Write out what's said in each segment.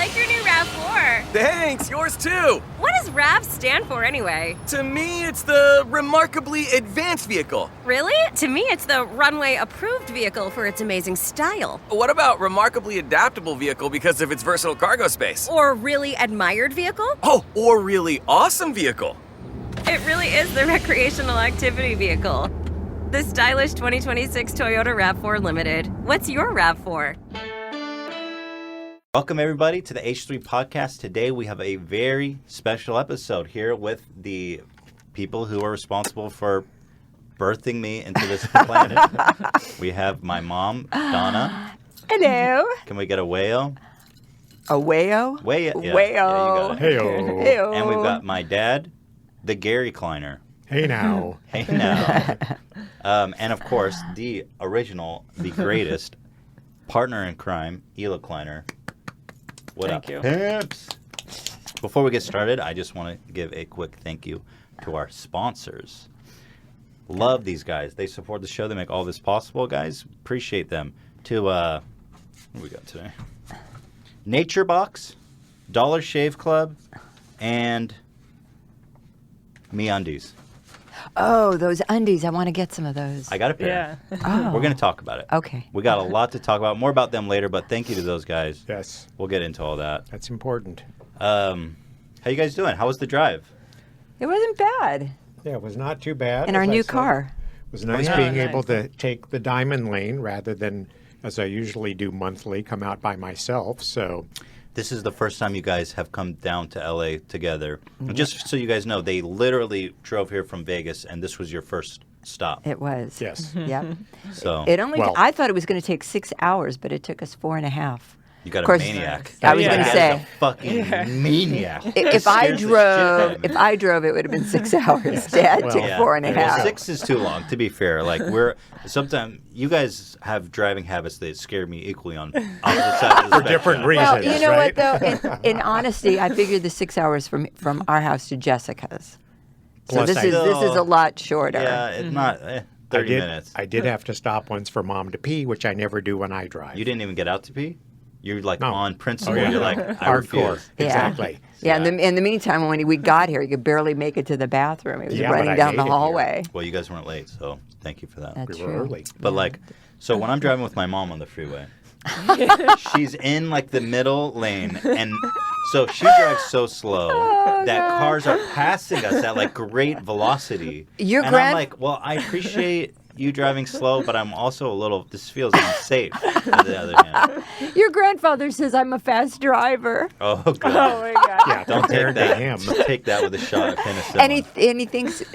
like your new RAV4. Thanks, yours too. What does RAV stand for anyway? To me, it's the Remarkably Advanced Vehicle. Really? To me, it's the runway-approved vehicle for its amazing style. What about Remarkably Adaptable Vehicle because of its versatile cargo space? Or really admired vehicle? Oh, or Really Awesome Vehicle. It really is the recreational activity vehicle. The stylish 2026 Toyota RAV4 Limited. What's your RAV4? Welcome, everybody, to the H3 podcast. Today, we have a very special episode here with the people who are responsible for birthing me into this planet. We have my mom, Donna. Hello. Can we get a whale? A whale? Whale. Yeah, Whale. Yeah, you got it. Heyo. Heyo. And we've got my dad, the Gary Kleiner. Hey now. Hey, now. And, of course, the original, the greatest partner in crime, Ela Kleiner. What Thank up? you. Pimps? Before we get started, I just want to give a quick thank you to our sponsors. Love these guys. They support the show. They make all this possible, guys. Appreciate them. To, what do we got today? Nature Box, Dollar Shave Club, and MeUndies. Oh, those undies. I want to get some of those. I got a pair. Yeah. Oh. We're going to talk about it. Okay. We got a lot to talk about. More about them later, but thank you to those guys. Yes, We'll get into all that. that's important. How you guys doing? How was the drive? It wasn't bad. Yeah, it was not too bad. In our as I new said. car. It was nice yeah. being Nice. able to take the diamond lane rather than, as I usually do monthly, come out by myself. So, This is the first time you guys have come down to LA together. And just so you guys know, they literally drove here from Vegas, and this was your first stop. It was. yes. Yep. So It only. Well- I thought it was going to take 6 hours, but it took us 4.5. you got of course, a maniac. I was That gonna guy is say. a fucking maniac. If I Scares the shit drove, out of me. if I drove, it would have been 6 hours. Dad Well, took yeah. 4.5. Well, 6 is too long, to be fair. Like, sometimes you guys have driving habits that scare me equally on opposite sides of the For spectrum. different Well, reasons, you know right? what though? In honesty, I figured the 6 hours from our house to Jessica's. So Plus, this I- is a lot shorter. Yeah, it's not 30 minutes. I did have to stop once for Mom to pee, which I never do when I drive. You didn't even get out to pee? You're like No. on principle. Oh, yeah. You're like, I Hardcore. refuse. Yeah. Exactly. Yeah, in the meantime, when we got here, you could barely make it to the bathroom. It was Yeah, but running I down the made it here. hallway. Well, you guys weren't late, so thank you for that. That's We were true. early. But like, so when I'm driving with my mom on the freeway, she's in like the middle lane, and so she drives so slow that cars are passing us at like great velocity. Your and grand- I'm like, well, I appreciate you driving slow, but I'm also a little. This feels unsafe. On the other hand, Your grandfather says I'm a fast driver. oh god, Yeah, don't take compared to that. him. Take that with a shot of penicillin. And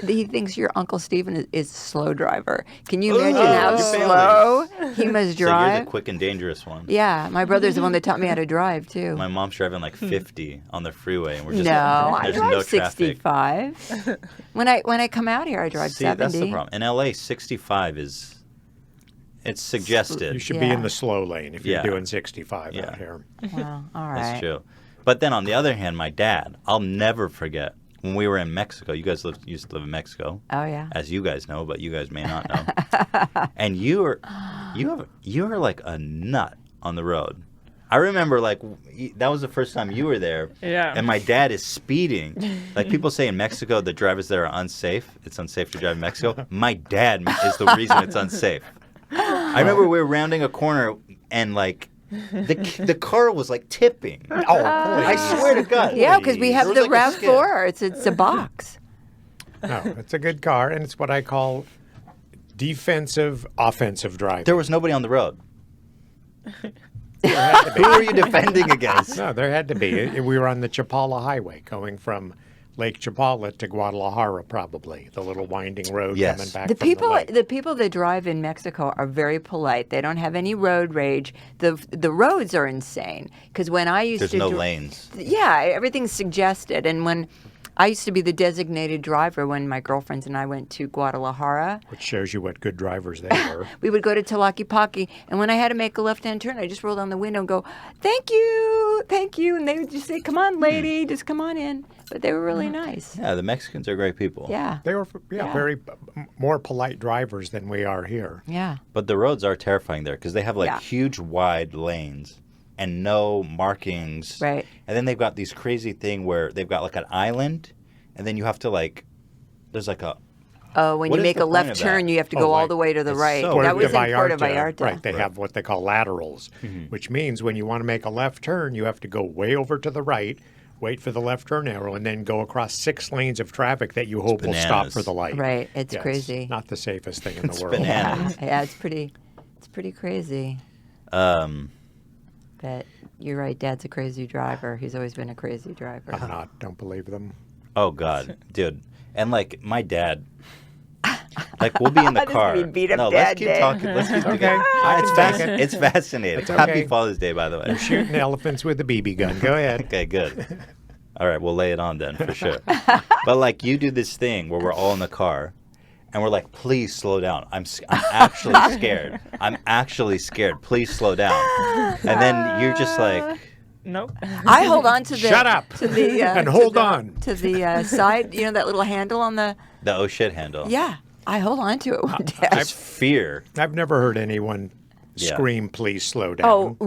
he thinks your Uncle Stephen is a slow driver. Can you imagine Ooh, how your slow he must So you're drive? the quick and dangerous one. Yeah, my brother's the one that taught me how to drive too. My mom's driving like 50 on the freeway, and we're just No, I there's drive no traffic. 65. when I come out here, I drive See, 70. that's the problem. In LA, 65 is it's suggested. You should be Yeah. in the slow lane if you're Yeah. doing 65 Yeah. out here. Well, all right. That's true. But then on the other hand, my dad, I'll never forget when we were in Mexico. You guys used to live in Mexico, Oh yeah. as you guys know, but you guys may not know. And you are like a nut on the road. I remember like that was the first time you were there. Yeah. And my dad is speeding. Like people say in Mexico, the drivers there are unsafe. It's unsafe to drive in Mexico. My dad is the reason it's unsafe. I remember we were rounding a corner and like the car was like tipping. Oh, I swear to God. Yeah, because we have There the was, like, a skid. RAV4. It's a box. No, it's a good car, and it's what I call defensive, offensive driving. There was nobody on the road. There had to be. Who are you defending against? No, there had to be. We were on the Chapala Highway going from Lake Chapala to Guadalajara, probably the little winding road Yes. coming back The from people, the lake. the people that drive in Mexico are very polite. They don't have any road rage. The roads are insane. Because when I used There's to, no lanes. yeah, everything's suggested. And when I used to be the designated driver when my girlfriends and I went to Guadalajara, Which shows you what good drivers they were. we would go to Tlaquepaque, and when I had to make a left-hand turn, I just rolled down the window and go, "Thank you, thank you," and they would just say, "Come on, lady, just come on in." But they were really nice. Yeah, the Mexicans are great people. Yeah, They were, Yeah. very more polite drivers than we are here. yeah. But the roads are terrifying there because they have like Yeah. huge wide lanes and no markings. Right. And then they've got these crazy thing where they've got like an island, and then you have to like, there's like a. Oh, when What you is make the a point left of turn, that? you have to go all like, the way to the it's right. so That was Puerto in Puerto Vallarta. Vallarta. Right, they have what they call laterals, which means when you want to make a left turn, you have to go way over to the right, wait for the left turn arrow, and then go across 6 lanes of traffic that you hope will stop bananas. for the light. Right, it's Yeah, crazy. not the safest thing in the world. bananas. Yeah, it's pretty crazy. But you're right, Dad's a crazy driver. He's always been a crazy driver. I'm not. Don't believe them. Oh God, dude. And like my dad, like we'll be in the This is car. gonna be beat up No, dad let's keep day. talking. Let's keep Okay, talking. I It's can take it. It's fascinating. It's Happy okay. Father's Day, by the way. Shooting elephants with a BB gun. Go ahead. Okay, good. All right, we'll lay it on then for sure. But like you do this thing where we're all in the car, and we're like, please slow down. I'm actually scared. I'm actually scared. Please slow down. And then you're just like, Nope. I hold on to the Shut up. to the And to hold the- on. to the side. You know that little handle on the. the oh shit handle. Yeah, I hold on to it one day. Just fear. I've never heard anyone Yeah. scream, please slow down.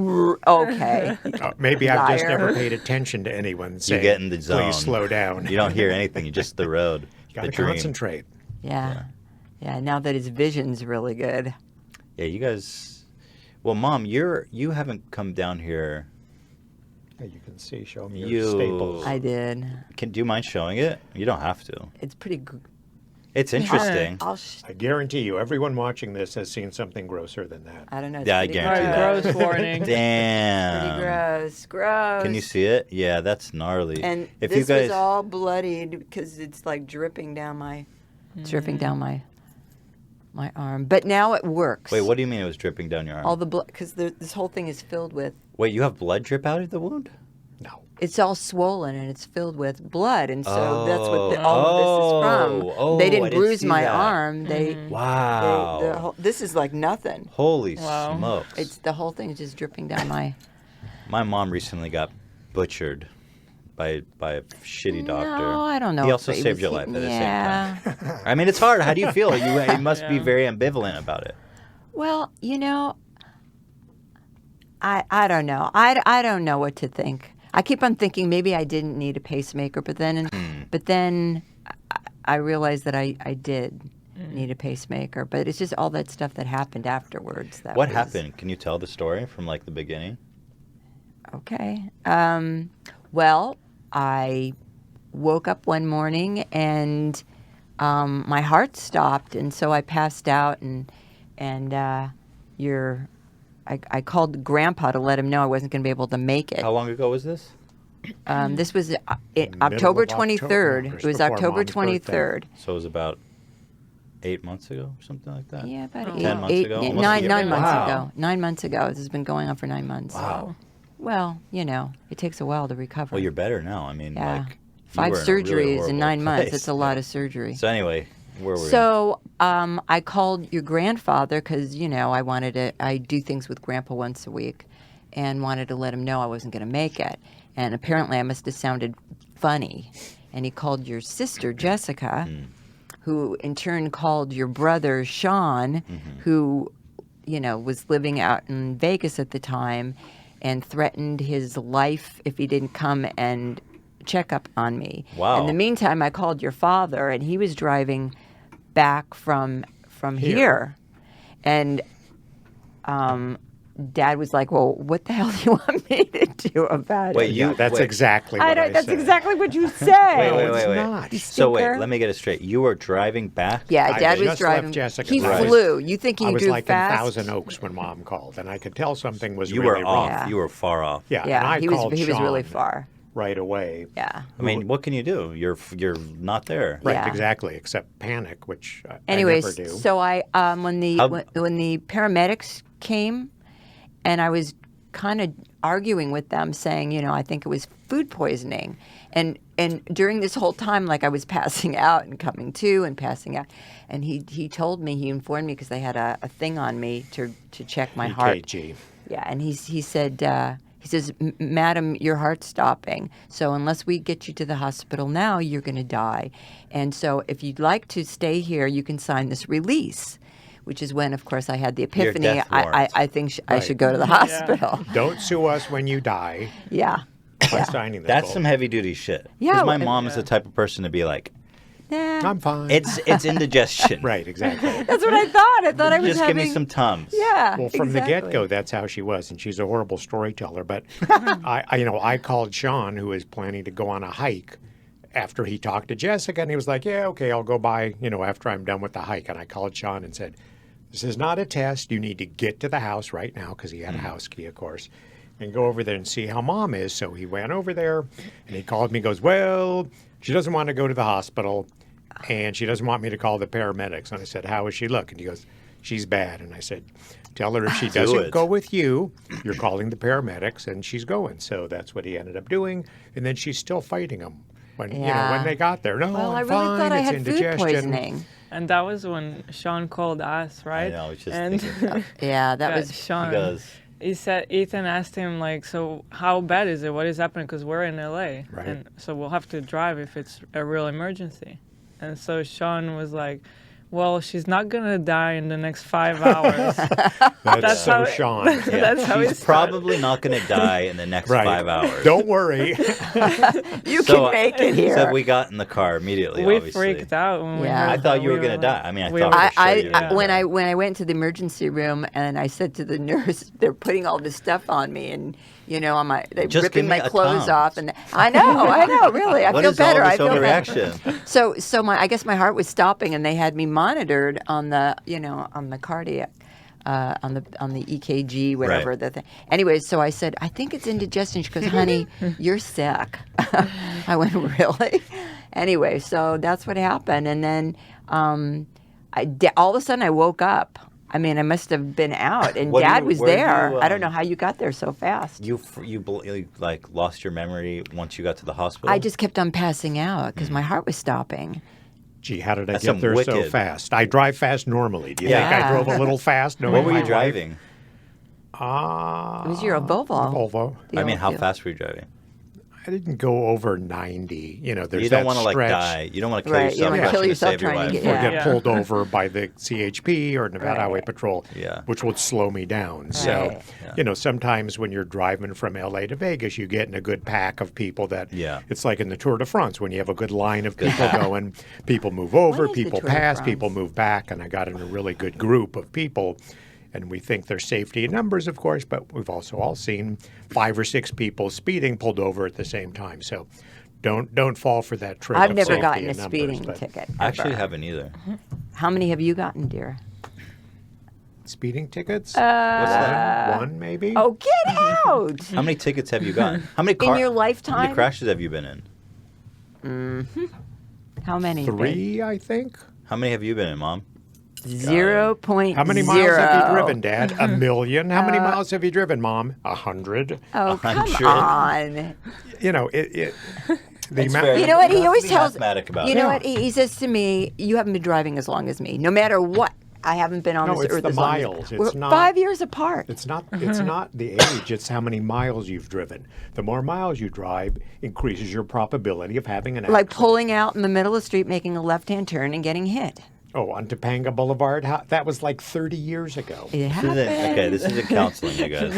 Okay. Maybe I've just Liar. never paid attention to anyone saying, get in the zone. please slow down. You don't hear anything. You're just the road. You got the to dream. concentrate. Yeah. Yeah. Now that his vision's really good. Yeah, you guys. Well, Mom, you haven't come down here. Yeah, you can see, show me You- your staples. I did. Do you mind showing it? You don't have to. It's pretty. Good. It's interesting. I guarantee you, everyone watching this has seen something grosser than that. I don't know. It's Yeah, I pretty guarantee gross. that. Gross warning. Damn. Pretty gross. Gross. Can you see it? Yeah, that's gnarly. And if this you guys, was all bloodied because it's like dripping down my, dripping down my arm. But now it works. wait, what do you mean it was dripping down your arm? All the blood, because this whole thing is filled with. Wait, you have blood drip out of the wound? No. It's all swollen and it's filled with blood, and so that's what Oh. all of this is from. Oh, they I didn't didn't bruise see my that. arm. They, Wow. the whole, this is like nothing. Holy Wow. smokes! It's the whole thing is just dripping down my. My mom recently got butchered by a shitty doctor. No, I don't know. He if also it saved was- your life at the same yeah. time. I mean, it's hard. How do you feel? You must be Yeah. very ambivalent about it. Well, you know, I don't know. I don't know what to think. I keep on thinking maybe I didn't need a pacemaker, but then I realized that I did need a pacemaker. But it's just all that stuff that happened afterwards. That What was- happened? Can you tell the story from like the beginning? Okay. Well, I woke up one morning and my heart stopped, and so I passed out. I called Grandpa to let him know I wasn't going to be able to make it. How long ago was this? This was Middle October of October, 23rd. just It was before October Mom's birthday. 23rd. So it was about 8 months ago, or something like that. Yeah, about 10 months ago? Almost a nine year. months Wow. ago. 9 months ago. This has been going on for 9 months. Wow. Well, you know, it takes a while to recover. Well, you're better now. I mean, Yeah. like 5 you were in a really surgeries in horrible 9 months. place. It's a lot of surgery. So anyway, where were we? So I called your grandfather because, you know, I do things with Grandpa once a week and wanted to let him know I wasn't going to make it. And apparently I must have sounded funny. And he called your sister, Jessica, who in turn called your brother, Sean, who, you know, was living out in Vegas at the time and threatened his life if he didn't come and check up on me. Wow. In the meantime, I called your father, and he was driving back from here. And Dad was like, well, what the hell do you want me to do about Wait, it? you- Yeah, that's wait. exactly what I That's said. exactly what you say. Wait, it's wait. not. So wait, stinker. let me get it straight. You were driving back? Yeah, I Dad was just driving. left Jessica. He I was- flew. You think I he was drove like fast? in Thousand Oaks when Mom called, and I could tell something was You really were off. wrong. Yeah. You were far off. Yeah, and Yeah, I he called was really Sean far. right away. Yeah. I mean, what can you do? You're not there. Right, Yeah. exactly. Except panic, which I never Anyways, do. so I when the paramedics came, and I was kind of arguing with them, saying, you know, I think it was food poisoning, and during this whole time, like I was passing out and coming to and passing out, and he told me, he informed me because they had a thing on me to check my heart. EKG. Yeah, and he said. He says, Madam, your heart's stopping. So unless we get you to the hospital now, you're going to die. And so if you'd like to stay here, you can sign this release, which is when, of course, I had the Your epiphany. death warrant. I think I Right. should go to the hospital. Don't sue us when you die Yeah. by signing that. That's vote. some heavy duty shit. Yeah, Because my well, mom is the type of person to be like, Nah. I'm fine. it's indigestion. right, exactly. That's what I thought. I thought I was Just having. give me some Tums. Yeah. Well, from exactly. the get-go, that's how she was, and she's a horrible storyteller. But I called Sean, who is planning to go on a hike, after he talked to Jessica, and he was like, "Yeah, okay, I'll go by, after I'm done with the hike." And I called Sean and said, "This is not a test. You need to get to the house right now," because he had a house key, of course, and go over there and see how Mom is. So he went over there, and he called me. Goes, "Well, she doesn't want to go to the hospital, and she doesn't want me to call the paramedics." And I said, "How is she look?" And he goes, "She's bad." And I said, "Tell her if she doesn't it. go with you, you're calling the paramedics," and she's going. So that's what he ended up doing. And then she's still fighting him when Yeah. when they got there. No, Well, I I'm really fine. thought I It's had food indigestion. poisoning. And that was when Sean called us, right? know, I was just and thinking. Yeah, that yeah, was. Sean. Because He said Ethan asked him like, "So how bad is it? What is happening? Because we're in LA, Right. and so we'll have to drive if it's a real emergency." And so Sean was like, "Well, she's not gonna die in the next 5 hours." That's That's so how it- Sean. That's how he she's started. probably not going to die in the next Right. 5 hours. Don't worry. You So, can make it here. So we got in the car immediately, We obviously. freaked out when we Yeah. heard I thought that. you were We going to like- die. I mean, I we thought were- for sure you were gonna when die. I went to the emergency room and I said to the nurse, they're putting all this stuff on me and they're Just give ripping me my a clothes Tums. off and I know, really, I What feel is all better. this I feel better. overreaction? So I guess my heart was stopping and they had me monitored on the on the cardiac. On the EKG, whatever Right. the thing. Anyway, so I said, I think it's indigestion. She goes, honey, you're sick. I went, really? Anyway, so that's what happened. And then all of a sudden I woke up. I mean, I must have been out, and What do Dad you- was where do there. you, I don't know how you got there so fast. You like lost your memory once you got to the hospital? I just kept on passing out because my heart was stopping. Gee, how did I That's get some there so wicked- fast? I drive fast normally. Do you Yeah. think I drove a little fast? What were you driving? It was your Volvo. Volvo. The I mean, old- how the- fast were you driving? I didn't go over 90. There's You that don't want to like stretch. die. You don't want to kill Right, you yourself. don't wanna rushing kill yourself save your trying to life. get- Or Yeah. get pulled over by the CHP or Nevada Right. Highway Patrol, Yeah. which would slow me down. Right. So, Yeah. sometimes when you're driving from LA to Vegas, you get in a good pack of people that Yeah. it's like in the Tour de France when you have a good line of Good people pack. going, people move over, When is the people Tour de pass, France? people move back, and I got in a really good group of people. And we think there's safety in numbers, of course, but we've also all seen 5 or 6 people speeding pulled over at the same time. So don't fall for that trick. I've of never safety gotten a in numbers, speeding but ticket. I actually ever. haven't either. How many have you gotten, dear? Speeding tickets? What's that? One maybe? Oh, get out! How many tickets have you gotten? How many In your How lifetime? many crashes have you been in? How many? 3, I think. How many have you been in, Mom? 0.0. How many miles have you driven, Dad? 1 million. How many miles have you driven, Mom? 100. Oh, come 100. on. You know, the That's amount. fair. You know what? He Let's always be tells. mathematic about You it. know what? He says to me, "You haven't been driving as long as me. No matter what, I haven't been on No, this it's earth the as long miles. as It's we're not- 5 years apart." It's not the age, it's how many miles you've driven. The more miles you drive increases your probability of having an accident. Like pulling out in the middle of the street, making a left-hand turn, and getting hit. Oh, on Topanga Boulevard? That was like 30 years ago. It This isn't, happened. okay, this isn't counseling, you guys.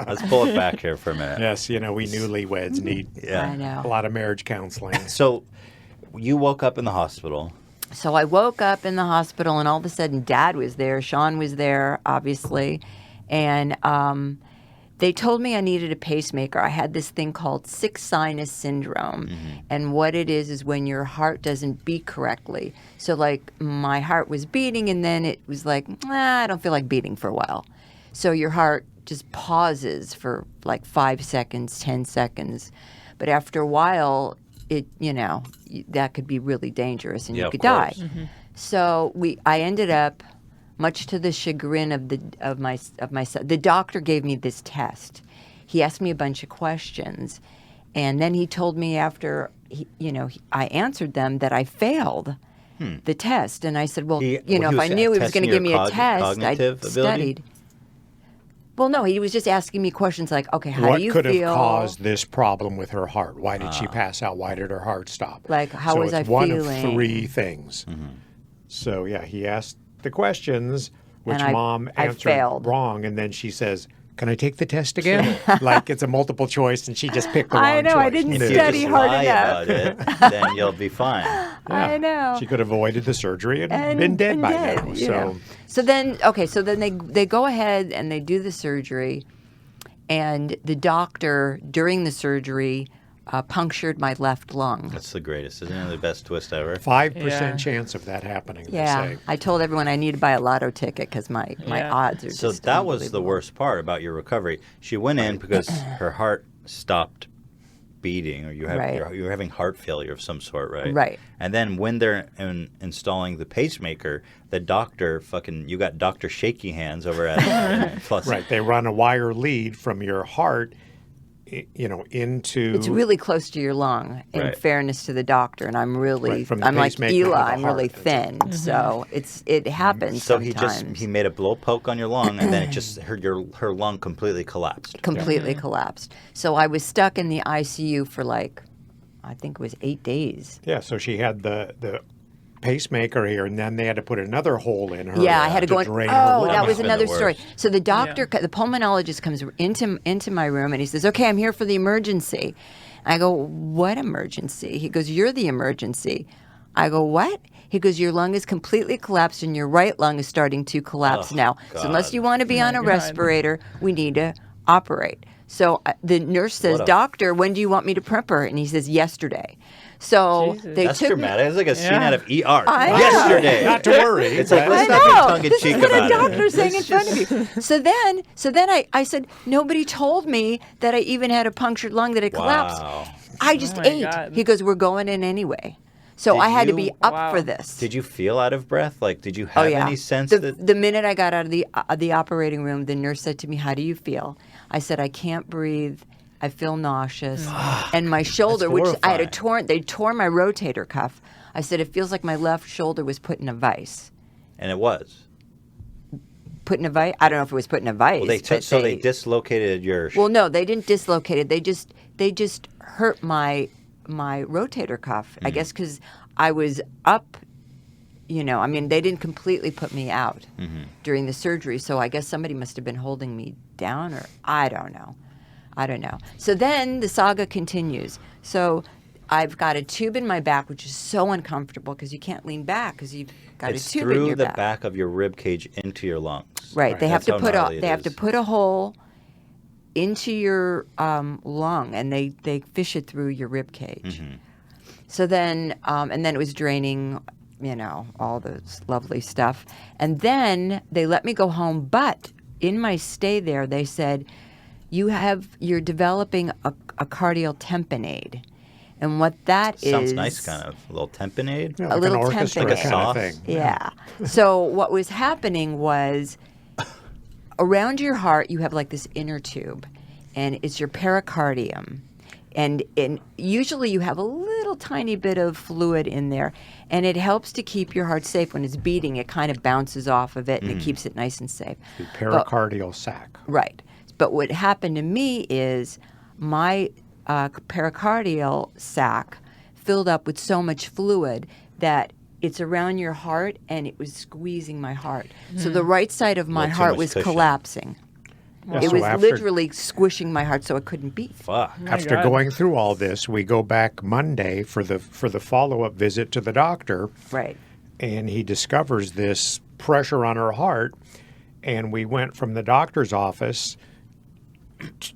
Let's pull it back here for a minute. Yes, we newlyweds need Yeah. I know. a lot of marriage counseling. So, you woke up in the hospital. So I woke up in the hospital, and all of a sudden, Dad was there. Sean was there, obviously, and they told me I needed a pacemaker. I had this thing called sick sinus syndrome, and what it is when your heart doesn't beat correctly. So, like, my heart was beating, and then it was like, I don't feel like beating for a while. So your heart just pauses for like 5 seconds, 10 seconds, but after a while, that could be really dangerous, and Yeah, you of could die. course. So I ended up, much to the chagrin of my son. The doctor gave me this test. He asked me a bunch of questions, and then he told me after I answered them that I failed the test. And I said, well, He if was I knew he was going testing to give me your a test, I cognitive ability? studied. Well, no, he was just asking me questions like, okay, how What do you could feel? have caused this problem with her heart? Why did she pass out? Why did her heart stop? Like, how so was it's I one feeling? of 3 things. So, yeah, he asked the questions, which And Mom I answered failed. wrong, and then she says, "Can I take the test again?" Like it's a multiple choice, and she just picked the wrong I know, choice. I didn't If Did. you study just hard lie enough. about it, then you'll be fine. I know. She could have avoided the surgery and, And been dead by dead, now. you So know. So then they go ahead and they do the surgery, and the doctor during the surgery punctured my left lung. That's the greatest. Isn't it the best twist ever? 5% Yeah. chance of that happening. Yeah, They say. I told everyone I need to buy a lotto ticket because my Yeah. odds are So just that was the unbelievable. worst part about your recovery. She went in because her heart stopped beating, or you were having heart failure of some sort, right? Right. And then when they're installing the pacemaker, the doctor you got Dr. Shaky Hands over at Plus. Right. They run a wire lead from your heart, into. It's really close to your lung, in Right. fairness to the doctor. And I'm really, Right, from the I'm like pacemaker to Eli, the I'm really heart. thin. So it happens So sometimes. he made a blow poke on your lung, and then it just her lung completely collapsed. completely collapsed. So I was stuck in the ICU for I think it was 8 days. Yeah. So she had the pacemaker here, and then they had to put another hole in her. Yeah, I had to go in. drain her Oh, lungs. that was Must've been another the story. worst. So the doctor, the pulmonologist comes into my room and he says, "Okay, I'm here for the emergency." I go, "What emergency?" He goes, "You're the emergency." I go, "What?" He goes, "Your lung is completely collapsed and your right lung is starting to collapse Oh, now. So unless God. you want to be on a God. respirator, we need to operate." So the nurse says, What a- "Doctor, when do you want me to prep her?" And he says, "Yesterday." So Jesus. they That's took dramatic. It's like a scene Yeah. out of ER. I know. Yesterday. Not to worry. It's like, but- let's I not be know. tongue in This cheek is what about a doctor's it. saying in front of you. So then I said, nobody told me that I even had a punctured lung, that it collapsed. Wow. I just my ate. God. He goes, "We're going in anyway." So Did I had to you- be up Wow. for this. Did you feel out of breath? Like, did you Oh have yeah. any sense the, that? the minute I got out of the operating room, the nurse said to me, "How do you feel?" I said, "I can't breathe. I feel nauseous." And my shoulder, which I had horrifying. they tore my rotator cuff. I said, "It feels like my left shoulder was put in a vice." And it was. Put in a vice? I don't know if it was put in a vice. Well, they but they dislocated your. Well, no, they didn't dislocate it. They just hurt my rotator cuff. I guess because I was up. I mean, they didn't completely put me out during the surgery, so I guess somebody must have been holding me down, or I don't know. So then the saga continues. So I've got a tube in my back, which is so uncomfortable because you can't lean back because you've got It's a tube through in your the back. back of your rib cage into your lungs. Right. They have That's to how put gnarly it is. put a hole into your lung, and they fish it through your rib cage. Mm-hmm. So then, and then it was draining, all this lovely stuff. And then they let me go home, but in my stay there, they said, you're developing a cardial tamponade. And what that is... Sounds nice, kind of. A little tamponade. Yeah, A like little an orchestra tamponade. kind Sauce. of thing. Yeah. So what was happening was around your heart, you have like this inner tube, and it's your pericardium. And usually you have a little tiny bit of fluid in there, and it helps to keep your heart safe. When it's beating, it kind of bounces off of it, and it keeps it nice and safe. The pericardial sac. Right. But what happened to me is my pericardial sac filled up with so much fluid that it's around your heart, and it was squeezing my heart. So the right side of my Little too heart much was cushion. collapsing. Yeah, It so was after- literally squishing my heart so it couldn't beat. Fuck. After God. going through all this, we go back Monday for the follow-up visit to the doctor, Right. and he discovers this pressure on her heart, and we went from the doctor's office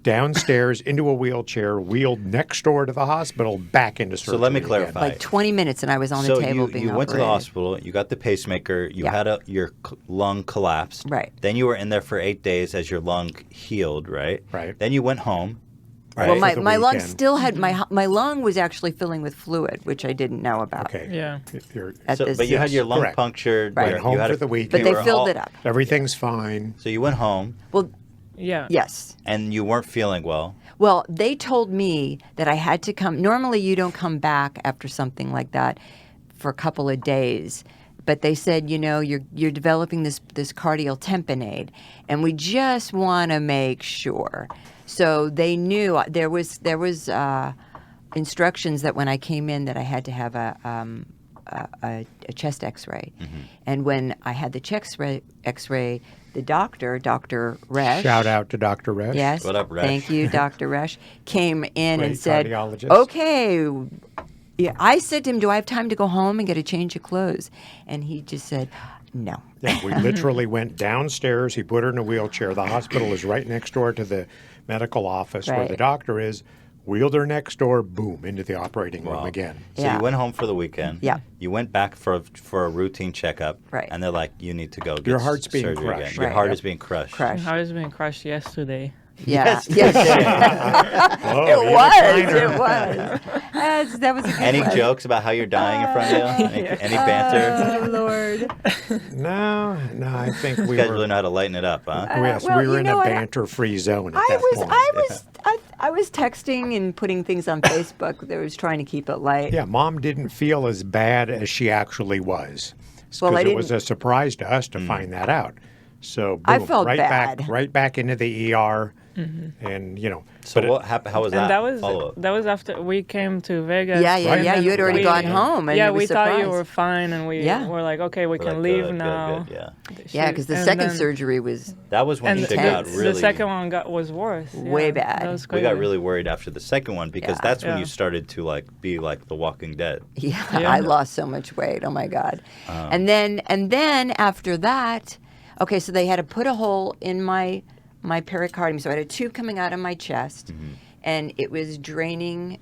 downstairs into a wheelchair, wheeled next door to the hospital, back into surgery. So let me again. clarify. Like 20 minutes, and I was on So the table you, being you went to the operated. hospital, you got the pacemaker, you Yeah. had your lung collapsed. Right. Then you were in there for 8 days as your lung healed, right? Right. Then you went home. Right, Well, for my, the my lung weekend. still had my lung was actually filling with fluid, which I didn't know about. Okay. Yeah. You're- At So, this- but you had your lung Correct. punctured. Right. you- Went home you had for a- the weekend. But they you were filled all- it up. Everything's fine. So you went home Well, Yeah. yes. and you weren't feeling well. Well, they told me that I had to come. Normally, you don't come back after something like that for a couple of days. But they said, you're developing this cardial tamponade, and we just want to make sure. So they knew there was instructions that when I came in that I had to have a a chest X-ray, and when I had the chest X-ray, the doctor, Dr. Resch. Shout out to Dr. Resch. Yes. What up, Resch? Thank you, Dr. Resch. Came in Great and said, cardiologist. "Okay." Yeah, I said to him, "Do I have time to go home and get a change of clothes?" And he just said, "No." Yeah, we literally went downstairs. He put her in a wheelchair. The hospital is right next door to the medical office where Right. the doctor is. Wheeled her next door, boom, into the operating room Wow. again. So Yeah. you went home for the weekend. Yeah. You went back for a routine checkup. Right. And they're like, you need to go get Your heart's being surgery crushed. again. Your Right. heart Yep. is being crushed. Crushed. I was being crushed yesterday. Yeah. Yes. Yes. Oh, It even was. finer. It was. That was a good Any one. jokes about how you're dying in front of you? Any banter? Oh, Lord. No, I think You we guys were. really know how to lighten it up, huh? Yes, well, we were you in know a what? banter-free zone at that point. I was texting and putting things on Facebook that was trying to keep it light. Yeah, Mom didn't feel as bad as she actually was. Well, Because I it was didn't- a surprise to us to find that out. So boom, I felt right bad. back into the ER, and So but what happened? How was And that? that follow-up? was after we came to Vegas. Yeah, yeah, Right. yeah. You had already We- gone home, and yeah, you were we thought you surprised. were fine, and we Yeah. were like, okay, we We're can like, leave good, now. Good, yeah. Yeah, because the And second then- surgery was That was when And shit got intense. really. the second one was worse. Way yeah, bad. That was we crazy. got really worried after the second one because Yeah. that's when Yeah. you started to be like The Walking Dead. yeah, Yeah. I lost so much weight. Oh my God. And then after that, okay, so they had to put a hole in my pericardium. So I had a tube coming out of my chest, and it was draining,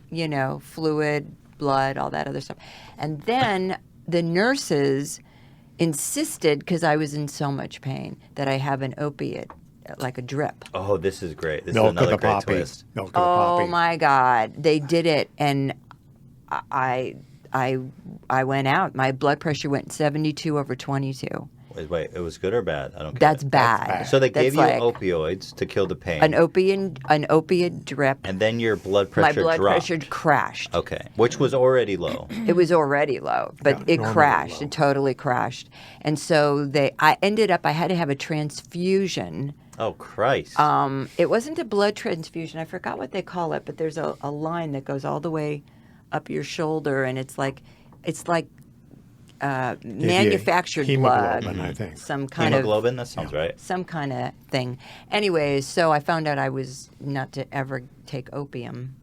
fluid, blood, all that other stuff. And then the nurses insisted, because I was in so much pain, that I have an opiate, like a drip. Oh, this is great. This milk is of another the great poppy. twist. Milk of the Oh poppy. my God, they did it, and I went out. My blood pressure went 72/22. Wait, it was good or bad? I don't care. That's bad. bad. So they That's gave you like opioids to kill the pain, an opiate drip. and then your blood My pressure blood dropped. pressure crashed. Okay, which was already low. It was already low, but Yeah, it normally crashed. low. It totally crashed. And so I had to have a transfusion. Oh Christ! It wasn't a blood transfusion. I forgot what they call it, but there's a line that goes all the way up your shoulder, and it's like manufactured blood. Hemoglobin, I think. Some kind of Hemoglobin. That sounds right. some kind of thing. Anyways, so I found out I was not to ever take opium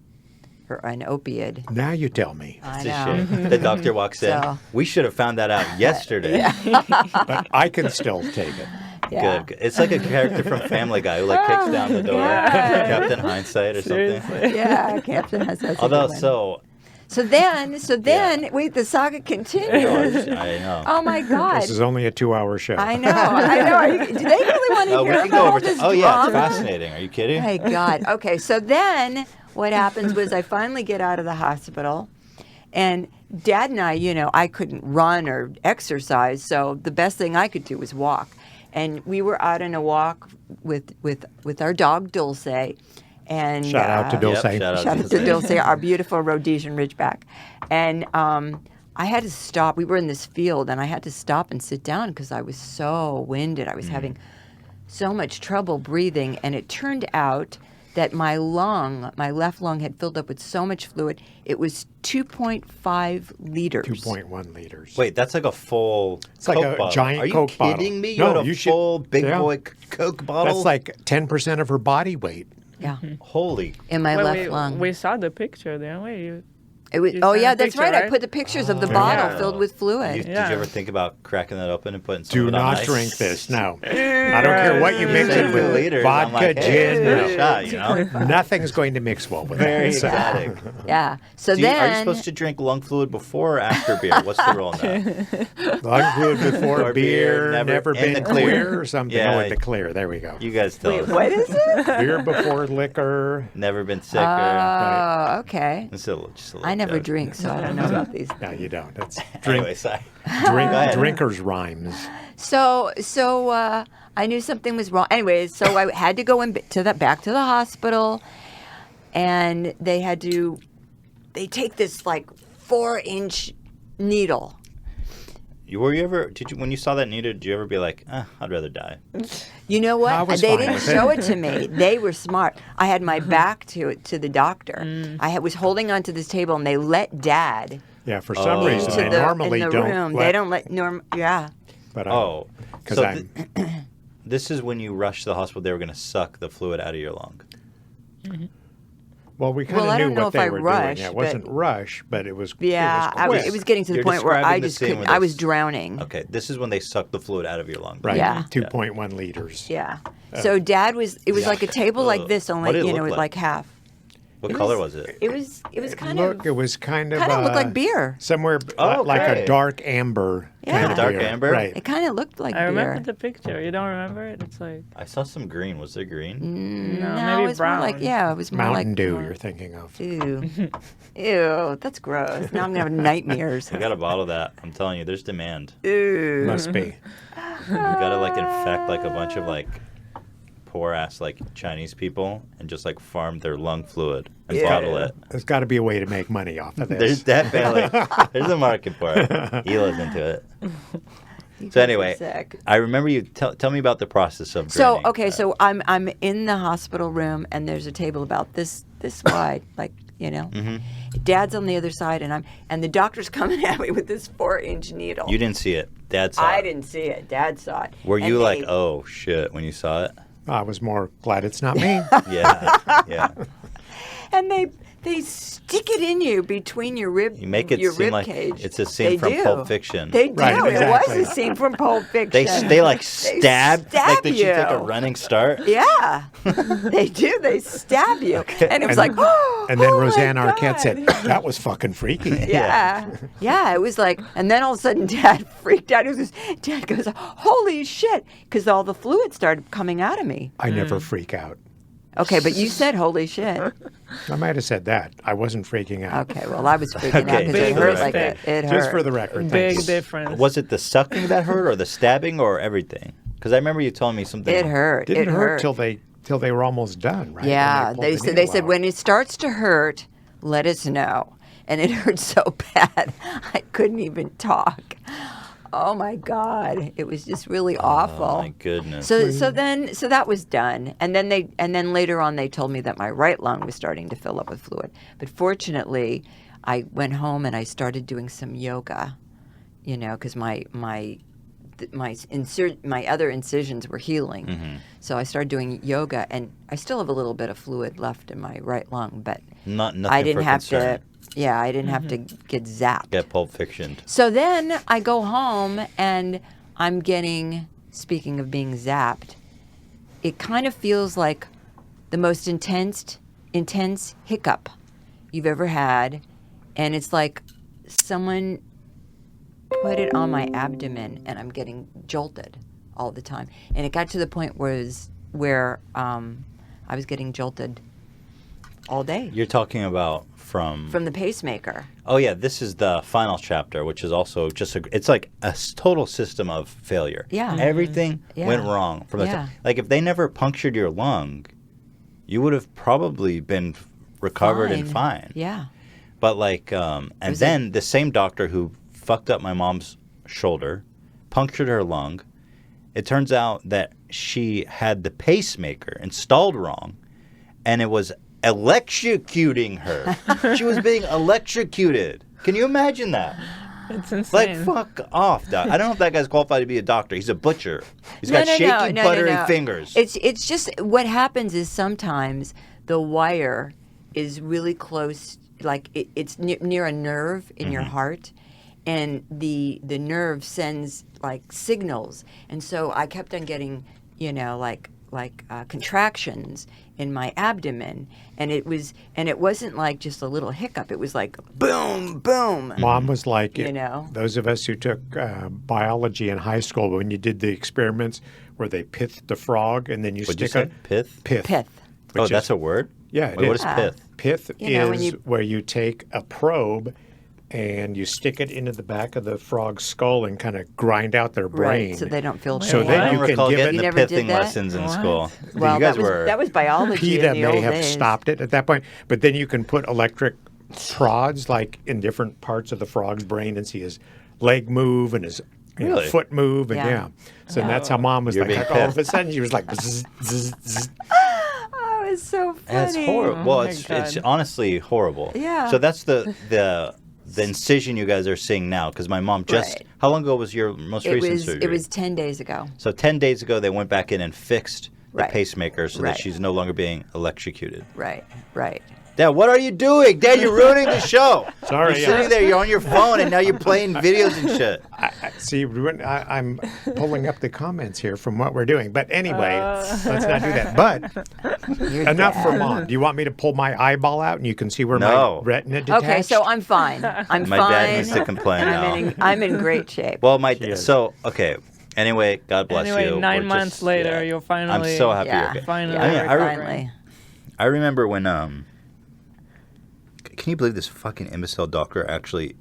or an opioid. Now you tell me. I It's a know. shame. The doctor walks in. So- We should have found that out yesterday. But I can still take it. Yeah. Good. It's like a character from Family Guy who kicks down the door. Yeah. Captain Hindsight or something. Seriously. Yeah, Captain has that. Although, so So then, wait, the saga continues. I know. Oh my God. This is only a 2-hour show. I know. Do they really want to Oh, we hear can about go all over. this Oh yeah, it's drama? fascinating. Are you kidding? My God. Okay, so then what happens was I finally get out of the hospital, and Dad and I couldn't run or exercise, so the best thing I could do was walk. And we were out on a walk with our dog Dulce, and Shout out to Dulce. Yep, shout out to Dulce, our beautiful Rhodesian Ridgeback. And I had to stop. We were in this field, and I had to stop and sit down because I was so winded. I was having so much trouble breathing, and it turned out that my left lung had filled up with so much fluid. It was 2.5 liters. 2.1 liters. Wait, that's like a full It's like Coke a bottle. giant Are you Coke bottle. kidding me? You No, had a you should- full big yeah. boy Coke bottle? That's like 10% of her body weight. Yeah, Holy. in my Well, left lung. we saw the picture, didn't we? It was. you Oh sent yeah, a that's picture, right. I right? put the pictures of the there bottle you go. filled with fluid. Did you Yeah. ever think about cracking that open and putting some Do of it on not ice? drink this. No. I don't care what you mix Say it 2 with. liters. I'm Vodka, like, hey, gin. give it no. a shot, you know? Nothing's going to mix well with Very it. So- exotic. Yeah. So Are you then supposed to drink lung fluid before or after beer? What's the rule on that? Lung fluid before Or beer, beer, never in the been clear. clear or something. Yeah. Oh, in the clear. There we go. You guys tell wait, us. what is it? Beer before liquor. Never been sicker. Oh, okay. Just a little I never joke. drink, so I don't know about these. No, you don't. That's Anyway, sorry. drink, drinker's rhymes. So I knew something was wrong. Anyways, so I had to go back to the hospital, and they take this like 4-inch needle. When you saw that needle, did you ever be like, I'd rather die? You know I what? was They fine didn't with it. show it to me. They were smart. I had my back to the doctor. I was holding onto this table, and they let Dad Yeah, for some reason into they normally in the don't. room. Let, They don't let yeah. But Oh, because so I'm. this is when you rushed to the hospital. They were going to suck the fluid out of your lung. Well, we kind Well, of I knew don't know what if I they were rushed, doing. It but- wasn't rush, but it was. Yeah, quick. it was getting to the You're point where I describing the just scene couldn't. where I was they- drowning. Okay, this is when they suck the fluid out of your lung. Right. Yeah. 2.1 liters. Yeah. So Dad was. It was like a table like this, What only did it you know, look with like? like half. What It color was- was it? It was kind Look, of it was kind of looked like beer. somewhere Oh, like okay. a dark amber. Yeah. kind of Dark beer. amber? Right. It kind of looked like I remember beer. the picture. You don't remember it? It's like I saw some green. Was there green? no, No, maybe it was more like brown. it was more Mountain like Dew. You're thinking of. Ew, ew, that's gross. Now I'm gonna have nightmares. I got a bottle of that. I'm telling you, there's demand. Ew. Must be. We gotta like infect like a bunch of like poor ass like Chinese people and just like farm their lung fluid and bottle it. There's got to be a way to make money off of this. There's definitely there's a market for it. Hila's into it. So anyway, Sick. I remember you tell me about the process of So draining. okay, so I'm in the hospital room and there's a table about this wide, like you know. Mm-hmm. Dad's on the other side and the doctor's coming at me with this 4-inch needle. You didn't see it. Dad saw I it. didn't see it. Dad saw it. Were And you like, they- oh shit, when you saw it? I was more glad it's not me. Yeah, yeah. And they stick it in you between your rib. You make it your seem rib like cage. it's a scene They from do. Pulp Fiction. They do. Right, It exactly. was a scene from Pulp Fiction. They like stab. Like did she take a you. running start? Yeah, they do. They stab you, and it was like, oh, And then oh my Roseanne Arquette God. said, "That was fucking freaky." Yeah, it was like, and then all of a sudden, Dad freaked out. Dad goes, "Holy shit!" Because all the fluid started coming out of me. I never freak out. Okay, but you said "Holy shit." I might have said that. I wasn't freaking out. Okay, well, I was freaking out Okay, because just it for hurt the like record. it hurt. Just for the record, thank Big you. difference. Was it the sucking that hurt, or the stabbing, or everything? Because I remember you telling me something. It hurt. Didn't it hurt till they were almost done, right? Yeah, When they pulled the said needle out. when it starts to hurt, let us know. And it hurt so bad, I couldn't even talk. Oh my God, it was just really awful. Oh my goodness. So that was done, and then later on they told me that my right lung was starting to fill up with fluid. But fortunately, I went home and I started doing some yoga, you know, because my other incisions were healing. Mm-hmm. So I started doing yoga, and I still have a little bit of fluid left in my right lung, but Nothing I didn't for have concern. to. Yeah, I didn't have to get zapped. Get Pulp Fiction. So then I go home and I'm getting, speaking of being zapped, it kind of feels like the most intense hiccup you've ever had. And it's like someone put it on my abdomen and I'm getting jolted all the time. And it got to the point where I was getting jolted all day You're talking about from from the pacemaker. Oh yeah, this is the final chapter, which is also just it's like a total system of failure. Yeah. Everything Yeah. went wrong from the Yeah. like if they never punctured your lung, you would have probably been recovered and fine. Yeah. But like and was then the same doctor who fucked up my mom's shoulder, punctured her lung. It turns out that she had the pacemaker installed wrong, and it was electrocuting her. She was being electrocuted. Can you imagine that? It's Like, insane. fuck off, doc. I don't know if that guy's qualified to be a doctor. He's a butcher. He's got shaky, buttery fingers. It's just what happens is sometimes the wire is really close, like it's near a nerve in your heart, and the nerve sends like signals, and so I kept on getting, like contractions in my abdomen, and it wasn't like just a little hiccup. It was like boom, boom. Mom was like, You know? those of us who took biology in high school, when you did the experiments where they pithed the frog and then you What'd you stick say? Pith? Pith. Pith. Oh, which that's is- a word? Yeah, it Wait, what is. is pith? Pith You know, when is you- where you take a probe and you stick it into the back of the frog's skull and kind of grind out their brain. Right, so they don't feel So pain. then I don't you can recall give getting it- the You never did pithing that? lessons in What? school. Well, you guys that was biology PETA in the may old have days. stopped it at that point, but then you can put electric prods like in different parts of the frog's brain and see his leg move and his Really? foot move and Yeah. yeah. So that's how Mom was You're like being all of a pithed. sudden she was like bzz, bzz, bzz. Oh, it's so funny. That's horrible. Well, my it's God. honestly horrible. Yeah. So that's the the incision you guys are seeing now, because my mom just Right. how long ago was your most recent surgery? It was 10 days ago. So 10 days ago they went back in and fixed the Right. pacemaker so that Right. she's no longer being electrocuted. Right, right. Dad, what are you doing? Dad, you're ruining the show. Sorry, You're sitting there, you're on your phone, and now you're playing videos and shit. See, I'm pulling up the comments here from what we're doing. But anyway, let's not do that. But You're enough for dead. Mom. Do you want me to pull my eyeball out and you can see where No. my retina detached? Okay, so I'm fine. I'm My fine. dad needs to complain and now. I'm in great shape. Well, is. okay. Anyway, God bless you. Anyway, 9 We're months just- later, yeah. you'll finally. I'm so happy. Yeah. You're okay. Finally, I mean, I re- finally. I remember when can you believe this fucking imbecile doctor actually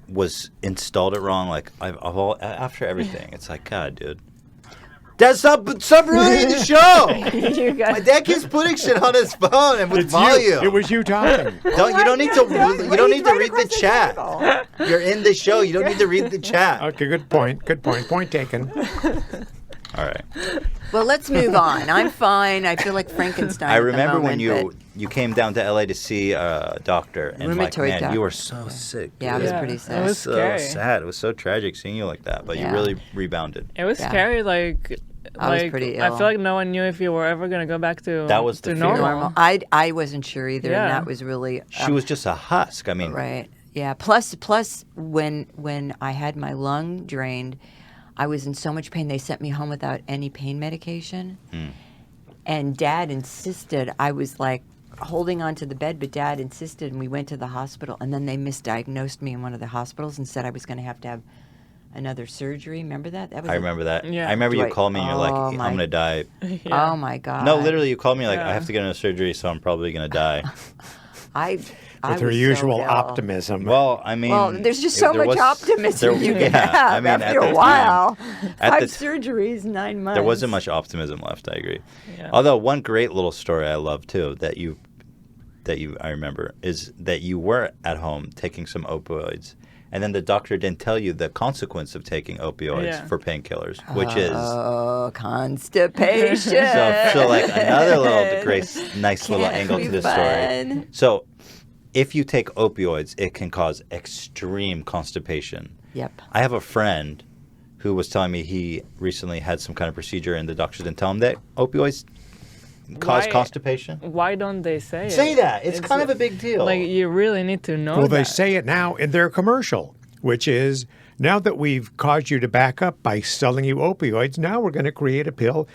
was installed it wrong? Like after everything, it's like, God, dude. Dad, stop ruining the show. You My guys, dad keeps putting shit on his phone and with It's volume. you. It was you talking. You don't need to read the chat. table. You're in the show. You don't need to read the chat. Okay, good point. Good point. Point taken. All right. Well, let's move on. I'm fine. I feel like Frankenstein. I at the remember when moment, you came down to LA to see a doctor, and Rheumatoid man, doctor. you were so sick. Yeah, I dude. was Yeah, pretty it sad. was so scary. sad. It was so tragic seeing you like that, but you Yeah. really rebounded. it was Yeah. scary. Like, I was pretty I ill. feel like no one knew if you were ever gonna go back to That was the to fear. normal. Normal. I wasn't sure either, Yeah. and that was really She was just a husk. I mean, right. Yeah. Plus, when I had my lung drained, I was in so much pain. They sent me home without any pain medication, and Dad insisted. I was like holding onto the bed, but Dad insisted, and we went to the hospital. And then they misdiagnosed me in one of the hospitals and said I was going to have another surgery. Remember that? That was I remember that. Yeah. I remember you Dwight. called me and you're like, Oh, I'm my- gonna die. Yeah. Oh my God. No, literally, you called me like, I Yeah. have to get another surgery, so I'm probably gonna die. I With her was so usual ill. optimism. Well, I mean, Well, there's just so there much was- optimism you can yeah, have I mean, after at a the while. time- at 5 the surgeries, 9 months. There wasn't much optimism left. I agree. Yeah. Although one great little story I love too that I remember is that you were at home taking some opioids, and then the doctor didn't tell you the consequence of taking opioids Yeah. for painkillers, which is Oh, constipation. so like another little nice little Can't angle be to the story. fun. So, if you take opioids, it can cause extreme constipation. Yep. I have a friend who was telling me he recently had some kind of procedure, and the doctors didn't tell him that opioids cause Why- constipation. Why don't they say it? Say that. It's kind of a big deal. Like, you really need to know. Well, they that. say it now in their commercial, which is now that we've caused you to back up by selling you opioids, now we're going to create a pill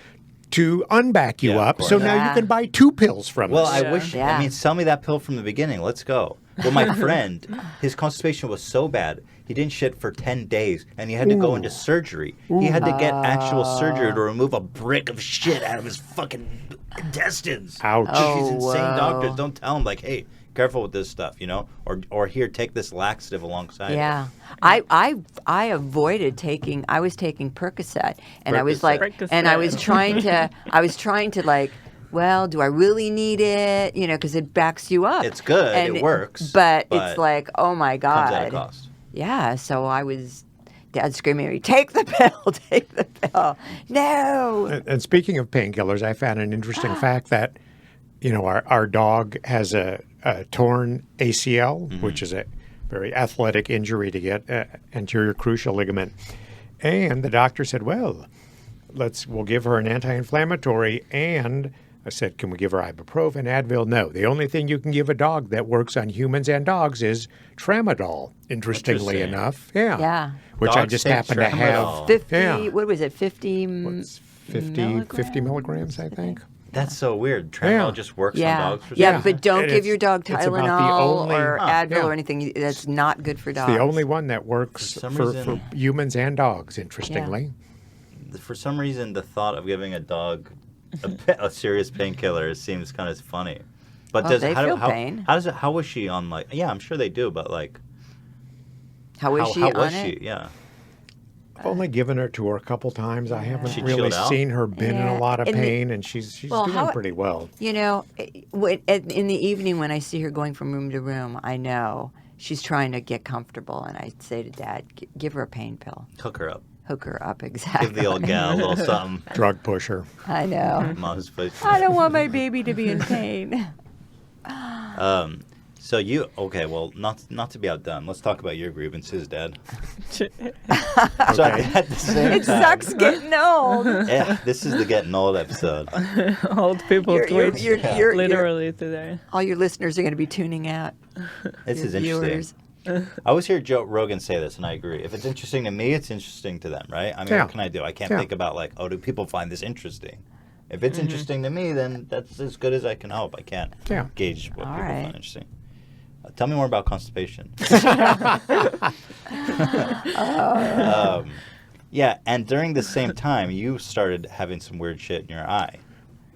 to unback you Yeah, of up. course. So now you Yeah. can buy 2 pills from Well, us. I Yeah. wish. Yeah. I mean, sell me that pill from the beginning. Let's go. Well, my friend, his constipation was so bad, he didn't shit for 10 days, and he had to go into surgery. He had to get actual surgery to remove a brick of shit out of his fucking intestines. Ouch. These insane whoa. doctors don't tell him, like, hey, careful with this stuff, or here, take this laxative alongside. Yeah. I avoided taking, I was taking Percocet, and I was like, Percocet. and I was trying to like, well, do I really need it? Because it backs you up. It's good, And it works, But but it's like, oh my God. Comes at a cost. Yeah, so Dad screaming at me, take the pill, take the pill. No. And speaking of painkillers, I found an interesting fact that, our dog has a torn ACL, which is a very athletic injury to get, anterior cruciate ligament. And the doctor said, well, we'll give her an anti-inflammatory. And I said, can we give her ibuprofen, Advil? No. The only thing you can give a dog that works on humans and dogs is tramadol, interestingly Interesting. enough. Yeah. Yeah. Which I Dogs just take happen to have. tramadol. 50, Yeah. what was it, 50? It's 50 milligrams, I think. That's so weird. Tramadol Yeah. just works Yeah. on dogs for Yeah, some but don't And give your dog it's about the Tylenol only- or Advil yeah. or anything. That's not good for dogs. The only one that works For some for reason- humans and dogs, interestingly. For some reason, the thought of giving a dog a serious painkiller seems kind of funny. But Well, they feel pain. How was she on, like? Yeah, I'm sure they do, but like, How is she how on was it? she? Yeah. I've only given her to her a couple times. I haven't She really chilled out? seen her been in Yeah. a lot of In the- pain, and she's Well, doing how- pretty well. In the evening when I see her going from room to room, I know she's trying to get comfortable, and I say to Dad, give her a pain pill. Hook her up. Hook her up, exactly. Give the old gal a little something. Drug pusher. I know. Mom's place. I don't want my baby to be in pain. So not to be outdone. Let's talk about your grievances, Dad. So at the same It time, sucks getting old. yeah, this is the getting old episode. Old people You're- tweets you're- literally today. All your listeners are going to be tuning out. This Your is interesting. viewers. I always hear Joe Rogan say this, and I agree. If it's interesting to me, it's interesting to them, right? I mean, Yeah. what can I do? I can't Yeah. think about like, oh, do people find this interesting? If it's interesting to me, then that's as good as I can hope. I can't Yeah. gauge what All people right. find interesting. Tell me more about constipation. Yeah, and during the same time, you started having some weird shit in your eye,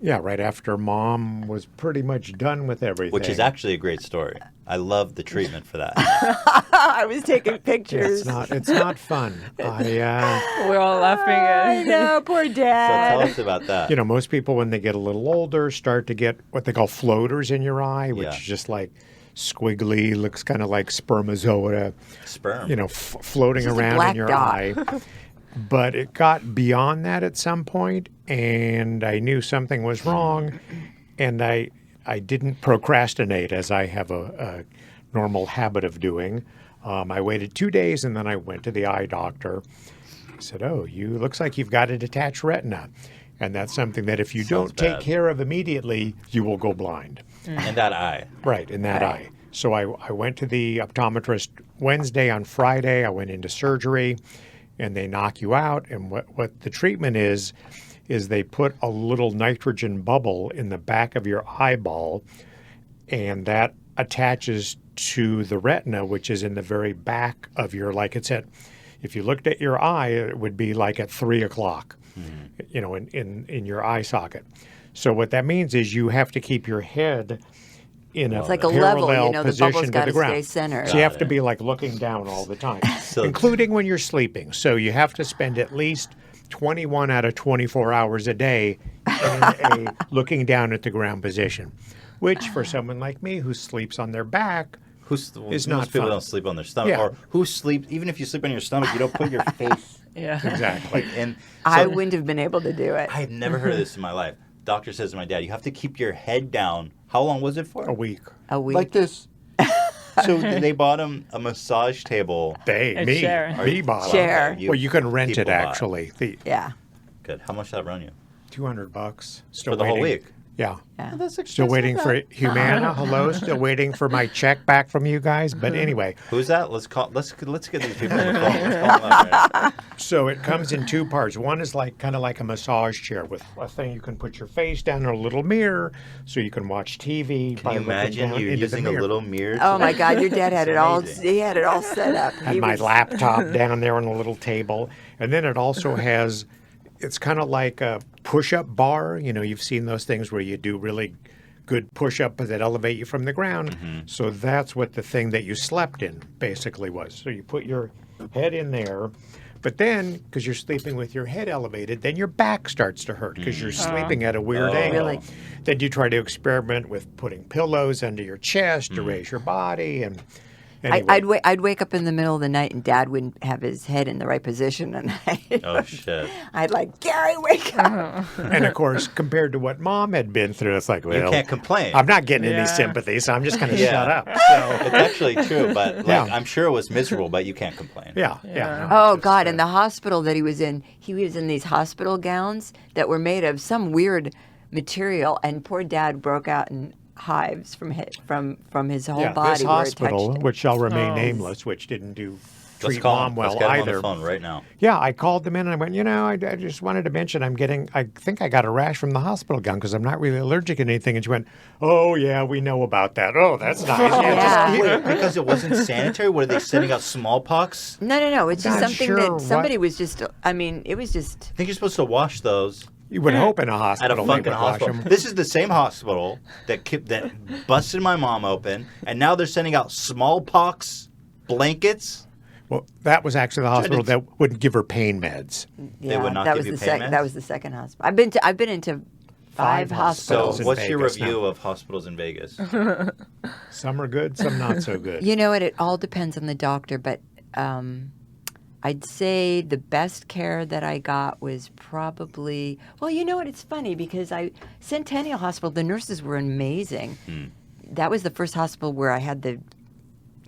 Yeah, right after Mom was pretty much done with everything. which is actually a great story. I love the treatment for that. I was taking pictures. It's not fun. We're all laughing I at know, poor So tell dad. us about that. You know, most people when they get a little older start to get what they call floaters in your eye, which Yeah. is just like squiggly, looks kind of like spermatozoa, Sperm. you know, floating Just a around black in your dot. eye. But it got beyond that at some point, and I knew something was wrong, and I didn't procrastinate as I have a normal habit of doing. I waited 2 days, and then I went to the eye doctor. He said, "Oh, looks like you've got a detached retina, and that's something that if you Sounds don't take bad. care of immediately, you will go blind." In that eye. Right, in that eye. So I went to the optometrist Wednesday. On Friday, I went into surgery, and they knock you out. And what the treatment is they put a little nitrogen bubble in the back of your eyeball, and that attaches to the retina, which is in the very back of your, like it's at, if you looked at your eye, it would be like at 3 o'clock, you know, in your eye socket. So what that means is you have to keep your head in a It's like a parallel level, you know, the position bubble's to got the to ground. stay centered. So you have Got to it. be like looking down all the time, So- including when you're sleeping. So you have to spend at least 21 out of 24 hours a day in a looking down at the ground position, which for someone like me who sleeps on their back, It's It's most not people fun. don't sleep on their stomach, Yeah. or who sleep. Even if you sleep on your stomach, you don't put your face Yeah. exactly. like in. I so- wouldn't have been able to do it. I had never heard of this in my life. Doctor says to my dad, "You have to keep your head down." How long was it for? A week. A week. Like this. So they bought him a massage table. They, A me, chair. me bought it. Chair. Okay, Well, you can rent it people bought actually. The Yeah. Good. How much did that run you? $200. Still For the whole waiting. week? Yeah. Yeah. That's Still waiting for Humana. Hello. Still waiting for my check back from you guys. But anyway, Who's that? Let's get these people on the phone. Let's call them up right now. so it comes in two parts. One is like kind of like a massage chair with a thing you can put your face down in a little mirror, so you can watch TV. Can you imagine you using a little mirror? Oh my God, your dad had It's it all. amazing. He had it all set up. Had He my was- laptop down there on a little table, and then it also has. It's kind of like a push-up bar. You know, you've seen those things where you do really good push-up that elevate you from the ground. So that's what the thing that you slept in basically was. So you put your head in there, but then because you're sleeping with your head elevated, then your back starts to hurt because you're sleeping at a weird Oh. angle. Really? Then you try to experiment with putting pillows under your chest to raise your body, and anyway. I'd wake up in the middle of the night and Dad wouldn't have his head in the right position, and Oh shit! I'd like, Gary, wake up. And of course, compared to what Mom had been through, it's like, well, You can't complain. I'm not getting any Yeah. sympathy, so I'm just going to Yeah. shut up. So, It's actually true, but like, Yeah. I'm sure it was miserable, but you can't complain. yeah. Yeah. no, Oh just, God! In the hospital that he was in these hospital gowns that were made of some weird material, and poor Dad broke out in hives from his whole yeah, body. this where it hospital, touched him. which shall remain Oh. nameless, which didn't do Let's treat call Mom him. well Let's get him either. on the phone right now. Yeah, I called them in and I went, I just wanted to mention I think I got a rash from the hospital gown because I'm not really allergic to anything. And she went, oh, yeah, we know about that. Oh, that's nice. Yeah, just Yeah. keep it. Because it wasn't sanitary. Were they sending out smallpox? No. It's just Not something sure that what- somebody was just. I mean, it was just. I think you're supposed to wash those You would hope in a at a hospital they fucking would wash hospital. them. This is the same hospital that busted my mom open, and now they're sending out smallpox blankets. Well, that was actually the hospital that wouldn't give her pain meds. Yeah, would not that give was you the pain second. meds? That was the second hospital. I've been into five Five So, hospitals. in what's your Vegas review now. of hospitals in Vegas? Some are good, some not so good. You know what? It all depends on the doctor, but I'd say the best care that I got was probably. Well, you know what? It's funny because Centennial Hospital, the nurses were amazing. that was the first hospital where I had the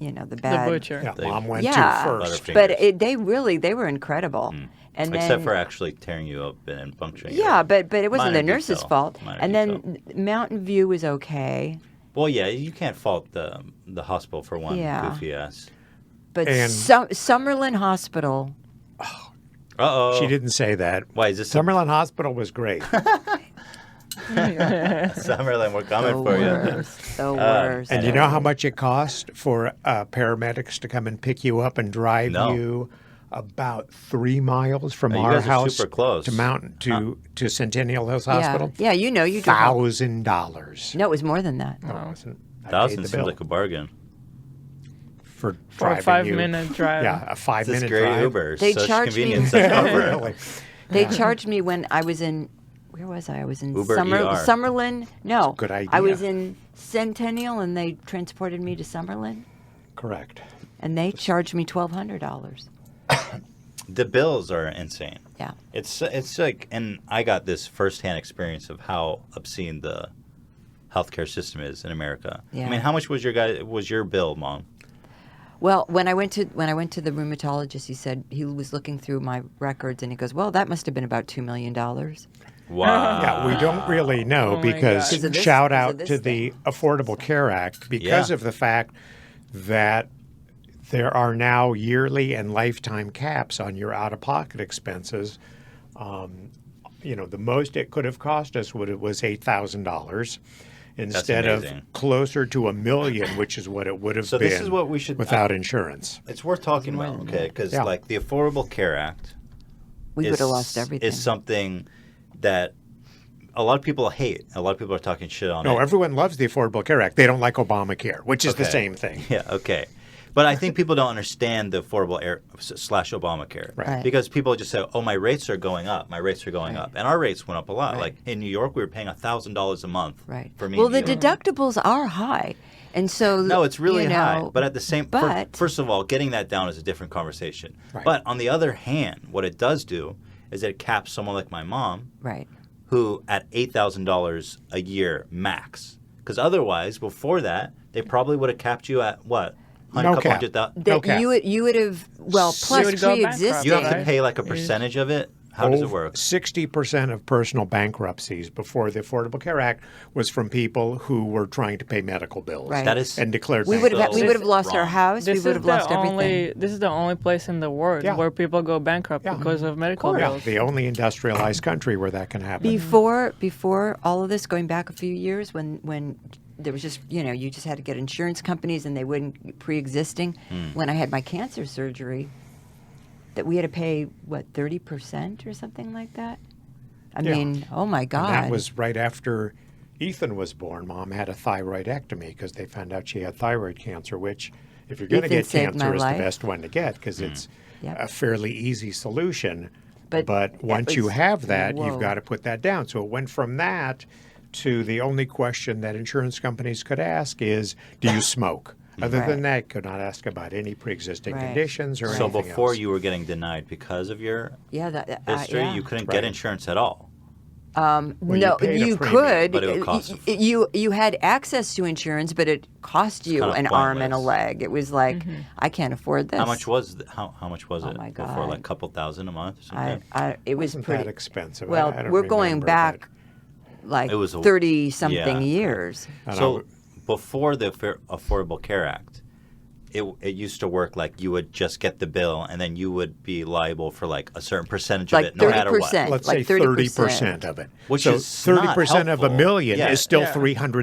bad. The butcher. Yeah, They- Mom went Yeah, to first. Butterfingers. but they were incredible. And Except then, for actually tearing you up and puncturing you. yeah, but it wasn't Minor the nurse's detail. fault. Minor And detail. then Mountain View was okay, Well, yeah, you can't fault the hospital for one Yeah. goofy ass. but And- Summerlin Hospital. Uh-oh. She didn't say that. Why, is this Summerlin Hospital was great. Summerlin, we're coming The for you. worst. The worst. And you know how much it cost for paramedics to come and pick you up and drive No. you about 3 miles from you our guys are house super close. to Centennial Hills Yeah. Hospital? Yeah, you drove. $1,000. No, it was more than that. No, it wasn't. I paid $1,000 the seems bill like a bargain. for For a driving you. 5-minute drive. Yeah, a This 5-minute great drive. Uber. They Such charged me- convenience. Such comfort. Really? They charged me when I was in. Where was I? I was in Uber ER. Summerlin. No, Good idea. I was in Centennial, and they transported me to Summerlin, Correct. and they charged me $1,200. The bills are insane. Yeah. It's like, and I got this firsthand experience of how obscene the healthcare system is in America. Yeah. I mean, how much was your bill, Mom? Well, when I went to the rheumatologist, he said he was looking through my records, and he goes, "Well, that must have been about $2 million." Wow. Yeah, we don't really know Oh my because God. 'Cause of this- shout because out of this to the Affordable Care Act because Yeah. of the fact that there are now yearly and lifetime caps on your out-of-pocket expenses. The most it could have cost us was $8,000 instead of amazing. closer to $1 million, which is what it would have So been this is what we should- without insurance. It's worth talking about, okay? Because Yeah. like the Affordable Care Act We would have lost everything. is something that a lot of people hate. A lot of people are talking shit on No, it. everyone loves the Affordable Care Act. They don't like Obamacare, which is the Okay. same thing. Yeah, okay. But I think people don't understand the Affordable Air / Obamacare. Right. Because people just say, oh, my rates are going up. My rates are going up. And our rates went up a lot. Right. Like in New York, we were paying $1,000 a month Right. for me. Well, and the you. deductibles are high, and so No, it's really you high. know, But at the same but first of all, getting that down is a different conversation. Right. But on the other hand, what it does do is it caps someone like my mom right. who at $8,000 a year max. Because otherwise, before that, they probably would have capped you at what? No Couple cap. hundred thousand? That Okay. you would have plus would go pre-existing. bankrupt, You have to Right. pay like a percentage of it? How does it work? 60% of personal bankruptcies before the Affordable Care Act was from people who were trying to pay medical bills Right. That is and declared We would have bankrupt. we would have lost our wrong. house. We This would is have the lost only. everything. This is the only place in the world Yeah. where people go bankrupt Yeah. because of medical Yeah, bills. the only industrialized country where that can happen. Before all of this, going back a few years, when there was just you just had to get insurance companies and they wouldn't pre-existing. When I had my cancer surgery, that we had to pay what 30% or something like that. I Yeah. mean, oh my And God! that was right after Ethan was born. Mom had a thyroidectomy because they found out she had thyroid cancer, which, if you're going to Ethan get saved my cancer, is life. the best one to get because it's Yep. a fairly easy solution. But But once it you was- have that, you've whoa. got to put that down. So it went from that to the only question that insurance companies could ask is, do you smoke? Other than Right. that, could not ask about any pre-existing Right. conditions or So anything before else. you were getting denied because of your Yeah, that history, yeah. you couldn't Right. get insurance at all. Well, you No, paid a you premium, could. but it would cost You had access to insurance, but it cost you kind of an arm and a pointless. leg. It was like, I can't afford this. How much was how much was Oh it my before? God. Like a couple thousand a month or something? It was Wasn't pretty that expensive. Well, I don't we're going remember, back like It was 30 something yeah. years. but- So before the Affordable Care Act, it used to work like you would just get the bill and then you would be liable for like a certain percentage Like of it, no matter what. 30%. let's like say 30%. 30% of it. Which so is 30% of a not million helpful. is still Yeah. And if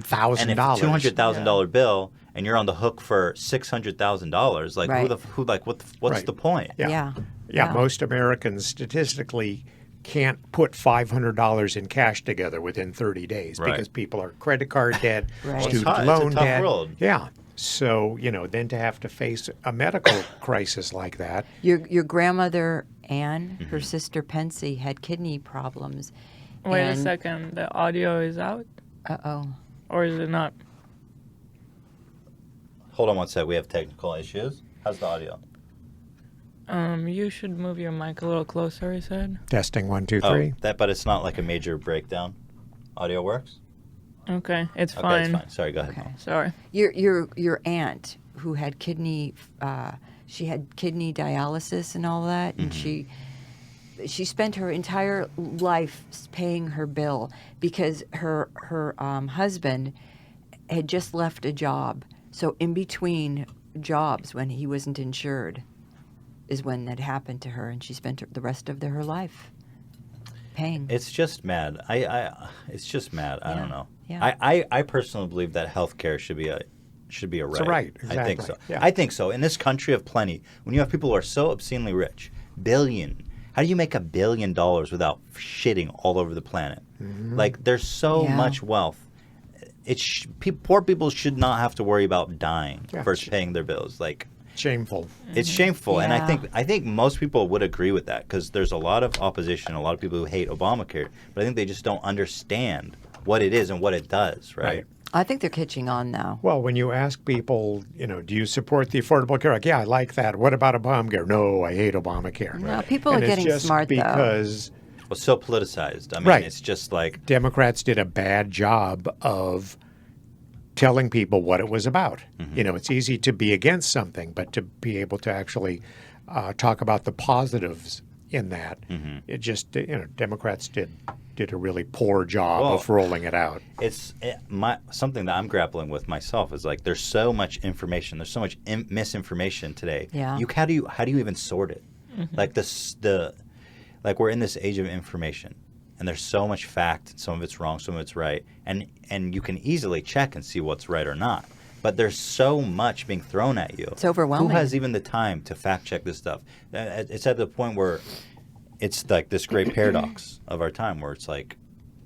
$300,000. $200,000 bill and you're on the hook for $600,000, like Right. what's Right. the point? Yeah. Yeah. Yeah, most Americans statistically can't put $500 in cash together within 30 days Right. because people are credit card debt, Right. Well, it's student hard. It's a loan tough debt. world. Yeah. So, then to have to face a medical crisis like that. Your grandmother, Anne, Mm-hmm. her sister, Pensy, had kidney problems. Wait a and- second. The audio is out, Uh-oh. or is it not? Hold on one sec. We have technical issues. How's the audio? You should move your mic a little closer. He said. Testing 1, 2, 3. But it's not like a major breakdown. Audio works? Okay, it's Okay, fine. it's fine. Sorry, go ahead. Okay. Sorry. Your aunt who had she had kidney dialysis and all that, and she spent her entire life paying her bill because her husband had just left a job. So in between jobs, when he wasn't insured, is when that happened to her, and she spent the rest of her life paying. It's just mad. It's just mad. I don't know. Yeah. I personally believe that healthcare should be a right. It's a right, I think exactly. so. Yeah. I think so. In this country of plenty, when you have people who are so obscenely rich, how do you make $1 billion without shitting all over the planet? Like, there's so much wealth. Poor people should not have to worry about dying versus paying their bills. Like, Shameful. it's shameful, and Yeah. I think most people would agree with that because there's a lot of opposition, a lot of people who hate Obamacare, but I think they just don't understand what it is and what it does, right? Right. I think they're catching on now. Well, when you ask people, do you support the Affordable Care Act? Yeah, I like that. What about Obamacare? No, I hate Obamacare. No, people And are it's getting just smart though. because Well, so politicized. I mean, Right. it's just like Democrats did a bad job of telling people what it was about. It's easy to be against something, but to be able to actually talk about the positives in that, it just, Democrats did a really poor job of rolling it out. something that I'm grappling with myself is like there's so much information, there's so much misinformation today. Yeah. How do you even sort it? Like like we're in this age of information, and there's so much fact. Some of it's wrong, some of it's right, and you can easily check and see what's right or not. But there's so much being thrown at you. It's overwhelming. Who has even the time to fact check this stuff? It's at the point where it's like this great paradox of our time where it's like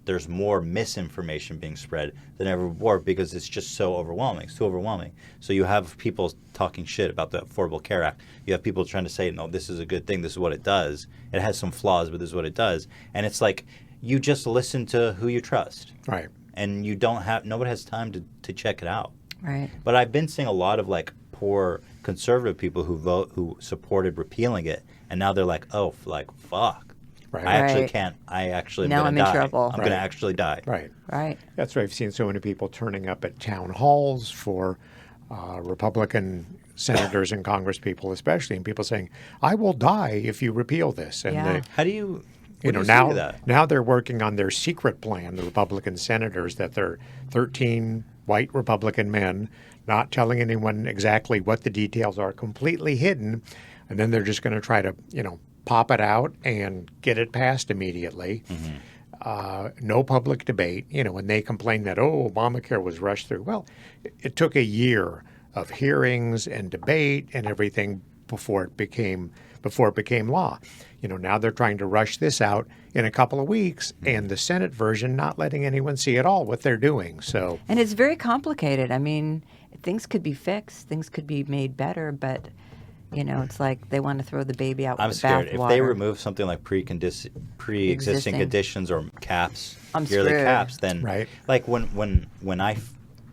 there's more misinformation being spread than ever before because it's just so overwhelming. It's too overwhelming. So you have people talking shit about the Affordable Care Act. You have people trying to say, no, this is a good thing. This is what it does. It has some flaws, but this is what it does. And it's like you just listen to who you trust. Right. And nobody has time to check it out. Right. But I've been seeing a lot of like poor conservative people who supported repealing it, and now they're like, oh, fuck. Right. I actually Right. can't. I actually am Now gonna I'm in die. trouble. I'm going to Right. actually die. Right. Right. That's why I've seen so many people turning up at town halls for Republican senators and Congress people especially, and people saying, I will die if you repeal this. And Yeah. How do you? You what know, do you say now to that? now they're working on their secret plan, the Republican senators, that they're 13 white Republican men, not telling anyone exactly what the details are, completely hidden, and then they're just going to try to, pop it out and get it passed immediately. No public debate. When they complain that, Obamacare was rushed through. Well, it took a year of hearings and debate and everything before it became law. Now they're trying to rush this out in a couple of weeks, and the Senate version not letting anyone see at all what they're doing. So, And it's very complicated. I mean, things could be fixed, things could be made better, but it's like they want to throw the baby out I'm with the scared. If they bathwater. remove something like pre-existing Existing. conditions or caps, I'm yearly screwed. caps, then Right. like when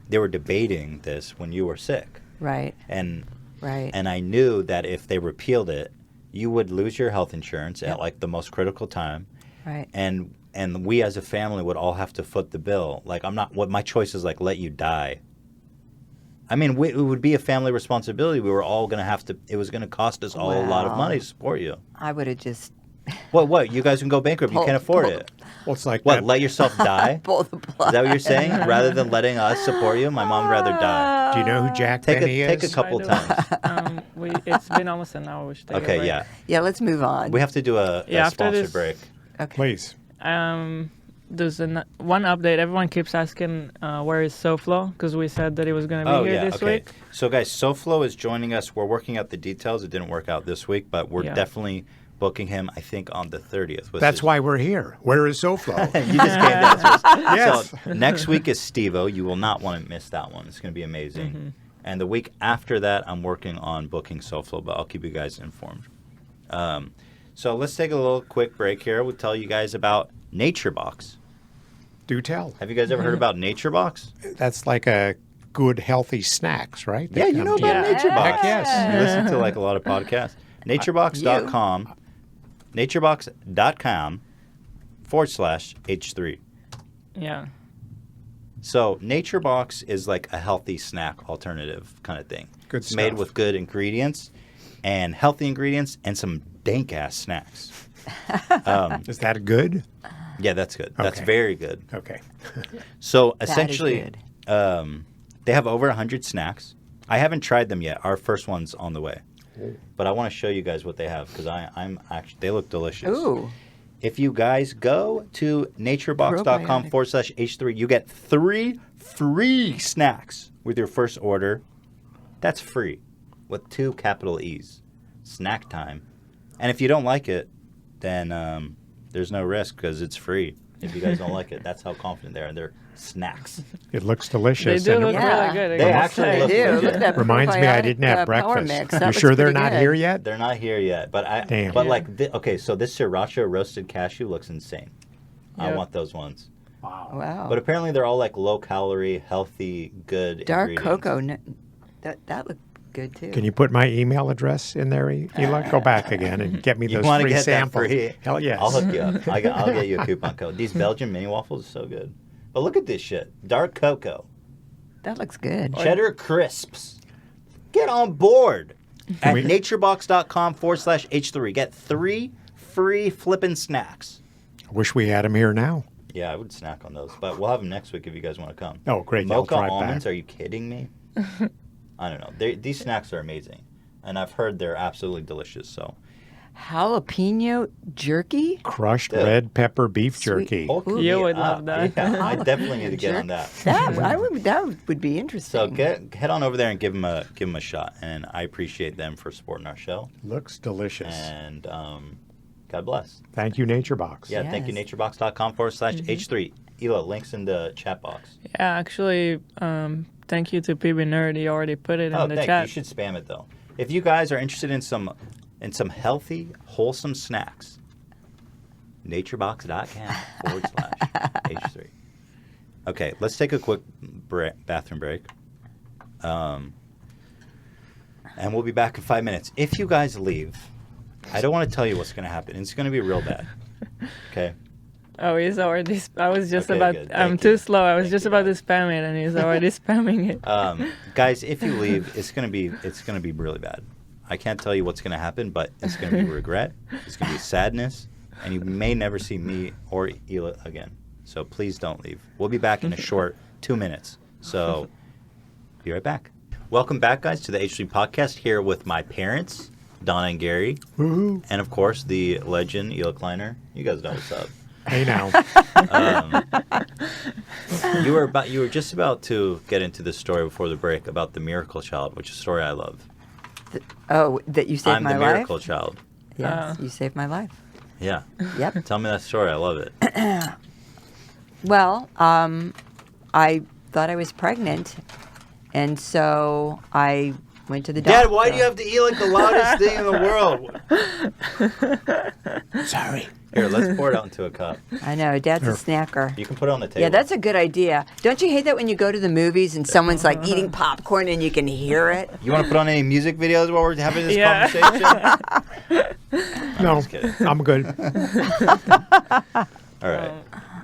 they were debating this when you were sick, Right. and Right. and I knew that if they repealed it, you would lose your health insurance at like the most critical time, Right. and we as a family would all have to foot the bill. Like my choice is like let you die. I mean, it would be a family responsibility. We were all going to have to. It was going to cost us all a lot of Well. money to support you. I would have just What? You guys can go bankrupt. You can't afford it. well, it's like What? that- Let yourself die? pulled the plug. Is that what you're saying? Rather than letting us support you, my mom would rather die. do you know who Jack Take Benny a is? couple times. It's been almost an hour. We should take a Okay, break. yeah. Yeah, let's move on. We have to do a Yeah, after sponsor this- break. Okay. Please. There's one update. Everyone keeps asking where is SoFlo, because we said that he was going to be here this week. So, guys, SoFlo is joining us. We're working out the details. It didn't work out this week, but we're Yeah. definitely booking him, I think, on the 30th. That's why we're here. Where is SoFlo? You just gave the answers. Yes. So next week is Steve-O. You will not want to miss that one. It's going to be amazing. And the week after that, I'm working on booking SoFlo, but I'll keep you guys informed. So let's take a little quick break here. We'll tell you guys about NatureBox. Do tell. Have you guys ever heard about NatureBox? That's like a good, healthy snacks, right? Yeah, you know about Yeah. NatureBox. Heck yes. You listen to like a lot of podcasts. NatureBox.com. NatureBox.com /H3. Yeah. So Nature Box is like a healthy snack alternative kind of thing. Good It's made stuff. with good ingredients and healthy ingredients and some dank ass snacks. Is that good? Yeah, that's good. That's Okay. very good. Okay. So is essentially, good. they have over 100 snacks. I haven't tried them yet. Our first one's on the way. But I want to show you guys what they have because I'm actually they look delicious. Ooh. If you guys go to naturebox.com Probiotic. /H3, you get 3 free snacks with your first order. That's free with 2 capital E's. Snack time. And if you don't like it, then there's no risk because it's free. If you guys don't like it, that's how confident they are. They're snacks. It looks They delicious. do and it look Yeah. really good. I They gotta actually say. look They do. legit. Look at that reminds me I didn't probiotic, have power breakfast. mix. That You looks sure they're pretty not good. here yet? They're not here yet, but Damn. But Yeah. like, okay, so this sriracha roasted cashew looks insane. I Yep. want those ones. Wow. But apparently, they're all like low calorie, healthy, good. Dark ingredients. cocoa. That looked good too. Can you put my email address in there, Eli? Go back again and get me You those want to free get samples. that free? Hell yes. I'll hook you up. I'll get you a coupon code. These Belgian mini waffles are so good. But look at this shit. Dark cocoa, That looks good. cheddar crisps. Get on board at we- naturebox.com /H3. Get 3 free flippin' snacks. Wish we had them here now. Yeah, I would snack on those, but we'll have them next week if you guys want to come. Oh, great. I'll Mocha drive almonds? back. Are you kidding me? I don't know. These snacks are amazing, and I've heard they're absolutely delicious. So, Jalapeno jerky. Crushed Yeah. red pepper beef Sweet. jerky. hook You me would up. love that. Yeah, I definitely need to get on that. That would be interesting. So head on over there and give them a shot, and I appreciate them for supporting our show. Looks delicious. And God bless. Thank you, Nature Box. Yeah, thank you. Yes. Naturebox.com /H3. Ela, links in the chat box. Yeah, actually, thank you to PB Nerd. He already put it in the thank you. chat. You should spam it though. If you guys are interested in some healthy, wholesome snacks, naturebox.com /H3. Okay, let's take a quick bathroom break. And we'll be back in 5 minutes. If you guys leave, I don't want to tell you what's going to happen. It's going to be real bad. Okay? Oh, he's already. I was just Okay, about. good. I'm Thank too you. slow. I was Thank just you, about to guys. spam it, and he's already spamming it. Guys, if you leave, it's gonna be really bad. I can't tell you what's gonna happen, but it's gonna be regret. It's gonna be sadness, and you may never see me or Ela again. So please don't leave. We'll be back in a short 2 minutes. So be right back. Welcome back, guys, to the H3 podcast. Here with my parents, Donna and Gary, Woohoo. and of course the legend Ela Kleiner. You guys know what's up. Hey now. You were just about to get into the story before the break about the miracle child, which is a story I love. Oh, that you saved I'm my the life. miracle child. Yes, you saved my life. Yeah. Yep. Tell me that story. I love it. Well, I thought I was pregnant, and so I went to the doctor. Dad, why do you have to eat like the loudest thing in the world? Sorry. Here, let's pour it out into a cup. I know, Dad's a snacker. You can put it on the table. Yeah, that's a good idea. Don't you hate that when you go to the movies and someone's like eating popcorn and you can hear it? You want to put on any music videos while we're having this Yeah. conversation? No, just kidding. I'm good. All right.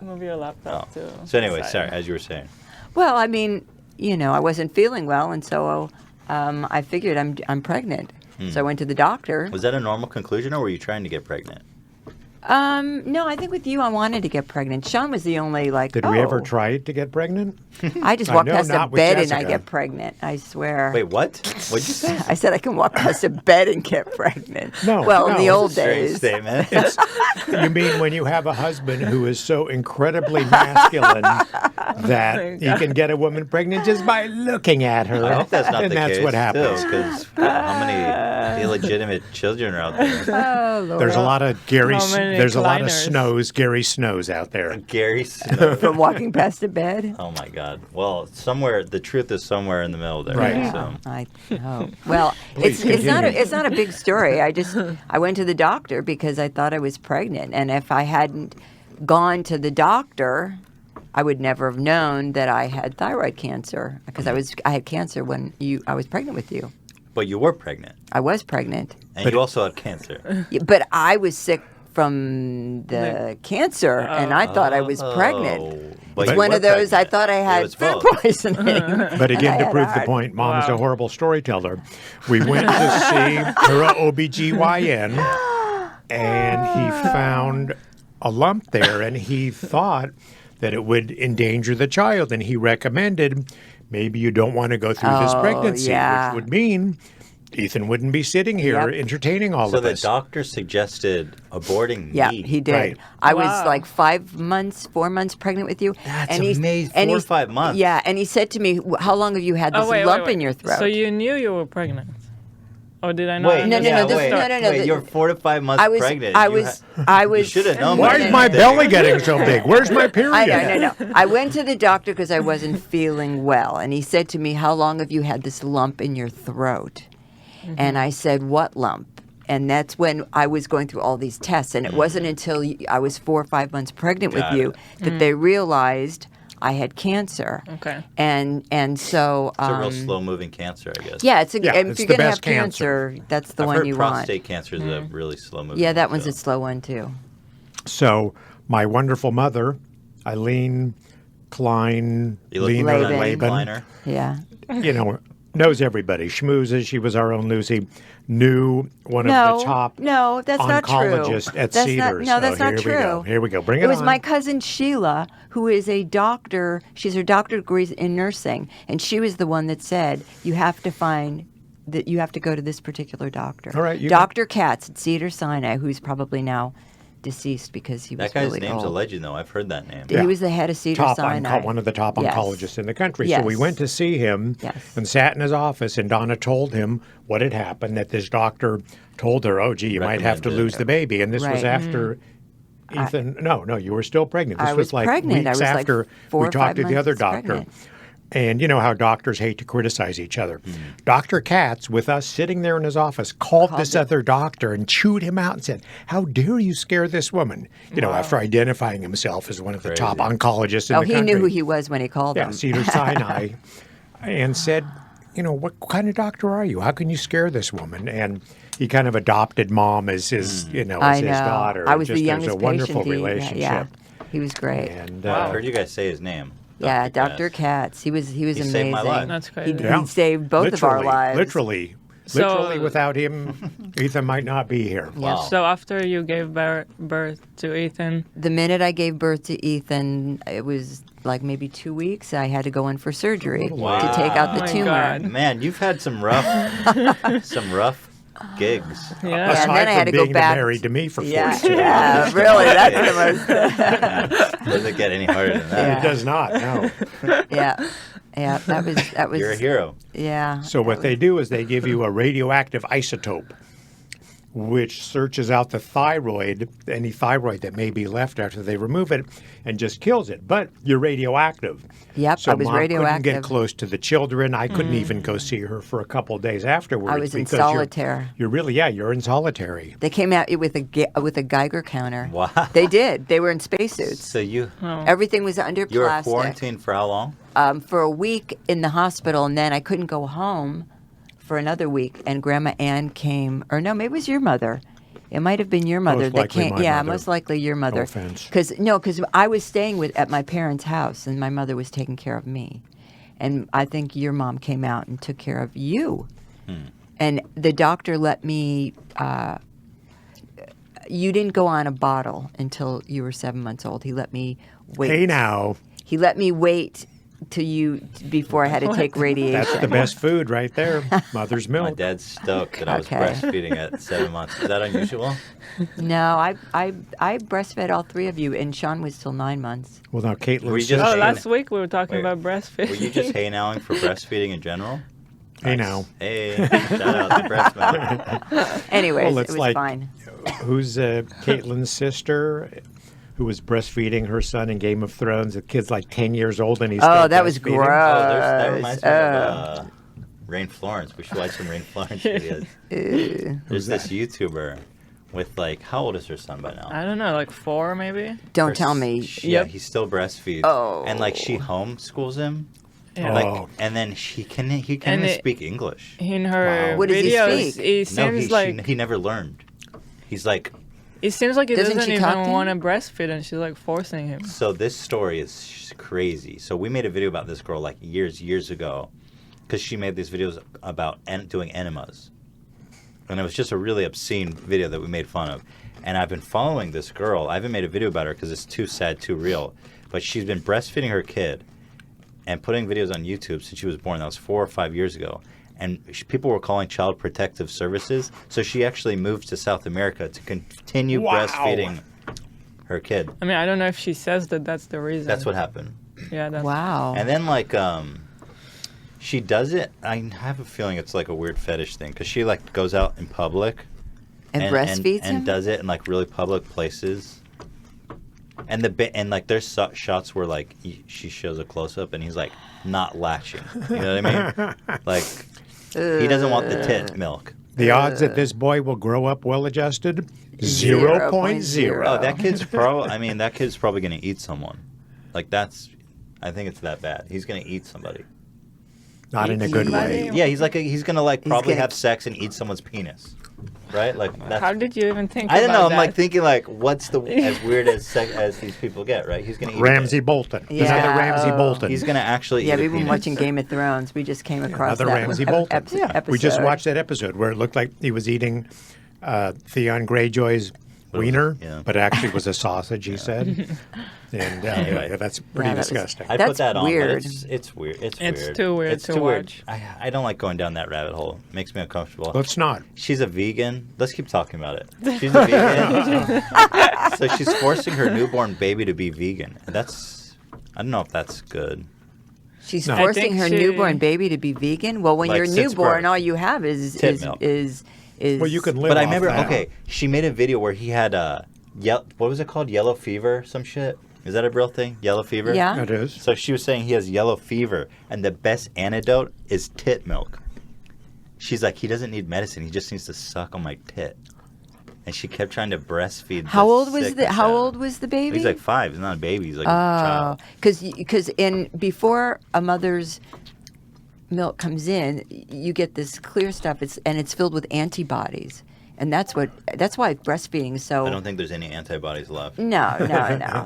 Move your laptop too. So anyway, sorry, as you were saying. Well, I mean, I wasn't feeling well, and so I figured I'm pregnant. So I went to the doctor. Was that a normal conclusion, or were you trying to get pregnant? No, I think with you, I wanted to get pregnant. Sean was the only Did we ever try to get pregnant? I just I walk know past a not with bed and I Jessica. get pregnant. I swear. Wait, what? What'd you say? I said I can walk past a bed and get pregnant. No, Well, in no, the it's a old Strange days. statement. You mean when you have a husband who is so incredibly masculine that he can get a woman pregnant just by looking at her? I hope that's not and the that's case, what happens. Because how many illegitimate children are out there? Oh, Lord. There's a lot of Gary. How many There's a lot of recliners? Gary Snows out there. Gary Snow. From walking past a bed. Oh my God. Well, the truth is somewhere in the middle there. Right. So. I know. Well, Please it's not continue. it's not a big story. I went to the doctor because I thought I was pregnant, and if I hadn't gone to the doctor, I would never have known that I had thyroid cancer because I had cancer when I was pregnant with you. But you were pregnant, I was pregnant, and you also had cancer. but I was sick from the cancer, and I thought I was pregnant. But It's you one were of those. pregnant. I thought I It had was food both. poisoning. But again, I to had prove the heart. point, Mom is a Wow. horrible storyteller. We went to see her OBGYN, and he found a lump there, and he thought that it would endanger the child, and he recommended maybe you don't want to go through this pregnancy, yeah. which would mean Ethan wouldn't be sitting here Yep. entertaining all So of the us. doctor suggested aborting Yeah, me. he did. Right. I was Wow. like 4 months pregnant with you. That's and amazing. and 4 or he's- 5 months. Yeah, and he said to me, "How long have you had this lump in your throat?" So you knew you were pregnant? Or did I not Wait, No, no, no, understand the this- story? no, no, Wait, the- you're 4 to 5 months I was, pregnant. I You was, ha- I You was. should have known. Why that. is my belly getting so big? Where's my period? I know, no. I went to the doctor because I wasn't feeling well, and he said to me, "How long have you had this lump in your throat?" And I said, "What lump?" And that's when I was going through all these tests, and it wasn't until I was 4 or 5 months pregnant Got with you it. that they realized I had cancer. Okay. And so It's a real slow-moving cancer, I guess. yeah, Yeah, if it's you're the gonna have best cancer. cancer, that's the I've one heard you want. prostate cancer is a really slow-moving. Yeah, that one's so. a slow one too. So my wonderful mother, Eileen Klein, You look Lena Laban. Laban, Kleiner. Yeah. knows everybody. Schmoozes. She was our own Lucy. Knew one of the top No, that's not true. oncologists at That's Cedars. Not, no, that's So not here true. we go. Here we go. Bring it It was on. my cousin Sheila, who is a doctor. She's her doctorate degree in nursing, and she was the one that said you have to find that you have to go to this particular doctor. All right, you- Dr. Katz at Cedar Sinai, who's probably now deceased because he was That guy's really name's old. a legend, though. I've heard that name. He was the head of Cedar top Sinai. one of the top Yes. oncologists in the country. Yes. So we went to see him Yes. and sat in his office, and Donna told him what had happened, that this doctor told her, oh, gee, you might have to Recommended. lose the baby. And this was Right. after Ethan, no, you were still pregnant. This I was like pregnant. I weeks was like after 4 we or talked 5 to the other months doctor. pregnant. And you know how doctors hate to criticize each other. Dr. Katz, with us sitting there in his office, called this other doctor and chewed him out and said, how dare you scare this woman? You know, after identifying himself as one of the Crazy. top oncologists in Oh, the he country. knew who he was when he called Yeah, him. Cedar Sinai, and said, you know, what kind of doctor are you? How can you scare this woman? And he kind of adopted Mom as his, as I his know. daughter. I was the Just, youngest there's a wonderful patient. relationship. Yeah, he was great. And I heard you guys say his name. Yeah, Katz. Dr. Katz. He was He amazing. saved my life. That's He, crazy. Yeah. he saved both of our lives. Literally, So- without him, Ethan might not be here. Wow. So after you gave birth to Ethan, The minute I gave birth to Ethan, it was like maybe 2 weeks. I had to go in for surgery to take out the Oh my tumor. God. Man, you've had some rough gigs. yeah. Aside and then I had from to go being back. married to me for 42 Yeah, years. yeah, really. That's the most. Doesn't get any harder than that. Yeah. It does not, no. Yeah, yeah. That was. You're a hero. Yeah. So what they do is they give you a radioactive isotope, which searches out the thyroid, any thyroid that may be left after they remove it, and just kills it. But you're radioactive. Yep, So I was Mom couldn't radioactive. get close to the children. I couldn't even go see her for a couple of days afterwards. I was in because solitary. You're in solitary. They came out with a Geiger counter. Wow. They did. They were in spacesuits. So you Everything was under you were plastic. quarantined for how long? For a week in the hospital, and then I couldn't go home for another week. And Grandma Ann came, or no, maybe it was your mother. It might have been your mother Most that likely came. my Yeah, mother. most likely your mother. offense. Because I was staying at my parents' house, and my mother was taking care of me, and I think your mom came out and took care of you, and the doctor let me. You didn't go on a bottle until you were 7 months old. He let me wait. Hey now, He let me wait till you before I had to take radiation. that's the best food right there. Mother's My milk. dad's stoked that I was Okay. breastfeeding at 7 months. Is that unusual? No, I breastfed all three of you, and Sean was still 9 months. Well, now Caitlin Were you says, just- Oh, Hey, last week we were talking wait, about breastfeeding. Were you just hey nowing for breastfeeding in general? hey Nice. now, Hey, shout out to breast milk. Anyways, Well, it it's was like- fine. who's Caitlin's sister, who was breastfeeding her son in Game of Thrones. The kid's like 10 years old, and he's Oh, still that was breastfeeding. gross. Oh, that reminds me Oh. of Rain Florence. We should watch some Rain Florence videos. There's this YouTuber with like, how old is her son by now? I don't know, like 4 maybe. Don't Her tell s- me. Yeah, Yep. he still breastfeeds. Oh. And like she homeschools him. Yeah. Like, Oh. and then he can And even it- speak English. In her Wow. What does he videos, speak? it No, seems like he never learned. He's like It seems like he Doesn't doesn't she talk to even him? want to breastfeat, and she's like forcing him. So this story is crazy. So we made a video about this girl like years ago, because she made these videos about doing enemas, and it was just a really obscene video that we made fun of. And I've been following this girl. I haven't made a video about her because it's too sad, too real. But she's been breastfeeding her kid and putting videos on YouTube since she was born. That was 4 or 5 years ago. And people were calling Child Protective Services. So she actually moved to South America to continue breastfeeding her kid. I mean, I don't know if she says that that's the reason. That's what happened. Yeah. That's, Wow. And then, like, she does it. I have a feeling it's like a weird fetish thing because she, like, goes out in public and breastfeeds him? and does it in, like, really public places. And like there's shots where like she shows a close up and he's like not latching. You know what I mean? Like he doesn't want the tit milk. The odds that this boy will grow up well adjusted, 0.0. Oh, that kid's that kid's probably gonna eat someone. Like I think it's that bad. He's gonna eat somebody. Not in a good way. Yeah, he's gonna like probably gonna- have sex and eat someone's penis. Right? Like that's, How did you even think I don't know. about I'm that? like thinking like, what's the as weird as these people get? Right? He's gonna eat Ramsey it. Bolton. Yeah. Another Ramsey Oh. Bolton. He's gonna actually. Yeah, eat a we've been penis. watching Game of Thrones. We just came across Another that Ramsey Bolton. episode. We just watched that episode where it looked like he was eating Theon Greyjoy's wiener, Yeah. but actually was a sausage, he said. And Anyway. that's pretty Yeah, that was- disgusting. I That's put that on, weird. but it's weird. It's weird. too weird It's to too weird. watch. I don't like going down that rabbit hole. It makes me uncomfortable. Let's not. She's a vegan. Let's keep talking about it. She's a vegan. So she's forcing her newborn baby to be vegan. And I don't know if that's good. She's No. I forcing think her she- newborn baby to be vegan. Well, when Like, you're since newborn, birth. all you have is Tit milk. Well, you can live But I off remember, that. okay, she made a video where he had what was it called? Yellow fever, some shit? Is that a real thing? Yellow fever? Yeah. It is. So she was saying he has yellow fever, and the best antidote is tit milk. She's like, he doesn't need medicine. He just needs to suck on my tit. And she kept trying to breastfeed. How the old was sickness How out of old him. was the baby? He's like 5. He's not a baby. He's like a Oh, child. because before a mother's milk comes in, you get this clear stuff. It's filled with antibodies, and that's why breastfeeding is so. I don't think there's any antibodies left. No,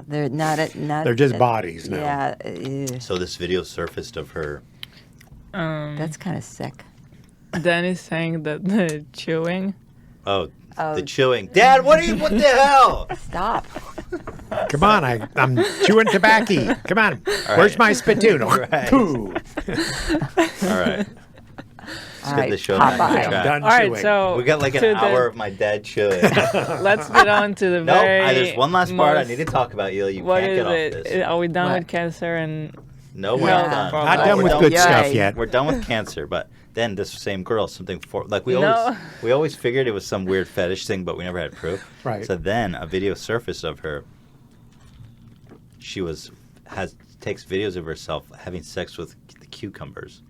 they're not. They're just bodies now. Yeah, So this video surfaced of her. that's kind of sick. Danny's saying that the chewing. Oh, Oh. the chewing. Dad, what the hell? Stop. Come on, I'm chewing tobacco. Come on. Where's my spittoon? Right. Pooh. All right. All get right, the show Popeye. back on I'm track. done All right, chewing. so We got like an to the- hour of my dad chewing. Let's get on to the No, very. there's one last part I most- need to talk about. You What can't is get off it? this. Are we done What? with cancer and? No, we're Yeah. not done. Not Not done We're with done good Yay. stuff yet. We're done with cancer, but then this same girl, something we No. always figured it was some weird fetish thing, but we never had proof. Right. So then a video surfaced of her. She takes videos of herself having sex with the cucumbers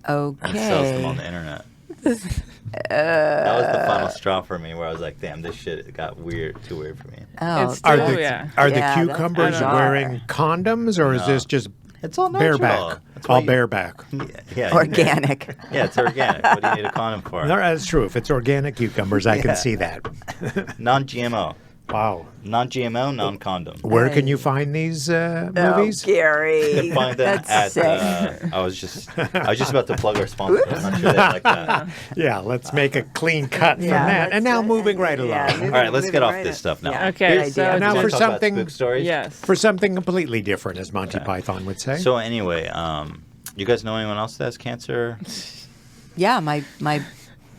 and sells them on the Okay. internet. That was the final straw for me, where I was like, "Damn, this shit got too weird for me." Oh, It's Are Oh, the, yeah. are Yeah, the that's cucumbers bizarre. wearing condoms, or is No. this just It's all natural. bareback? That's why All you- bareback. Yeah, organic. Yeah, it's organic. What do you need a condom for? No, that's true. If it's organic cucumbers, I Yeah. can see that. Non-GMO, Wow. non-GMO, non-condom. Where can you find these movies? Oh, Gary. Find them That's at. sick. I was just about to plug our sponsor. I'm not sure they like that. Yeah, let's make a clean cut from Yeah, that. And let's, now moving right along. yeah, All right, let's get moving off right this on. stuff now. Yeah. Okay, Good so idea. Now Wanna for talk about something- spook stories. Yes. For something completely different, as Monty Python would say. So anyway, you guys know anyone else that has cancer? Yeah, my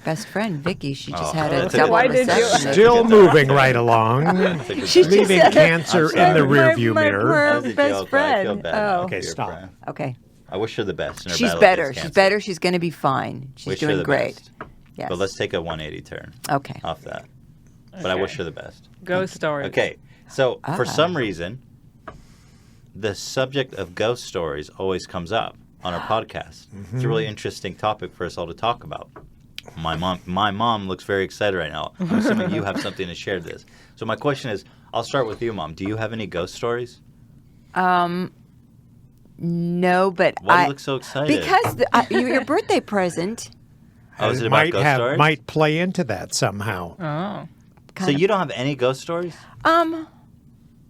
best friend Vicky. She just Oh, had a that's a double Why did you- resection. Still moving right along. She just Leaving said- cancer I'm in the sorry. rearview my mirror. That poor was a best joke. I friend. feel bad now Oh. for Okay, your stop. friend. Okay. I wish her the best in her She's battle better. against She's cancer. better. She's going to be fine. She's Wish her doing the great. best. Yes. But let's take a 180 turn Okay. off that. But I Okay. wish her the best. Ghost stories. Okay, so for Ah. some reason, the subject of ghost stories always comes up on our podcast. It's a really interesting topic for us all to talk about. My mom looks very excited right now. I'm assuming you have something to share this. So my question is, I'll start with you, Mom. Do you have any ghost stories? No, but Why do you look so excited? because your birthday present Oh, is it about ghost stories? might play into that somehow. Oh. So you don't have any ghost stories?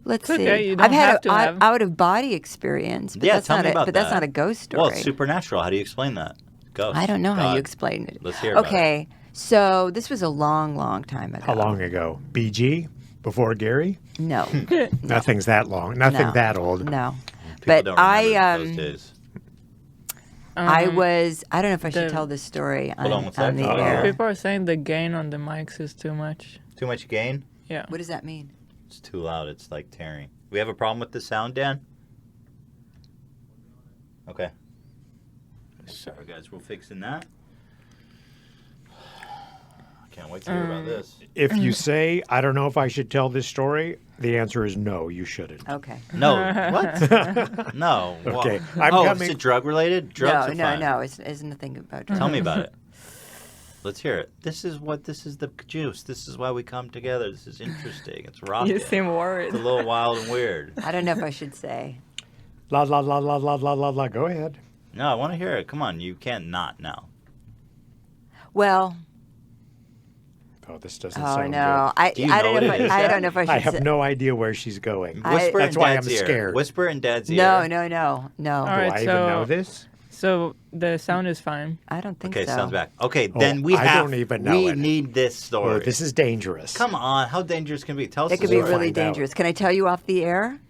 Let's It's see. okay, you don't I've had have to have. out of body experience, but Yeah, that's tell not me a, about but that's that. not a ghost story. Well, it's supernatural. How do you explain that? Ghost. I don't know how God. you explain it. Let's hear about Okay, so this was a long, long time ago. How long ago? BG? Before Gary? No, Nothing's that long. Nothing No. that old. no. People But don't remember those I days. I was I don't know if I should the- tell this story Hold on, on what's that? the Uh-oh. air. People are saying the gain on the mics is too much. Too much gain? Yeah. What does that mean? It's too loud. It's like tearing. We have a problem with the sound, Dan? Okay. Sorry, guys. We're fixing that. Can't wait to hear about this. If you say, I don't know if I should tell this story, the answer is no, you shouldn't. Okay. No. What? No. Okay, Wha- I'm oh, coming- is it drug related? Drugs No, are no, fine. no. It's nothing about drugs. Tell me about it. Let's hear it. This is the juice. This is why we come together. This is interesting. It's rocking. You seem worried. It's a little wild and weird. I don't know if I should say. La la la la la la la la. Go ahead. No, I want to hear it. Come on. You can't not now. Well, Oh, this doesn't oh sound no, good. Do you I know don't what know. it If is, I Dad? don't know if I should. I have say. no idea where she's going. Whisper That's in why Dad's I'm ear. scared. Whisper in Dad's ear. No, no, no, no. All Do right, I even so- know this? So the sound is fine. I don't think Okay, so. sounds back. Okay, Oh, then we I have. don't even know we it. need this story. Oh, this is dangerous. Come on, how dangerous can it be? Tell us It the could be story. really Find out. dangerous. Can I tell you off the air?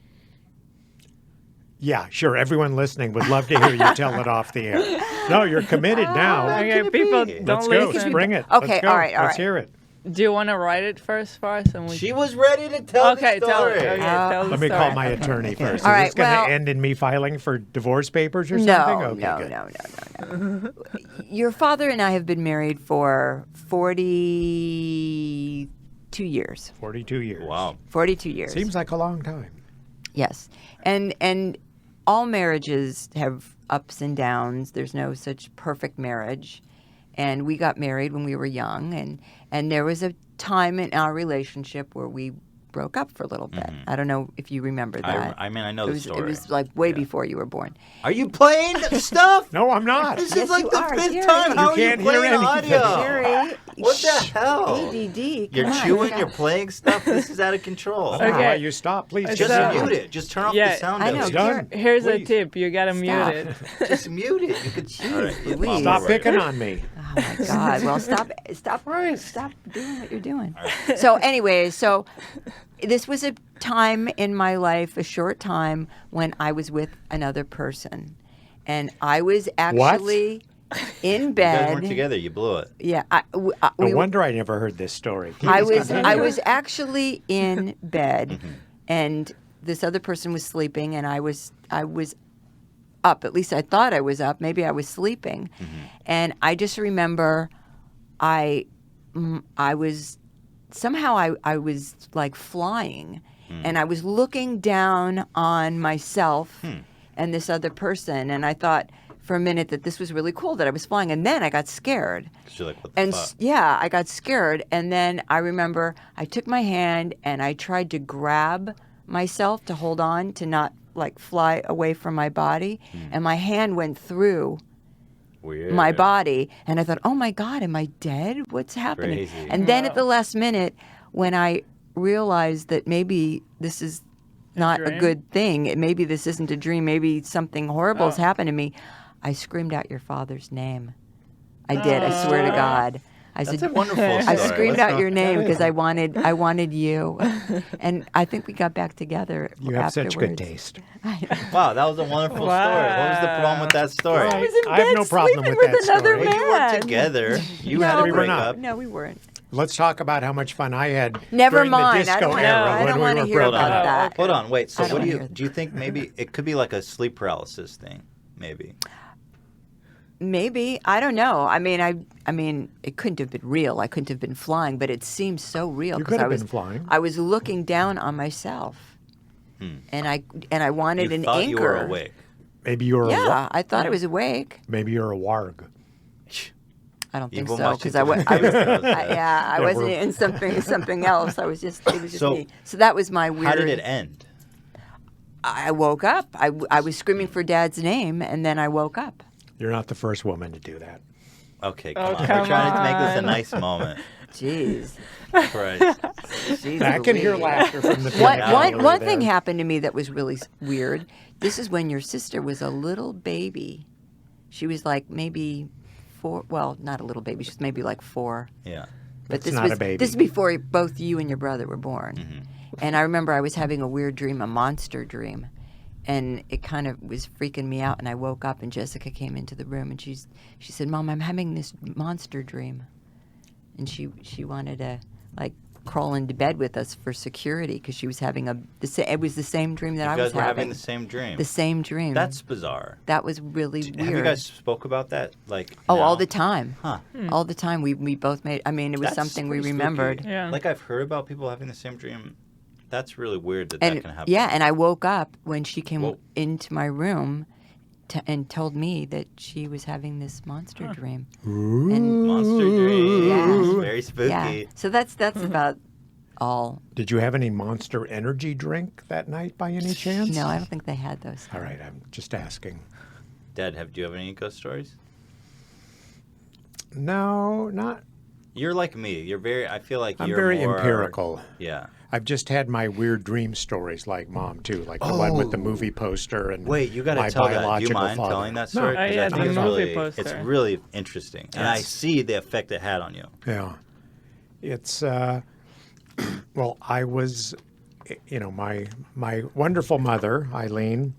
Yeah, sure. Everyone listening would love to hear you tell it off the air. No, you're committed now. Okay, can it people be? don't Let's go. listen. Spring it. Okay, Let's go. all right, all Let's right. hear it. Do you want to write it first for us? And we... She was ready to tell Okay, the tell story. it. Okay, tell the Let me story. call my attorney first. All Is right, this going to well- end in me filing for divorce papers or No, something? Okay, no, good. no. Your father and I have been married for 42 years. 42 years. Wow. 42 years. Seems like a long time. Yes. And all marriages have ups and downs. There's no such perfect marriage. And we got married when we were young, and there was a time in our relationship where we broke up for a little bit. I don't know if you remember that. I mean, I know it the was, story. It was like way before you were born. Are you playing stuff? No, I'm not. This Yes, is like you the are, fifth Gary. time. How You are you can't hear playing anything. audio? Gary, What the hell? ADD. You're come on, chewing, stop. you're playing stuff. This is out of control. Okay. Okay. You stop, please. Just Just So- mute it. Just turn off Yeah, the sound. I know, out. It's done. Here's a Please. tip. You gotta Stop. mute it. Just mute it. You could. All right, yeah, Louise. Mom, Stop we're picking ready. on me. Oh my God! Well, stop doing what you're doing. So, anyway, so this was a time in my life, a short time when I was with another person, and I was actually in You guys bed. weren't together. You blew it. Yeah, No we wonder I never heard this story. I Please was continue. actually in bed, and this other person was sleeping, and I was up. At least I thought I was up. Maybe I was sleeping, and I just remember, I was somehow I was like flying, and I was looking down on myself and this other person, and I thought for a minute that this was really cool that I was flying, and then I got scared. 'Cause you're like, what the And fuck? yeah, I got scared. And then I remember I took my hand and I tried to grab myself to hold on to not like fly away from my body. And my hand went through Weird. my body. And I thought, oh my God, am I dead? What's happening? Crazy. And then at the last minute, when I realized that maybe this is not a dream? good thing, maybe this isn't a dream, maybe something horrible has happened to me, I screamed out your father's name. I did. I swear to God. I That's said, a wonderful story. I screamed Let's out your not- name because I wanted you, and I think we got back together. You have such good afterwards. taste. Wow, that was a wonderful story. What was the problem with that story? Right. I was in I have bed no problem sleeping with with that another story. Well, you weren't man. together. You No, had to we were break not. up. No, we weren't. Let's talk about how much fun I had Never during mind. the I disco don't wanna- era I when don't we wanna were hear broken about up. that. Hold on, wait. So I don't what do wanna you hear it. do? You think maybe it could be like a sleep paralysis thing? Maybe. Maybe. I don't know. I mean, it couldn't have been real. I couldn't have been flying, but it seemed so real You 'cause could I have was been flying. I was looking down on myself, and I wanted You an thought anchor. you were awake. Maybe you're a Yeah, I thought I was awake. maybe you're a warg. I don't think You've been so watching because I too many shows, yeah, I wasn't we're- in something else. It was just So- me. So that was my weird. How did it end? I woke up. I was screaming for Dad's name, and then I woke up. You're not the first woman to do that. Okay, Oh, come on. come We're trying to make this a on. nice moment. Jeez. Christ. Jeez I can hear Louise. laughter from the One, people one, over one there. thing happened to me that was really weird. This is when your sister was a little baby. She was like maybe 4. Well, not a little baby. She was maybe like 4. Yeah. But That's not a baby. This is before both you and your brother were born. And I remember I was having a weird dream, a monster dream. And it kind of was freaking me out. And I woke up and Jessica came into the room and she said, Mom, I'm having this monster dream. And she wanted to like crawl into bed with us for security because she was having it was the same dream that You I guys was were having. having the same dream. The same dream. That's bizarre. That was really weird. Have you guys spoke about that? Like all now? the time. Huh. All the time. We both made, I mean, it was That's something we pretty spooky. remembered. Yeah. Like I've heard about people having the same dream. That's really weird that And can happen. yeah, and I woke up when she came Whoa. into my room and told me that she was having this monster dream. Monster dreams. Yeah. Very spooky. Yeah. So that's about all. Did you have any Monster Energy drink that night by any chance? No, I don't think they had those. All right, I'm just asking. Dad, do you have any ghost stories? No, not. You're like me. I feel like I'm you're very more empirical. Yeah. I've just had my weird dream stories like Mom, too, like the one with the movie poster and Wait, you got my to tell that. Do you biological mind father. telling that No. story? 'Cause Oh, yeah, I think the it's movie really, poster. It's really interesting, and I see the effect it had on you. Yeah. It's, well, I was, my wonderful mother, Eileen,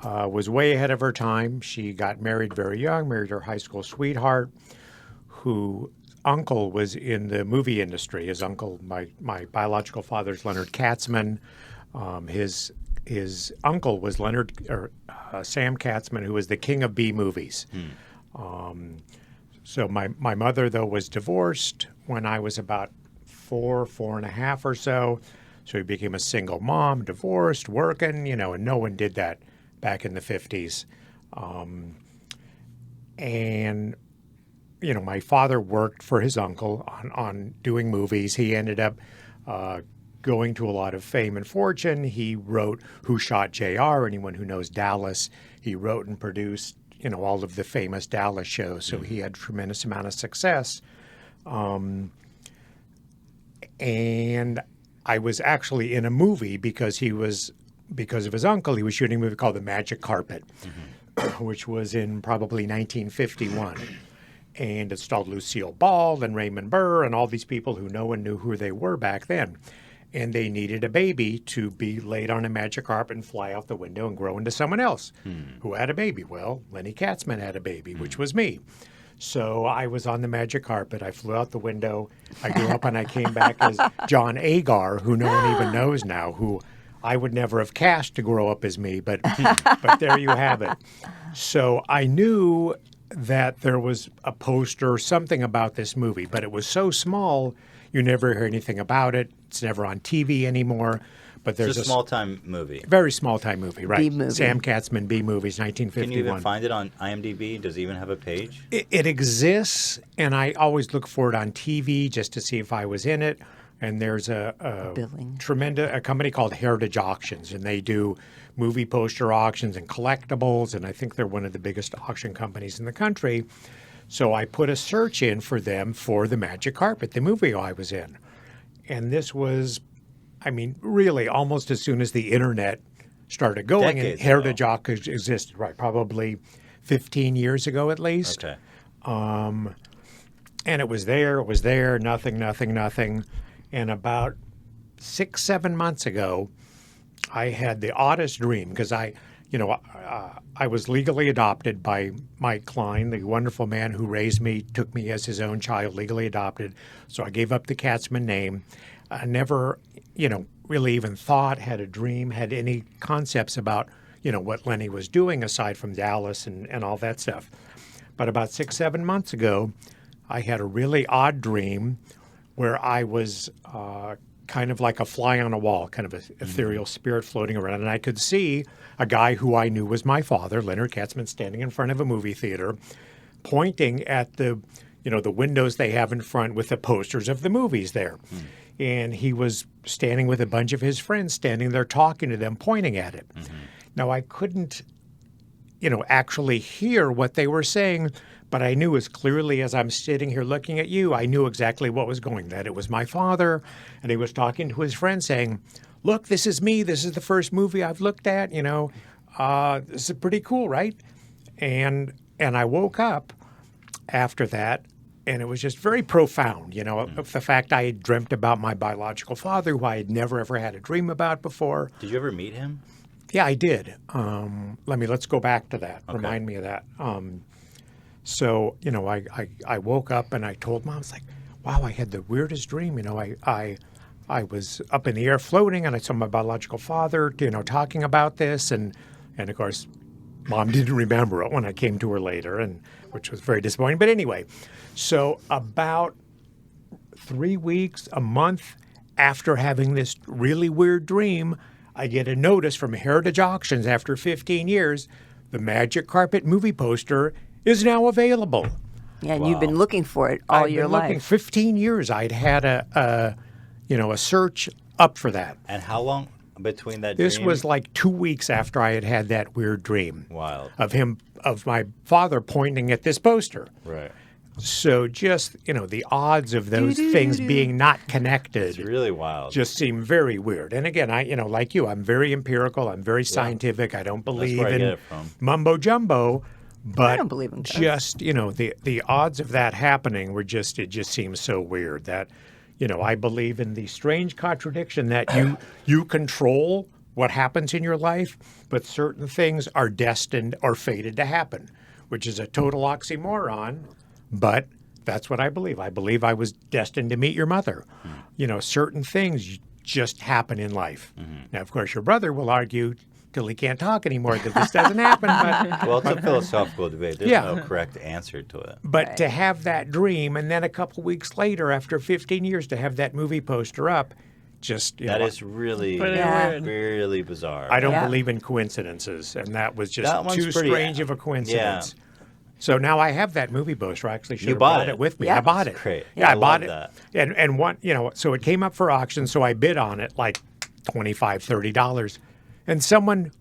was way ahead of her time. She got married very young, married her high school sweetheart, who uncle was in the movie industry. His uncle, my biological father's Leonard Katzman. His uncle was Sam Katzman, who was the king of B movies. So my mother, though, was divorced when I was about 4.5 or so. So he became a single mom, divorced, working, and no one did that back in the 50s. And my father worked for his uncle on doing movies. He ended up going to a lot of fame and fortune. He wrote Who Shot JR? Anyone who knows Dallas, he wrote and produced, all of the famous Dallas shows. So he had a tremendous amount of success. And I was actually in a movie because of his uncle. He was shooting a movie called The Magic Carpet, which was in probably 1951. And it starred Lucille Ball and Raymond Burr and all these people who no one knew who they were back then. And they needed a baby to be laid on a magic carpet and fly out the window and grow into someone else. Who had a baby? Well, Lenny Katzman had a baby, which was me. So I was on the magic carpet. I flew out the window. I grew up and I came back as John Agar, who no one even knows now, who I would never have cast to grow up as me. But there you have it. So I knew that there was a poster or something about this movie, but it was so small you never hear anything about it. It's never on TV anymore. But there's It's a small-time movie. very small-time movie, right? B movie. Sam Katzman, B movies, 1951. Can you even find it on IMDb? Does it even have a page? It exists, and I always look for it on TV just to see if I was in it. And there's a Billing. tremendous company called Heritage Auctions, and they do movie poster auctions and collectibles, and I think they're one of the biggest auction companies in the country. So I put a search in for them for The Magic Carpet, the movie I was in. And this was, really almost as soon as the internet started going, Decades and Heritage ago. Auctions existed, right, probably 15 years ago at least. Okay. And it was there, nothing. And about 6-7 months ago, I had the oddest dream because I was legally adopted by Mike Klein, the wonderful man who raised me, took me as his own child, legally adopted. So I gave up the Katzman name. I never, really even thought, had a dream, had any concepts about, what Lenny was doing aside from Dallas and all that stuff. But about 6-7 months ago, I had a really odd dream where I was kind of like a fly on a wall, kind of an ethereal spirit floating around. And I could see a guy who I knew was my father, Leonard Katzman, standing in front of a movie theater, pointing at the windows they have in front with the posters of the movies there. And he was standing with a bunch of his friends, standing there talking to them, pointing at it. Now, I couldn't actually hear what they were saying, But I knew as clearly as I'm sitting here looking at you, I knew exactly what was going, that it was my father, and he was talking to his friend saying, look, this is me. This is the first movie I've looked at, this is pretty cool, right? And I woke up after that, and it was just very profound, of the fact I had dreamt about my biological father, who I had never, ever had a dream about before. Did you ever meet him? Yeah, I did. Let's go back to that. Okay. Remind me of that. So, I woke up and I told Mom, I was like, wow, I had the weirdest dream. I was up in the air floating, and I saw my biological father, talking about this. And of course, Mom didn't remember it when I came to her later, and which was very disappointing. But anyway, so about 3 weeks, a month after having this really weird dream, I get a notice from Heritage Auctions after 15 years, the Magic Carpet movie poster is now available. Yeah, and you've been looking for it all your life. Looking 15 years. I'd had a search up for that. And how long between that This dream? was like 2 weeks after I had that weird dream. Wild. Of my father pointing at this poster. Right. So just, the odds of those things being not connected It's really wild. just seem very weird. And again, like you, I'm very empirical. I'm very scientific. I don't believe where I in get it from. mumbo jumbo. But I don't believe in ghosts. just, the odds of that happening it just seems so weird that, I believe in the strange contradiction that you control what happens in your life, but certain things are destined or fated to happen, which is a total oxymoron. But that's what I believe. I believe I was destined to meet your mother. Certain things just happen in life. Now, of course, your brother will argue till he can't talk anymore that this doesn't happen. But, Well, it's a philosophical debate. There's no correct answer to it. but to have that dream, and then a couple weeks later, after 15 years, to have that movie poster up, just, That is really, Pretty weird. really bizarre. I don't Yeah. believe in coincidences, and that was just That one's too pretty- strange of a coincidence. So now I have that movie poster. I actually should have bought brought it. it with me. Yeah. I bought it. That's great. Yeah, I I bought love it. that. And one, so it came up for auction, so I bid on it like $25, $30. And someone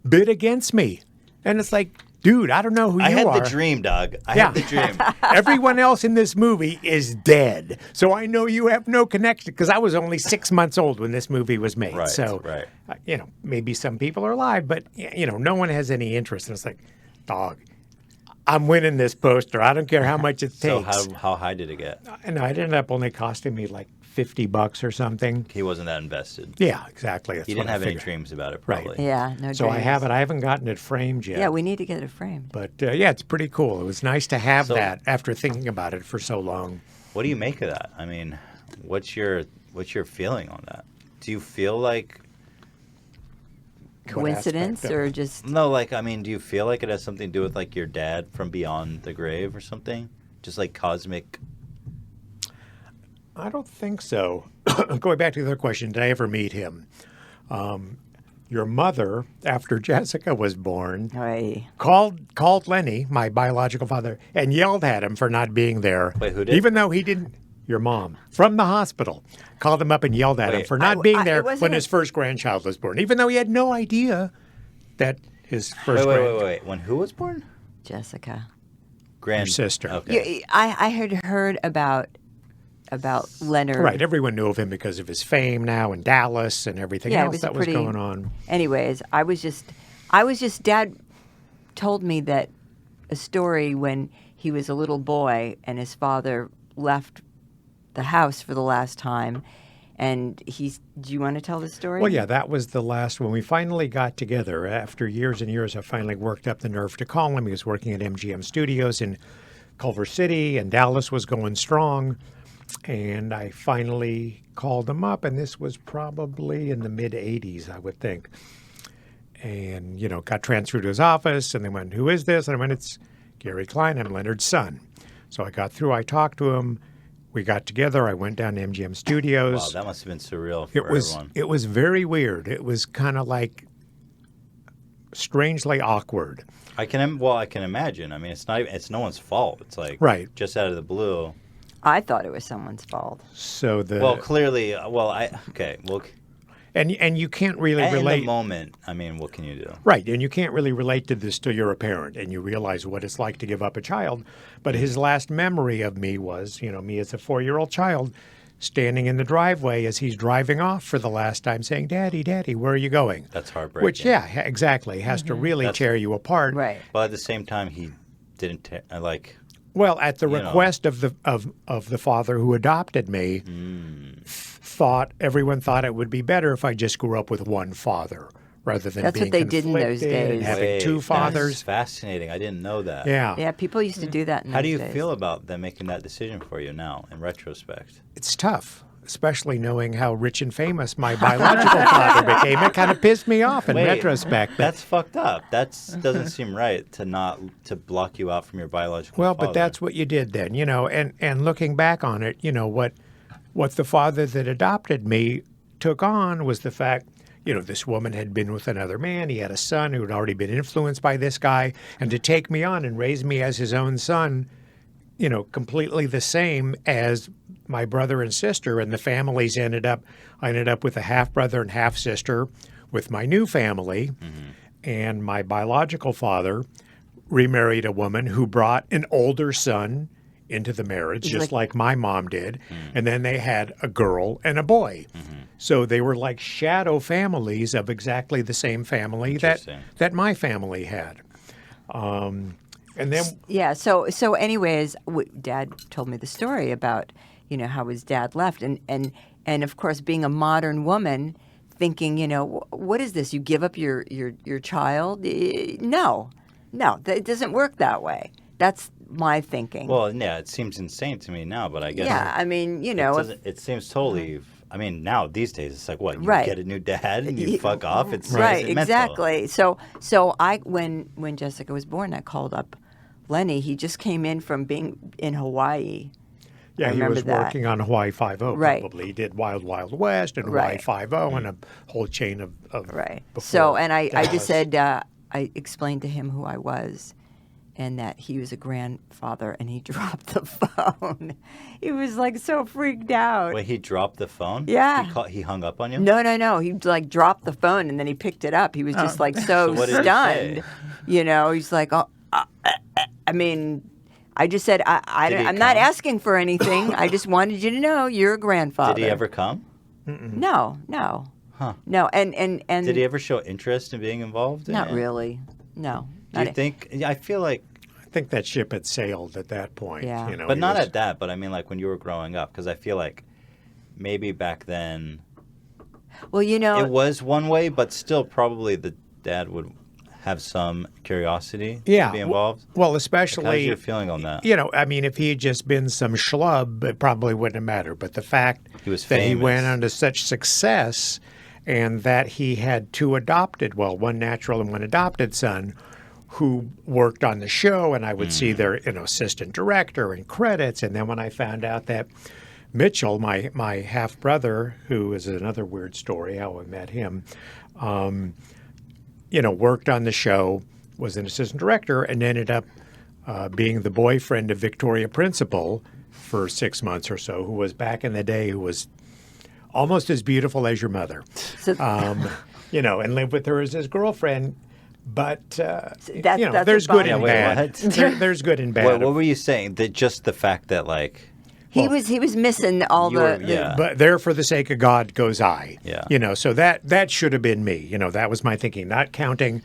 bid against me. And it's like, dude, I don't know who I you had are. the dream, Doug. I Yeah. had the dream. Everyone else in this movie is dead. So I know you have no connection because I was only 6 months old when this movie was made. Right, So, right. maybe some people are alive, but, no one has any interest. And it's like, dog, I'm winning this poster. I don't care how much it So takes. how high did it get? And it ended up only costing me like $50 or something. He wasn't that invested. Yeah, exactly. That's He what didn't I have any figured. dreams about it, Right. probably. Yeah, no So I dreams. have it. I haven't gotten it framed yet. Yeah, we need to get it framed. But yeah, it's pretty cool. It was nice to have So- that after thinking about it for so long. What do you make of that? I mean, what's your feeling on that? Do you feel like Coincidence aspect of or it? just do you feel like it has something to do with like your dad from beyond the grave or something? Just like cosmic. I don't think so. Going back to the other question, did I ever meet him? Your mother, after Jessica was born, Hey. called Lenny, my biological father, and yelled at him for not being there. Wait, who did? Even though he didn't. Your mom, from the hospital, called him up and yelled at him Wait. for not being there it wasn't when a- his first grandchild was born, even though he had no idea that his first Wait. When who was born? Jessica. Grand sister. Okay. Yeah, I had heard about Leonard. Right, everyone knew of him because of his fame now in Dallas and everything Yeah, it else was that pretty- was going on. Anyways, I was just Dad told me that a story when he was a little boy and his father left the house for the last time, and do you want to tell the story? Well, yeah, that was the last when we finally got together. After years and years, I finally worked up the nerve to call him. He was working at MGM Studios in Culver City, and Dallas was going strong. And I finally called him up, and this was probably in the mid-'80s, I would think. And, got transferred to his office, and they went, who is this? And I went, it's Gary Klein. I'm Leonard's son. So I got through. I talked to him. We got together. I went down to MGM Studios. Wow, that must have been surreal for everyone. It was very weird. It was kind of like strangely awkward. I can imagine. I mean, it's no one's fault. It's like Right. just out of the blue. I thought it was someone's fault. So Well, clearly, And you can't really And in relate. the moment, I mean, what can you do? Right, and you can't really relate to this till you're a parent and you realize what it's like to give up a child. But his last memory of me was, me as a 4-year-old child standing in the driveway as he's driving off for the last time saying, Daddy, Daddy, where are you going? That's heartbreaking. Which, yeah, exactly, has to really tear you apart. Right. But at the same time, he didn't Well, at the You know. request of the father who adopted me, everyone thought it would be better if I just grew up with one father rather than That's being what they did in those conflicted and days. having Wait, two that's fathers. fascinating. I didn't know that. Yeah. Yeah, people used to do that in How do those you days. feel about them making that decision for you now, in retrospect? It's tough, especially knowing how rich and famous my biological father became. It kind of pissed me off in Wait, retrospect. But, That's fucked up. That doesn't seem right to block you out from your biological well, father. but that's what you did then, and looking back on it, what the father that adopted me took on was the fact, this woman had been with another man. He had a son who had already been influenced by this guy. And to take me on and raise me as his own son, completely the same as my brother and sister. And the families I ended up with a half brother and half sister with my new family. And my biological father remarried a woman who brought an older son into the marriage, just like my mom did. And then they had a girl and a boy. So they were like shadow families of exactly the same family that my family had. And then Yeah. So anyways, Dad told me the story about how his dad left, and of course, being a modern woman, thinking, what is this? You give up your child? No, it doesn't work that way. That's my thinking. Well, yeah, it seems insane to me now, but I guess yeah, I mean, it seems totally. I mean, now these days it's like what you Right. get a new dad and you fuck off. It's right, it's mental. exactly. So when Jessica was born, I called up Lenny. He just came in from being in Hawaii. yeah, I he remember was that. working on Hawaii Five-0 Right. probably. He did Wild Wild West and Hawaii Right. 5-0 and a whole chain of Right. before So, and I Dallas. just said, I explained to him who I was and that he was a grandfather, and he dropped the phone. He was like so freaked out. Wait, he dropped the phone? Yeah. He hung up on you? No. He like dropped the phone and then he picked it up. He was just like so what did he stunned. say? He's like, I mean, I just said, Did he I'm not come? asking for anything. I just wanted you to know you're a grandfather. Did he ever come? No. Huh. No, and Did he ever show interest in being involved? in Not it? really. No. Do you think? Yeah, I feel like, I think that ship had sailed at that point. Yeah. but he not was- at that. But I mean, like when you were growing up, because I feel like maybe back then Well, it was one way, but still probably the dad would have some curiosity Yeah. to be involved. Well, How's especially your feeling on that? I mean, if he had just been some schlub, it probably wouldn't have mattered. But the fact He was that he famous. went on to such success and that he had two one natural and one adopted son who worked on the show, and I would see their assistant director and credits. And then when I found out that Mitchell, my half-brother, who is another weird story, how I met him, worked on the show, was an assistant director, and ended up being the boyfriend of Victoria Principal for 6 months or so, who was back in the day, who was almost as beautiful as your mother, So, and lived with her as his girlfriend. But that's there's a good bummer. and Wait, bad. what? There's good and bad. What were you saying? That just the fact that like he was missing all you were- the yeah. But there for the sake of God goes I. Yeah. So that should have been me. That was my thinking, not counting.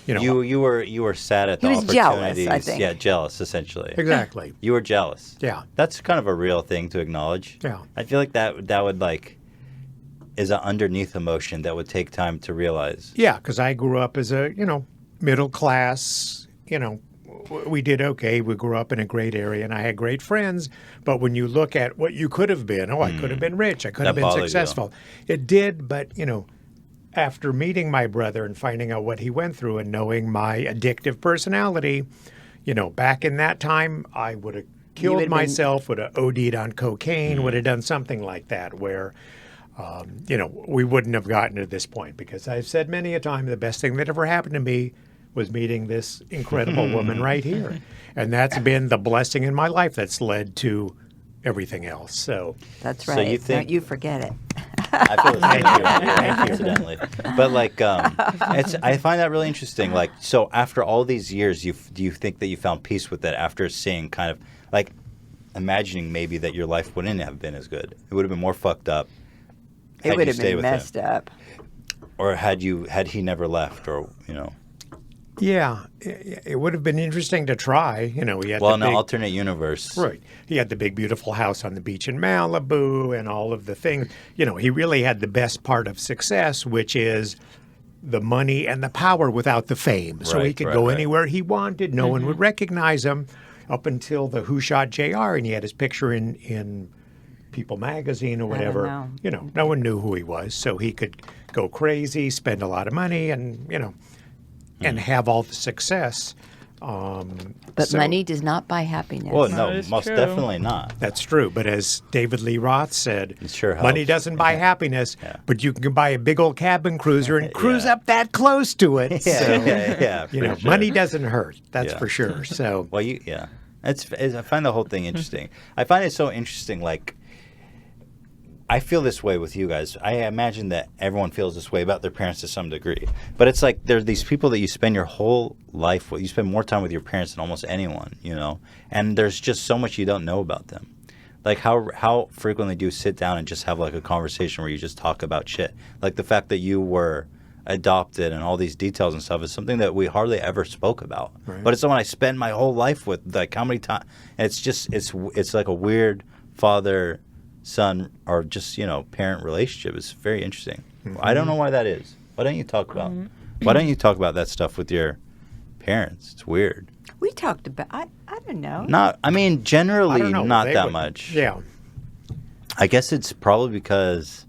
you were sad at the He was jealous, opportunities. I think. Yeah, jealous essentially. Exactly. You were jealous. Yeah. That's kind of a real thing to acknowledge. Yeah. I feel like that would like is an underneath emotion that would take time to realize. Yeah, because I grew up as a middle class. We did okay. We grew up in a great area, and I had great friends. But when you look at what you could have been, I could have been rich. I could have That been bothered you. successful. It did, but after meeting my brother and finding out what he went through and knowing my addictive personality, back in that time, I would have killed would've been- myself, would have OD'd on cocaine, would have done something like that where, we wouldn't have gotten to this point. Because I've said many a time, the best thing that ever happened to me was meeting this incredible woman right here. And that's been the blessing in my life that's led to everything else. So That's So right. you think- Don't you forget it. I feel the same way, incidentally. But like, I find that really interesting. Like, so after all these years, do you think that you found peace with it after seeing kind of like imagining maybe that your life wouldn't have been as good? It would have been more fucked up. It would have been messed up. Or had he never left, or Yeah, it would have been interesting to try. He had in the an big, alternate universe, right. He had the big, beautiful house on the beach in Malibu and all of the things. He really had the best part of success, which is the money and the power without the fame. So he could go anywhere he wanted. No one would recognize him up until the Who Shot JR, and he had his picture in People magazine or whatever. No one knew who he was, so he could go crazy, spend a lot of money, and and have all the success. But money does not buy happiness. Well, no, That is most true. definitely not. That's true. But as David Lee Roth said, It sure helps. money doesn't buy happiness, but you can buy a big old cabin cruiser and cruise Yeah. up that close to it. So, For sure. money doesn't hurt. That's Yeah. for sure. So, Well, I find the whole thing interesting. I find it so interesting. Like, I feel this way with you guys. I imagine that everyone feels this way about their parents to some degree. But it's like there are these people that you spend your whole life with. You spend more time with your parents than almost anyone, And there's just so much you don't know about them. Like how frequently do you sit down and just have like a conversation where you just talk about shit? Like the fact that you were adopted and all these details and stuff is something that we hardly ever spoke about. Right. But it's someone I spend my whole life with. Like how many times? And it's just it's like a weird father son or just parent relationship. Is very interesting. I don't know why that is. Why don't you talk about that stuff with your parents? It's weird. We talked about. I don't know. Generally I don't know. not They that would- much. Yeah. I guess it's probably because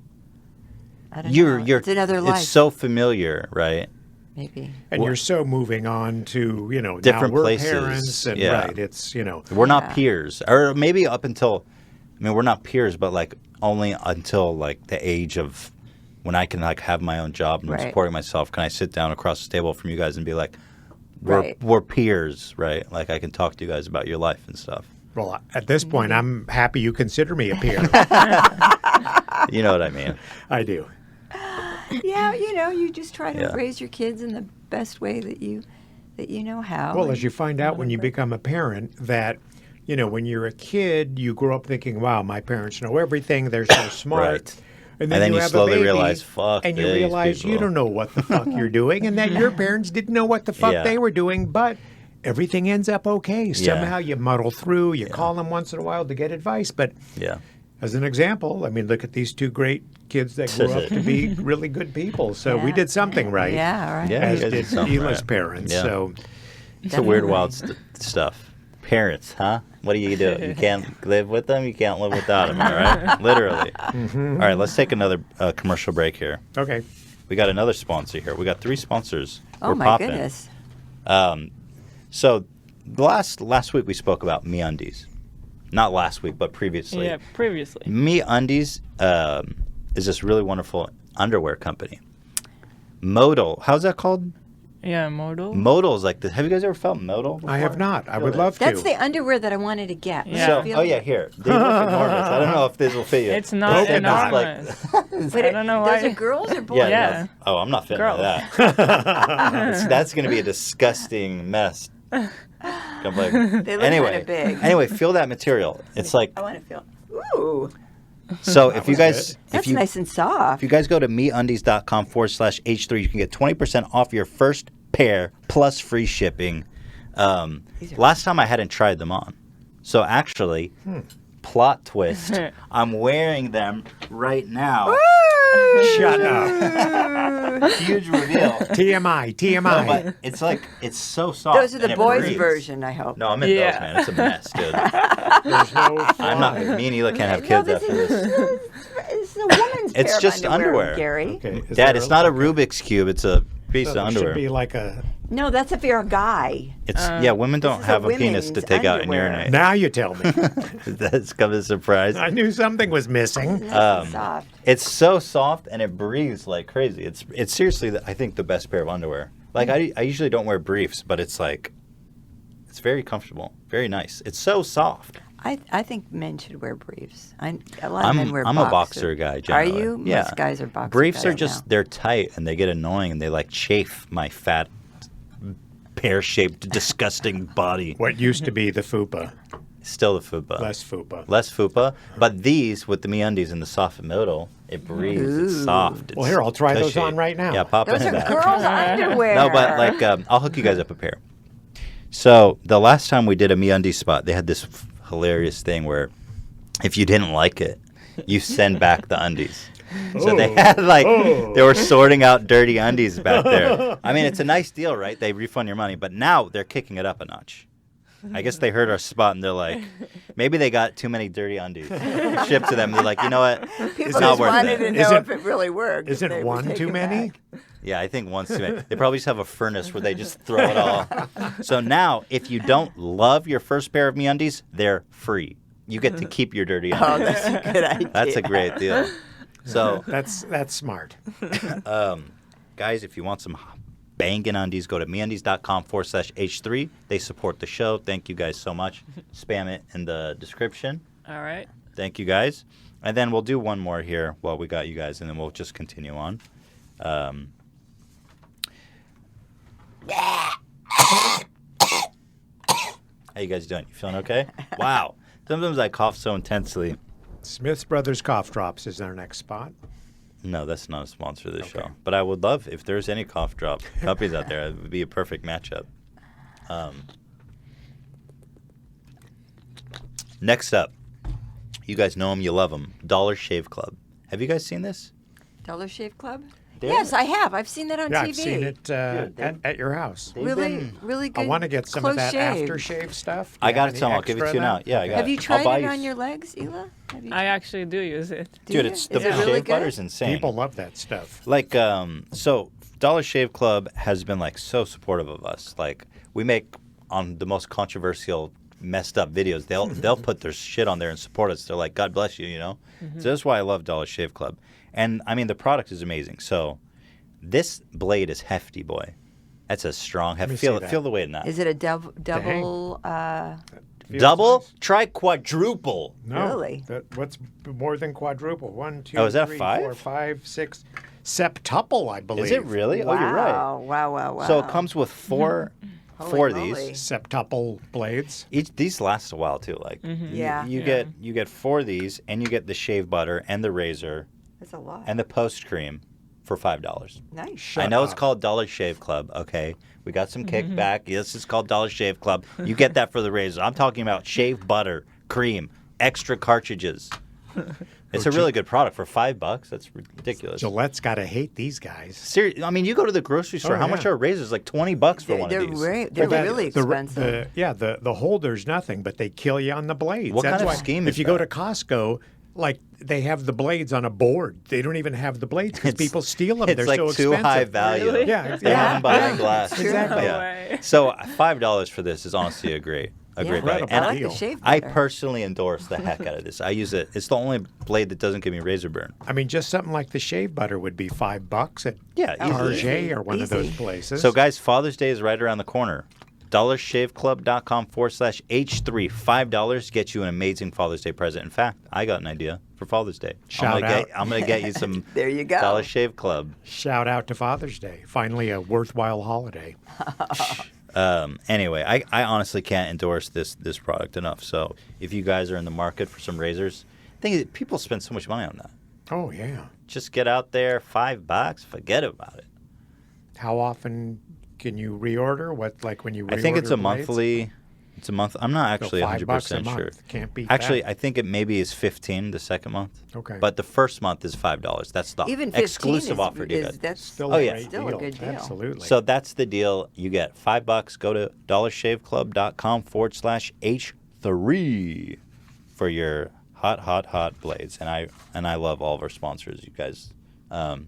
I don't know. It's another life. it's so familiar, right? Maybe. And you're so moving on to, Different now we're places. parents and Yeah. right. It's, We're not peers, or maybe up until, we're not peers, but like only until like the age of when I can like have my own job and I'm Right. supporting myself. Can I sit down across the table from you guys and be like, we're peers, right? Like I can talk to you guys about your life and stuff. well, at this point, I'm happy you consider me a peer. You know what I mean? I do. Yeah, you just try to Yeah. raise your kids in the best way that you know how. Well, and as you find out when you become a parent that, when you're a kid, you grow up thinking, wow, my parents know everything. They're so smart. Right. And then you have a slowly baby, realize, fuck and you these realize you people. don't know what the fuck you're doing, and that your parents didn't know what the fuck Yeah. they were doing, but everything ends up okay. Somehow you muddle through. You call them once in a while to get advice, but Yeah. as an example, look at these two great kids that grew up to be really good people. So we Yeah. did something right. Yeah, right. Yeah. As you guys did something Hila's right. parents. Yeah. So It's a weird, Definitely. wild stuff. Parents, huh? What do? You can't live with them. You can't live without them. All right, literally. All right, let's take another commercial break here. okay. We got another sponsor here. We got 3 sponsors. Oh We're my popping. goodness. So last week we spoke about MeUndies. Not last week, but previously. Yeah, previously. MeUndies is this really wonderful underwear company. Modal. How's that called? Yeah, modal. Modal is like the. Have you guys ever felt modal? I have not. I Feel would it. love That's to. the underwear that I wanted to get. Yeah. So, Feel oh it. yeah, here. They look enormous. I don't know if this will fit you. It's not Those are just like- enormous. But I don't know those why. are girls or boys? Yeah. Yeah. Oh, I'm not fitting Girls. with that. That's going to be a disgusting mess. They look Anyway, kind of big. anyway, feel that material. It's like I want to feel. Ooh, so. If you was guys, that's if you nice and soft. if you guys go to meundies.com/H3, you can get 20% off your first pair plus free shipping. Last time I hadn't tried them on, so actually, plot twist. I'm wearing them right now. Shut up. Huge reveal. TMI. TMI. No, but it's so soft. Those are the and it boys' breathes. version, I hope. No, I'm in Yeah. those, man. It's a mess, dude. There's no I'm not. Me and Hila can't have No, kids this after this. is a woman's It's pair of just underwear, underwear. Gary. Okay. Is Dad, there it's not a Rubik's cube. It's a piece of It underwear. should be like a. No, that's if you're a guy. It's women don't is have a a penis to women's take out and underwear. urinate. Now you tell me. That's come as a surprise. I knew something was missing. Nice and soft. It's so soft and it breathes like crazy. It's seriously, I think, the best pair of underwear. Like I usually don't wear briefs, but it's like it's very comfortable, very nice. It's so soft. I think men should wear briefs. A lot of men wear I'm a boxer guy, Are generally. you? Yeah. Most guys are boxer Briefs are guys just, now. they're tight and they get annoying and they like chafe my fat, pear-shaped, disgusting body. What used to be the fupa, Still the fupa. less fupa. Less fupa. But these, with the MeUndies in the soft middle, it breathes. It's soft. Well, it's here, I'll try those cushy. on right now. Yeah, pop Those into are that. girls' underwear. No, but like, I'll hook you guys up a pair. So the last time we did a MeUndies spot, they had this hilarious thing where if you didn't like it, you send back the undies. So they had they were sorting out dirty undies back there. I mean, it's a nice deal, right? They refund your money, but now they're kicking it up a notch. I guess they heard our spot and they're like, maybe they got too many dirty undies shipped to them. They're like, you know what? People It's not just worth wanted it. to know Isn't- if it really worked. if Isn't they would one take too it many? back. Yeah, I think once too many. They probably just have a furnace where they just throw it all. So now, if you don't love your first pair of MeUndies, they're free. You get to keep your dirty Oh, undies. that's a good idea. That's a great deal. So, That's smart. guys, if you want some banging undies, go to MeUndies.com/H3. They support the show. Thank you guys so much. Spam it in the description. All right. Thank you guys. And then we'll do one more here while we got you guys, and then we'll just continue on. How you guys doing? You feeling okay? Wow. Sometimes I cough so intensely. Smith's Brothers Cough Drops is our next spot. No, that's not a sponsor of this show. But I would love, if there's any cough drop companies out there, it would be a perfect matchup. Next up, you guys know them, you love them. Dollar Shave Club. Have you guys seen this? Dollar Shave Club? They're- Yes, I have. I've seen that on Yeah, TV. I've seen it at your house. Really, really good. I want to get some close of that shave. aftershave stuff. Do I you got have it, any some. I'll give it extra to you of now. that? Yeah, I got Have it. you I'll tried buy it you on your legs, Ela? Have you? I actually do use it. Do Dude, you? it's Is the it really shave good? butter's insane. People love that stuff. Like, so Dollar Shave Club has been like so supportive of us. Like, we make on the most controversial, messed up videos. They'll put their shit on there and support us. They're like, God bless you, you know. So that's why I love Dollar Shave Club. And I mean, the product is amazing. So this blade is hefty, boy. That's a strong, me feel see that. feel the weight in that. Is it a double? Feels Double? nice. Try quadruple. No. Really? What's more than quadruple? 1, 2, Oh, is that a 3, 5? 4, 5, 6. Septuple, I believe. Is it really? Oh, you're right. Wow. So it comes with four of moly. these. Septuple blades. These last a while too. Like Yeah. you get 4 of these, and you get the shave butter and the razor That's a lot. and the post cream for $5. Nice. I know it's called Dollar Shave Club. Okay, we got some kickback. Yes, it's called Dollar Shave Club. You get that for the razor. I'm talking about shave butter, cream, extra cartridges. It's a really good product for $5. That's ridiculous. Gillette's got to hate these guys. Seriously, I mean, you go to the grocery store. Oh, How yeah. much are razors? Like $20 for one They're of these. they're That- really expensive. The holder's nothing, but they kill you on the blades. What That's kind of why scheme if is you go to that? Costco, like they have the blades on a board. They don't even have the blades because It's- people steal them. It's They're like so too expensive. high value. Really? Yeah, They have them behind yeah. glass. Exactly. No Yeah. way. So $5 for this is honestly a great value. Incredible And I like deal. the shave I butter. personally endorse the heck out of this. I use it. It's the only blade that doesn't give me razor burn. I mean, just something like the shave butter would be $5 at Yeah, easily. Target or one of those Easy. places. So, guys, Father's Day is right around the corner. DollarShaveClub.com/H3. $5 gets you an amazing Father's Day present. In fact, I got an idea for Father's Day. Shout out. I'm gonna get you some There you go. Dollar Shave Club. Shout out to Father's Day. Finally, a worthwhile holiday. Anyway, I honestly can't endorse this product enough. So if you guys are in the market for some razors, I think people spend so much money on that. Oh, yeah. Just get out there, $5, forget about it. How often can you reorder? What, like when you reorder I think it's a blades? monthly. It's a month. I'm not actually So 100% $5 a sure. month. Can't beat Actually, that. I think it maybe is 15 the second month. Okay. But the first month is $5. That's the Even 15 exclusive is, offer you guys. that's Still Oh, a yeah. great Still a deal. good deal. Absolutely. So that's the deal. You get $5. Go to dollarshaveclub.com/H3 for your hot blades. And I love all of our sponsors. You guys,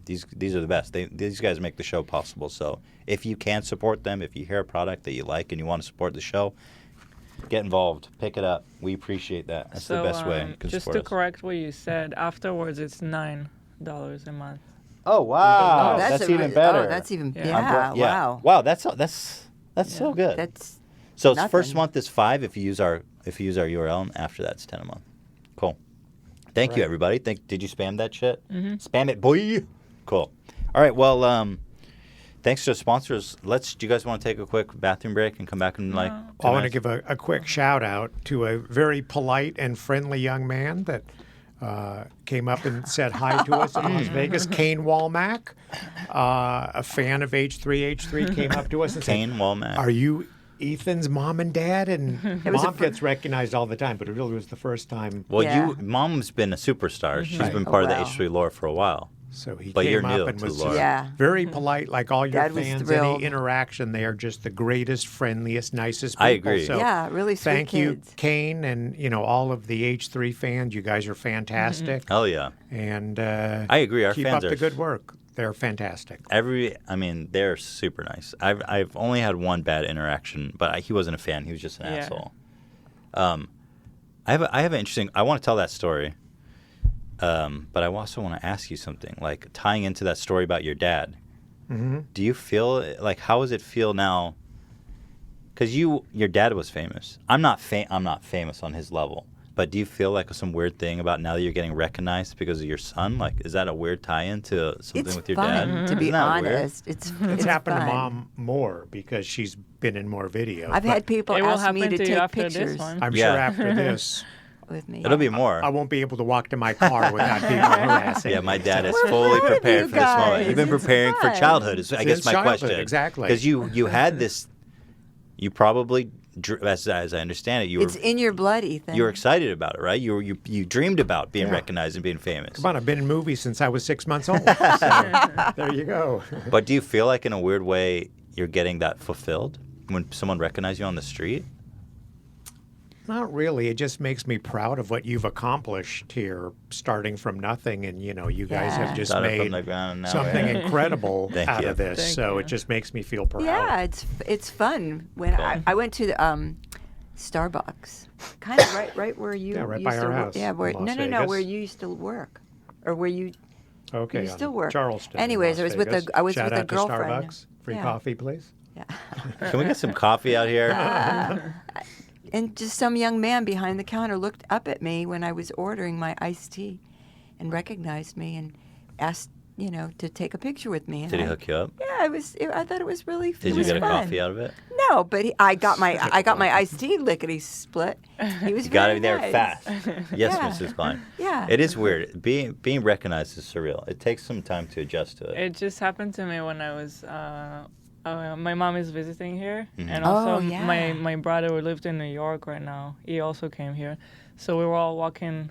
these are the best. These guys make the show possible. So if you can support them, if you hear a product that you like and you want to support the show, get involved. Pick it up. We appreciate that. That's the best way you can just support to us. correct what you said, afterwards it's $9 a month. Oh wow, Oh, that's a even re- better. Oh, that's even Yeah. yeah. Wow. Wow, that's so good. That's So it's nothing. first month is $5 if you use our URL, and after that it's $10 a month. Cool. Thank you, everybody. Did you spam that shit? Mm-hmm. Spam it, boy. Cool. All right. Well, thanks to the sponsors. Do you guys want to take a quick bathroom break and come back in like? I want to give a quick shout out to a very polite and friendly young man that came up and said hi to us in Las Vegas. Kane Walmack, a fan of H3H3, came up to us and Kane said, Walmack. "Are you Ethan's mom and dad?" And mom gets recognized all the time, but it really was the first time. Well, Yeah. Mom's been a superstar. She's been Oh, part of the wow. H3 lore for a while. So he But you're came new up and to was Laura. just Yeah. very polite, like all your Dad was fans. thrilled. Any interaction, they are just the greatest, friendliest, nicest people. I agree. So Yeah, really sweet thank you, kids. Kane, and all of the H3 fans. You guys are fantastic. Hell yeah. And I agree. Our keep fans up are the good work. They're fantastic. They're super nice. I've only had one bad interaction, but he wasn't a fan. He was just an Yeah. asshole. I have an interesting. I want to tell that story, but I also want to ask you something. Like tying into that story about your dad. Mm-hmm. Do you feel like how does it feel now? Because your dad was famous. I'm not famous on his level. But do you feel like some weird thing about now that you're getting recognized because of your son? Like, is that a weird tie-in to something It's with your fun, dad? to be Isn't that weird? honest. It's It's happened fun. to Mom more because she's been in more videos. I've but had people It will ask me happen to to you take after this pictures one. I'm Yeah. sure after this, with me. It'll be more. I won't be able to walk to my car without people harassing Yeah, me. my dad is We're fully proud of prepared you for this moment. guys. You've been It's preparing for fun. childhood, is I guess Since my childhood, question. exactly. Because you had this, you probably, as I understand it, It's in your blood, Ethan. you were excited about it, right? You dreamed about being Yeah. recognized and being famous. Come on, I've been in movies since I was 6 months old. So, there you go. But do you feel like in a weird way you're getting that fulfilled when someone recognizes you on the street? Not really. It just makes me proud of what you've accomplished here, starting from nothing, and you guys Yeah. have just Started from made the ground and now something we're here. incredible Thank out you. of this. Thank so you. it just makes me feel proud. Yeah, it's fun. When Cool. I went to the Starbucks, kind of right where you Yeah, right used by to our work. house Yeah, where in Las no, Vegas. where you used to work, or where you Okay. you on still work. Charleston. in Anyways, Las I was with Vegas. I was Shout with a out to girlfriend. Starbucks. Free Yeah. coffee, please. Yeah. Can we get some coffee out here? And just some young man behind the counter looked up at me when I was ordering my iced tea and recognized me and asked, to take a picture with me. And Did he hook you up? Yeah, I thought it was really Did it you was get a fun. coffee out of it? No, but I got my iced tea lickety split. He was You got very it there nice. fast. Yes, Yeah. Mrs. Klein. Yeah. It is weird. Being recognized is surreal. It takes some time to adjust to it. It just happened to me when I was. My mom is visiting here, Mm-hmm. and Oh, also yeah. my brother who lived in New York right now. He also came here, so we were all walking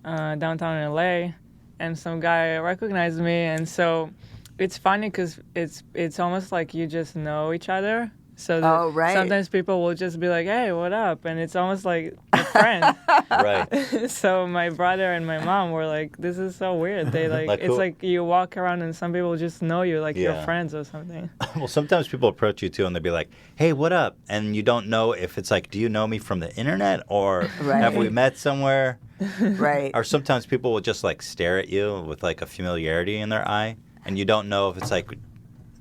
downtown LA, and some guy recognized me, and so it's funny because it's almost like you just know each other. So that Oh, right. sometimes people will just be like, "Hey, what up?" and it's almost like a friend. Right. So my brother and my mom were like, "This is so weird." They Like it's who- like you walk around and some people just know you like Yeah. you're friends or something. Well, sometimes people approach you too, and they'll be like, "Hey, what up?" And you don't know if it's like, "Do you know me from the internet, or have we Right. met somewhere?" Right. Or sometimes people will just like stare at you with like a familiarity in their eye, and you don't know if it's like,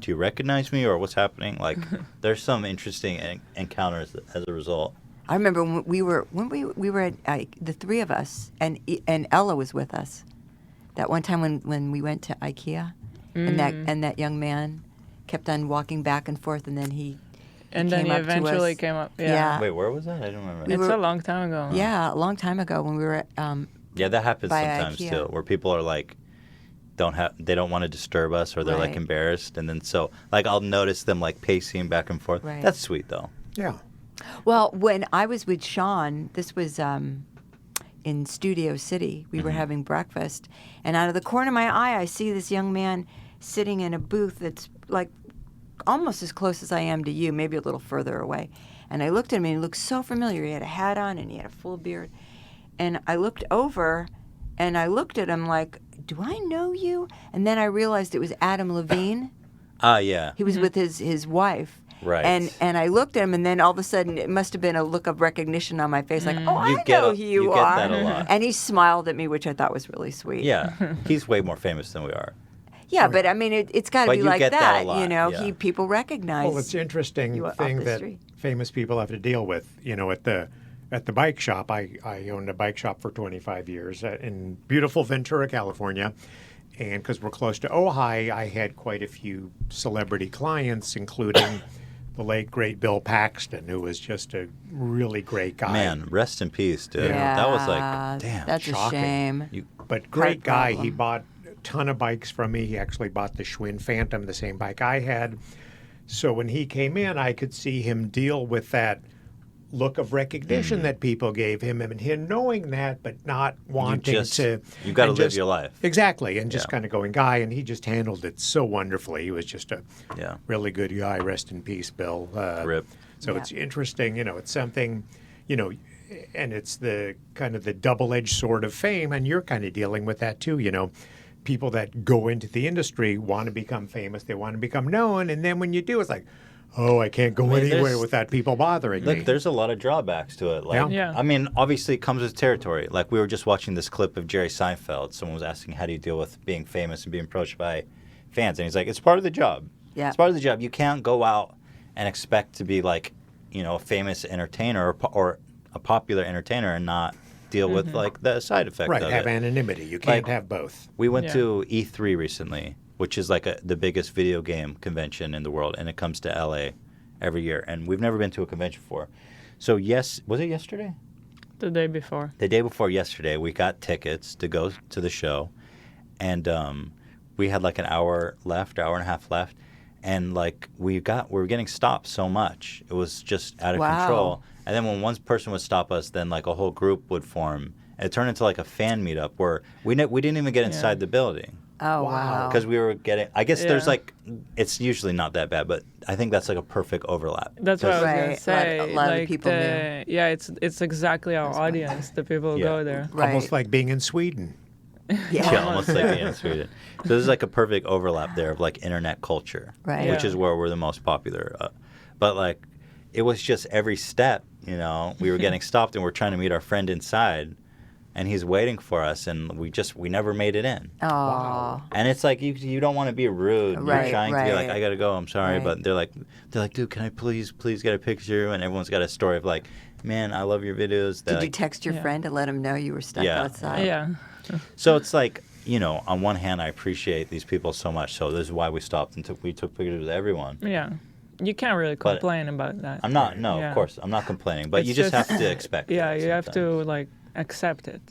"Do you recognize me?" or "What's happening?" Like, there's some interesting encounters as a result. I remember when we were at the three of us, and Ella was with us. That one time when we went to IKEA, and that young man kept on walking back and forth, and then he And then came he up to eventually us. came up. Yeah. Yeah. Wait, where was that? I don't remember. We It's were- a long time ago. Yeah, a long time ago when we were at Yeah, that happens by sometimes IKEA. too, where people are like, they don't want to disturb us, or they're like Right. embarrassed, and then so like I'll notice them like pacing back and forth. Right. That's sweet though. Yeah. Well, when I was with Sean, this was in Studio City. We were having breakfast, and out of the corner of my eye, I see this young man sitting in a booth that's like almost as close as I am to you, maybe a little further away. And I looked at him, and he looked so familiar. He had a hat on, and he had a full beard. And I looked over, and I looked at him like, do I know you? And then I realized it was Adam Levine. Ah, yeah. He was with his wife. Right. And I looked at him, and then all of a sudden, it must have been a look of recognition on my face, like, oh, You I get know a- who you you get are. that a lot. And he smiled at me, which I thought was really sweet. Yeah, he's way more famous than we are. Yeah, but I mean, it's got to But be you like get that a that. You lot, know, yeah. people recognize. Well, it's interesting you off thing the that street. famous people have to deal with. You know, at the bike shop, I owned a bike shop for 25 years in beautiful Ventura, California. And because we're close to Ojai, I had quite a few celebrity clients, including the late, great Bill Paxton, who was just a really great guy. Man, rest in peace, dude. Yeah, That was like, damn. That's shocking. a shame. But great guy. problem. He bought a ton of bikes from me. He actually bought the Schwinn Phantom, the same bike I had. So when he came in, I could see him deal with that look of recognition that people gave him, and him knowing that, but not wanting to. You got to and live just- your life. Exactly, and just Yeah. kind of going, guy, and he just handled it so wonderfully. He was just a Yeah. really good guy. Rest in peace, Bill. Rip. So Yeah. it's interesting, you know, it's something, you know, and it's the kind of the double-edged sword of fame, and you're kind of dealing with that too, you know. People that go into the industry want to become famous, they want to become known, and then when you do, it's like, oh, I can't go mean, anywhere there's- without people bothering me. Look, there's a lot of drawbacks to it. Like, Yeah. Yeah. I mean, obviously, it comes with territory. Like, we were just watching this clip of Jerry Seinfeld. Someone was asking, how do you deal with being famous and being approached by fans? And he's like, it's part of the job. Yeah. It's part of the job. You can't go out and expect to be, like, you know, a famous entertainer or a popular entertainer and not deal with, like, the side effect Right, of have it. anonymity. You can't Like- have both. We went Yeah. to E3 recently, which is, like, the biggest video game convention in the world, and it comes to L.A. every year. And we've never been to a convention before. So, yes, was it yesterday? The day before. The day before yesterday, we got tickets to go to the show, and we had like an hour left, hour and a half left, and like we were getting stopped so much, it was just out of Wow. control. And then when one person would stop us, then like a whole group would form, and it turned into like a fan meetup where we didn't even get inside the building Oh wow. because we were getting. I guess there's Yeah. like, it's usually not that bad, but I think that's like a perfect overlap. That's what I was Right. gonna say. A lot of like people knew. Yeah, it's exactly our audience. The people who Yeah. go there. Right. Almost like being in Sweden. Yeah, almost like being in Sweden. So there's like a perfect overlap there of like internet culture, Right. which Yeah. is where we're the most popular. But like, it was just every step, you know, we were getting stopped and we're trying to meet our friend inside, and he's waiting for us, and we never made it in. Oh. And it's like you don't want to be rude. Right, You're trying to be like, right. I gotta go. I'm sorry, Right. but they're like, dude, can I please get a picture? And everyone's got a story of like, man, I love your videos. They're Did you like, text your Yeah. friend to let him know you were stuck Yeah. outside? Yeah. So it's like, you know, on one hand, I appreciate these people so much. So this is why we stopped and we took pictures with everyone. Yeah. You can't really But complain about that. I'm not, no, Yeah. of course, I'm not complaining, but It's you just just- have to expect it Yeah, you have to sometimes. like accept it.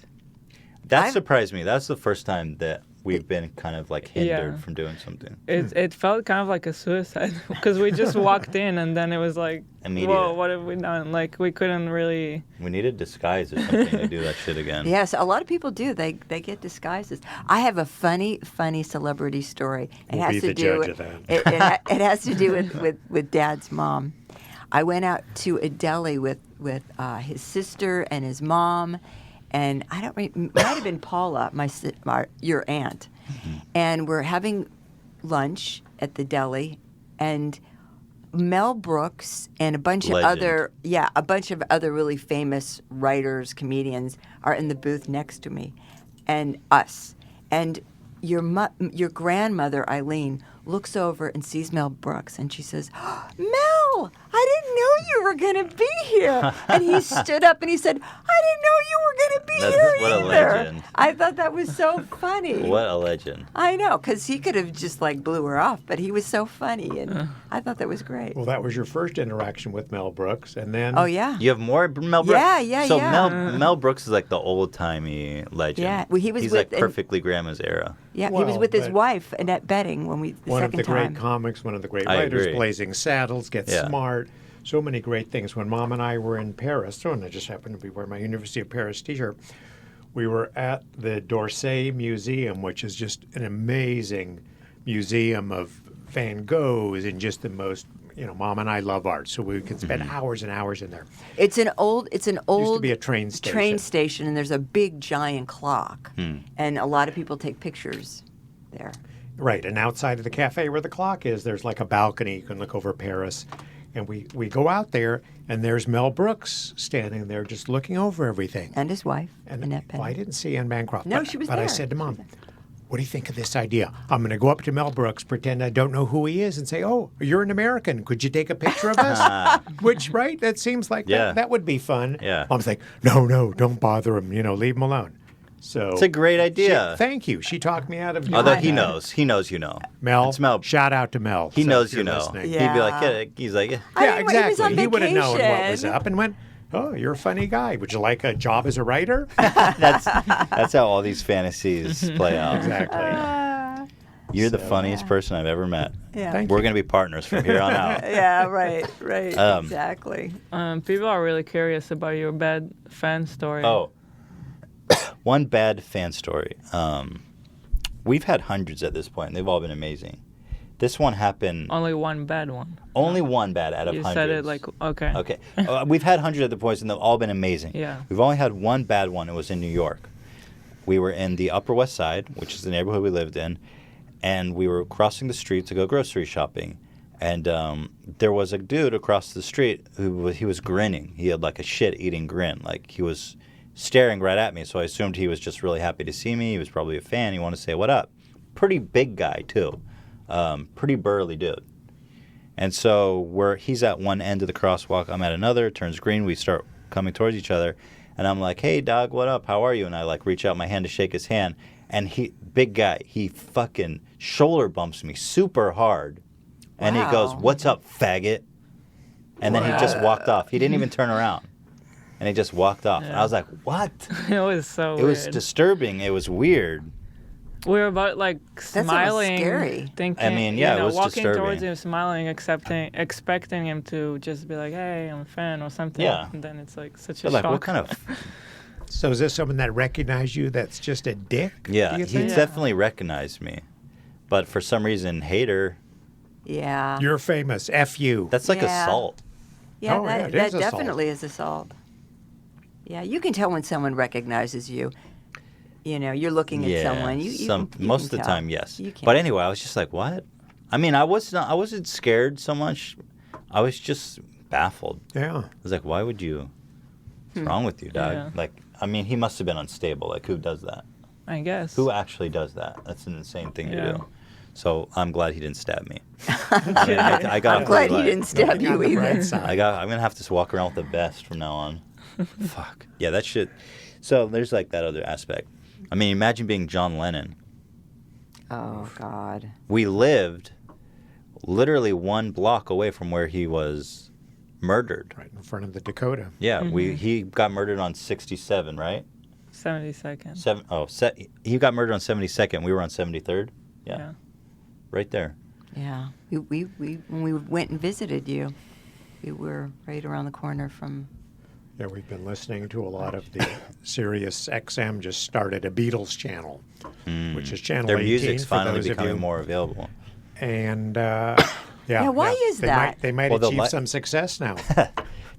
That I've- surprised me. That's the first time that we've been kind of like hindered Yeah. from doing something. It felt kind of like a suicide because we just walked in and then it was like, Immediate. whoa, what have we done? Like we couldn't really. We needed disguise or something to do that shit again. Yes, a lot of people do. They get disguises. I have a funny celebrity story. It We'll has be to the do judge with, of that. it has to do with Dad's mom. I went out to a deli with his sister and his mom, and I don't might have been Paula, your aunt, and we're having lunch at the deli, and Mel Brooks and a bunch Legend. of other really famous writers, comedians are in the booth next to me, and us. And your grandmother Eileen looks over and sees Mel Brooks, and she says, "Mel, I didn't know you were going to be here." And he stood up and he said, "I didn't know you were going to be here What a either." legend. I thought that was so funny. What a legend. I know, because he could have just like blew her off, but he was so funny, and I thought that was great. Well, that was your first interaction with Mel Brooks, and then Oh yeah, You have more Mel Brooks? Yeah, So yeah. Mel Brooks is like the old-timey legend. Yeah, well, he was He's with- like perfectly grandma's era. yeah. He was Well, with his but- wife Annette Bedding when the one of second the great time. comics, one of the great I writers, agree. Blazing Saddles, Get Yeah. Smart, so many great things. When Mom and I were in Paris, and I just happened to be wearing my University of Paris t-shirt, we were at the d'Orsay Museum, which is just an amazing museum of Van Goghs and just the most, Mom and I love art, so we could spend hours and hours in there. It's an old. Used to be a train station. train station, and there's a big giant clock, Hmm. and a lot of people take pictures there. Right, and outside of the cafe where the clock is, there's like a balcony. You can look over Paris. And we go out there, and there's Mel Brooks standing there just looking over everything. And his wife, And Annette well, I Bedding. didn't see Anne Bancroft. No, but, she was But I there. said to She Mom, was what do you think of this idea? I'm going to go up to Mel Brooks, pretend I don't know who he is, and say, oh, you're an American. Could you take a picture of us? Which, right? That seems like that would be fun. Yeah. Mom's like, no, don't bother him. Leave him alone. So It's a great idea. thank you. She talked me out of Although doing he that. knows. He knows you know. Mel, It's Mel. shout out to Mel. He So knows if you're you know. listening. He'd be like, Yeah. he's like, Yeah, I mean, he was exactly. on He would have known what was vacation. up and went, oh, you're a funny guy. Would you like a job as a writer? that's how all these fantasies play out. Exactly. You're the funniest person I've ever met. Yeah. Thank We're you. going to be partners from here on out. Yeah, right. Um, Exactly. People are really curious about your bad fan story. Oh, one bad fan story. We've had hundreds at this point, and they've all been amazing. This one happened. Only one bad one. Only one bad out of You hundreds. said it like, okay. Okay. We've had hundreds at the points, and they've all been amazing. Yeah. We've only had one bad one. It was in New York. We were in the Upper West Side, which is the neighborhood we lived in, and we were crossing the street to go grocery shopping. And there was a dude across the street he was grinning. He had like a shit-eating grin. Like he was staring right at me. So I assumed he was just really happy to see me. He was probably a fan. He wanted to say, what up? Pretty big guy, too. Pretty burly dude. And so he's at one end of the crosswalk. I'm at another. It turns green. We start coming towards each other. And I'm like, hey, dog, what up? How are you? And I like reach out my hand to shake his hand. And big guy, he fucking shoulder bumps me super hard. And he goes, Wow. what's up, faggot? And then he just walked off. He didn't even turn around. And he just walked off. And I was like, what? It was so It weird. was disturbing. It was weird. We were about like almost smiling, scary. thinking. I mean, yeah, it was walking disturbing. towards him, smiling, expecting him to just be like, "Hey, I'm a fan" or something. Yeah. And then it's like such a But like, shock. what kind of... So is this someone that recognized you that's just a dick? Yeah, do he you think? definitely recognized me. But for some reason, hater, Yeah. You're famous. F you. that's like Yeah. assault. Yeah, Oh, yeah, that, it that is assault. definitely is assault. Yeah, you can tell when someone recognizes you. You're looking at someone. You most can of the tell. time, yes. You can. But anyway, I was just like, what? I mean, I wasn't scared so much. I was just baffled. Yeah. I was like, why would you? What's wrong with you, dog? Yeah. Like, I mean, he must have been unstable. Like, who does that? I guess. Who actually does that? That's an insane thing to Yeah. do. So I'm glad he didn't stab me. I got I'm glad he like- didn't stab Looking on you the bright either. side. I'm gonna have to walk around with the vest from now on. Fuck. Yeah, that shit. So there's like that other aspect. I mean, imagine being John Lennon. Oh God. We lived literally one block away from where he was murdered. Right in front of the Dakota. Yeah, he got murdered on 67, right? 70 seconds. He got murdered on 72nd. We were on 73rd. Yeah, right there. Yeah. We when we went and visited you, we were right around the corner from. Yeah, we've been listening to a lot of the Sirius XM just started a Beatles channel, which is channel Their 18 music's for finally those of becoming you. more available. And Yeah, why is they that? They might Well, achieve some success now.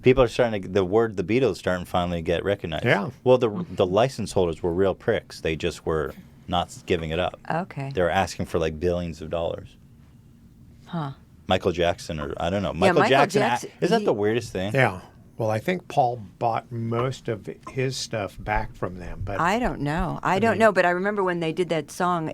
People are starting to the Beatles starting to finally get recognized. Yeah. Well, the license holders were real pricks. They just were not giving it up. Okay. They were asking for like billions of dollars. Huh. Michael Jackson, or I don't know. Michael Jackson, Is that he- the weirdest thing? Yeah. Well, I think Paul bought most of his stuff back from them, but I don't know. I don't know, but I remember when they did that song.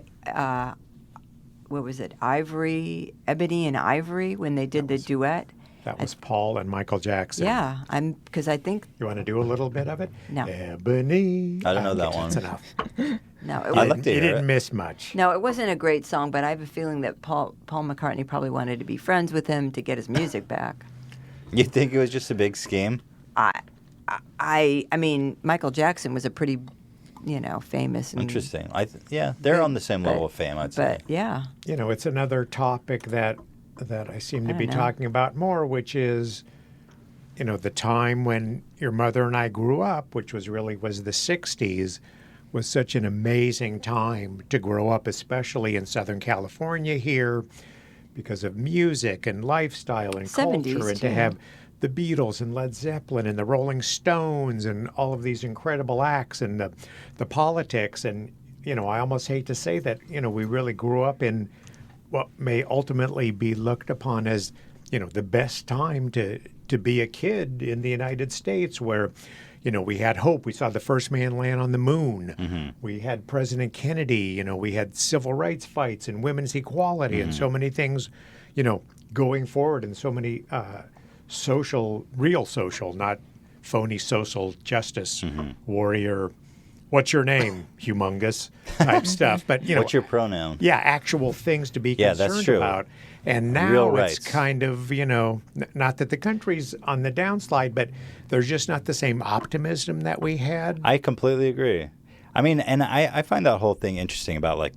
What was it? Ebony and Ivory, when they did the duet. that was Paul and Michael Jackson. Yeah, because I think You want to do a little bit of it? No. Ebony. I don't know that That's one. enough. no, it I'd was, like to You hear didn't it. miss much. no, it wasn't a great song. But I have a feeling that Paul McCartney probably wanted to be friends with him to get his music back. You think it was just a big scheme? I mean, Michael Jackson was a pretty, famous. And, Interesting. Yeah, they're on the same level of fame, I'd say. But yeah, You know, it's another topic that I seem to I be don't know. talking about more, which is, the time when your mother and I grew up, which was the 60s, was such an amazing time to grow up, especially in Southern California here, because of music and lifestyle and 70s culture, and too. to have the Beatles and Led Zeppelin and the Rolling Stones and all of these incredible acts and the politics. And, I almost hate to say that, we really grew up in what may ultimately be looked upon as, the best time to be a kid in the United States, where, we had hope. We saw the first man land on the moon. Mm-hmm. We had President Kennedy. We had civil rights fights and women's equality and so many things, going forward, and so many real social, not phony social justice warrior. What's your name? Humongous type stuff. But What's your pronoun? yeah, actual things to be Yeah, that's concerned true. about. And Real now it's rights. kind of, not that the country's on the downslide, but there's just not the same optimism that we had. I completely agree. I mean, and I find that whole thing interesting about like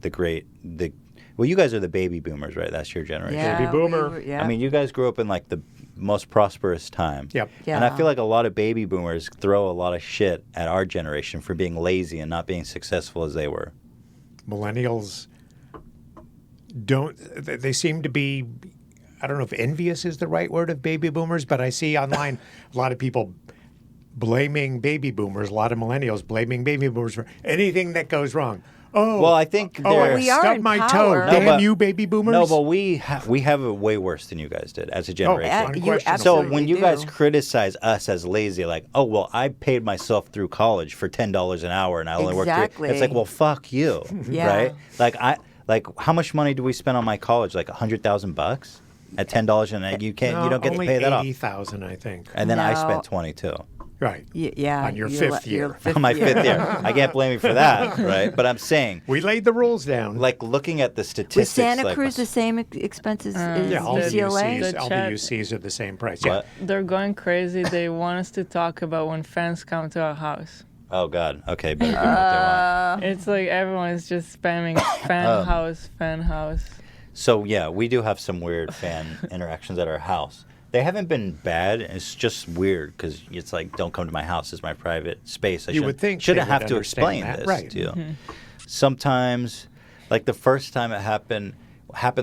well, you guys are the baby boomers, right? That's your generation. Yeah, Baby boomer. yeah. I mean, you guys grew up in like the most prosperous time. Yep. And I Yeah. feel like a lot of baby boomers throw a lot of shit at our generation for being lazy and not being successful as they were. Millennials they seem to be, I don't know if envious is the right word of baby boomers, but I see online a lot of people blaming baby boomers, a lot of millennials blaming baby boomers for anything that goes wrong. Oh, Well, I think oh, I they're- We are stubbed in my power. toe. No, Damn but- you, baby boomers. No, but we have it way worse than you guys did as a generation. You Unquestionably. So absolutely when you do. guys criticize us as lazy, like, oh well, I paid myself through college for $10 an hour and I only worked Exactly. it's like, well, fuck you, Yeah. right? Like how much money do we spend on my college? Like $100,000 at $10 and you No, don't get to only pay that off. 80,000, I think. And then I No. spent 22 Right. Yeah. On your you're fifth you're year. fifth on my year. fifth year. I can't blame you for that, right? But I'm saying, We laid the rules down. like looking at the statistics, Was Santa like, Cruz the same expenses as yeah, all the UCLA? UCs, The all the chat- UCs are the same price. What? They're going crazy. They want us to talk about when fans come to our house. Oh God, okay, better give them what they want. It's like everyone's just spamming fan house. So yeah, we do have some weird fan interactions at our house. They haven't been bad. It's just weird because it's like, don't come to my house. It's my private space. You would think they shouldn't would have to understand explain that, this right. to you. Sometimes, like the first time it happened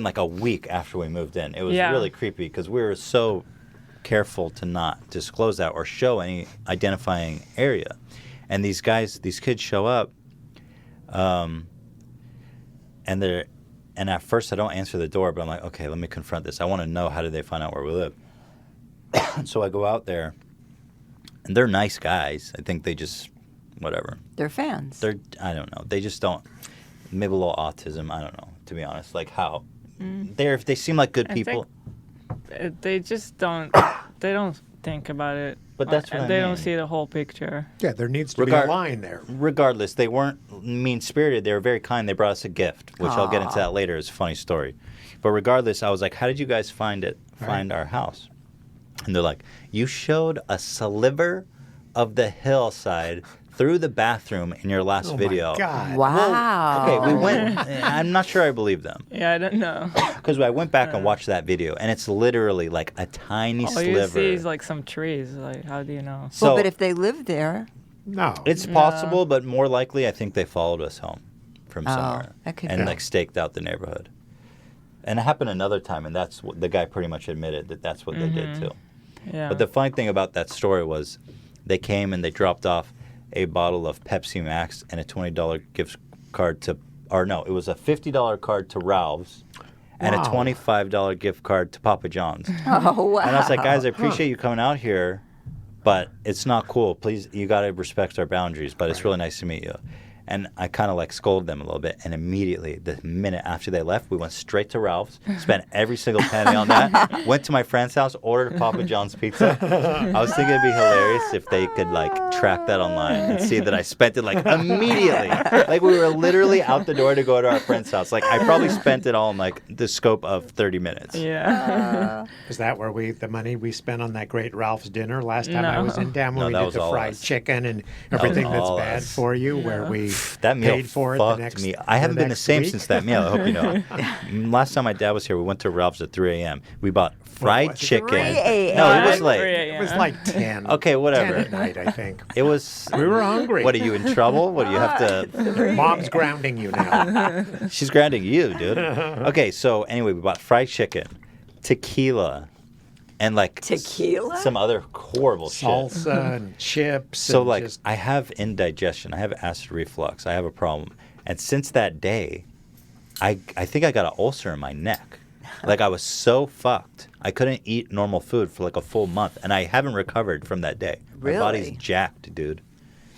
like a week after we moved in. It was Yeah. really creepy because we were so careful to not disclose that or show any identifying area. And these kids show up, and at first I don't answer the door, but I'm like, okay, let me confront this. I want to know, how did they find out where we live? So I go out there, and they're nice guys. I think they just, whatever. They're fans. I don't know. They just don't, maybe a little autism. I don't know, to be honest. Like how, they seem like good I people. They just don't. They don't think about it. But that's what I they mean. don't see the whole picture. Yeah, there needs to be Regard- a line there. Regardless, they weren't mean-spirited. They were very kind. They brought us a gift, which I'll get into that later. It's a funny story. But regardless, I was like, how did you guys find our house? And they're like, you showed a sliver of the hillside through the bathroom in your last Oh video. my God. Wow. Okay, we went. I'm not sure I believe them Yeah, I don't know. because I went back and watched that video, and it's literally like a tiny All sliver. you see is like some trees. Like, how do you know? So well, but if they live there, No. it's possible, but more likely, I think they followed us home from Oh, somewhere that could and be. like staked out the neighborhood. And it happened another time, and that's what the guy pretty much admitted that that's what they did too. Yeah. But the funny thing about that story was they came and they dropped off a bottle of Pepsi Max and a $20 gift card to, or no, it was a $50 card to Ralph's and Wow. a $25 gift card to Papa John's. oh wow. And I was like, guys, I appreciate you coming out here, but it's not cool. Please, you got to respect our boundaries, but it's really nice to meet you. And I kind of like scolded them a little bit. And immediately, the minute after they left, we went straight to Ralph's, spent every single penny on that, went to my friend's house, ordered Papa John's pizza. I was thinking it'd be hilarious if they could like track that online and see that I spent it like immediately. Like we were literally out the door to go to our friend's house. Like I probably spent it all in like the scope of 30 minutes. yeah. Is that where the money we spent on that great Ralph's dinner last time I No. was in town when No, we that did was the all fried us. chicken and was everything that's all bad us. for you, where we That meal paid for it the fucked next me. I haven't been the next same week? since that meal. I hope you know. Last time my dad was here, we went to Ralph's at 3 a.m. We bought fried was it? chicken. 3 a.m.? No, it was At late. 3 It was a.m. like 10. Okay, whatever. 10 at night, I think. It was. We were hungry. What are you in trouble? What do you have to? Mom's grounding you now. She's grounding you, dude. Okay, so anyway, we bought fried chicken, tequila, and like Tequila? some other horrible shit. Salsa and chips. So and like, just, I have indigestion. I have acid reflux. I have a problem. And since that day, I think I got an ulcer in my neck. Like, I was so fucked. I couldn't eat normal food for like a full month, and I haven't recovered from that day. My body's Really? jacked, dude.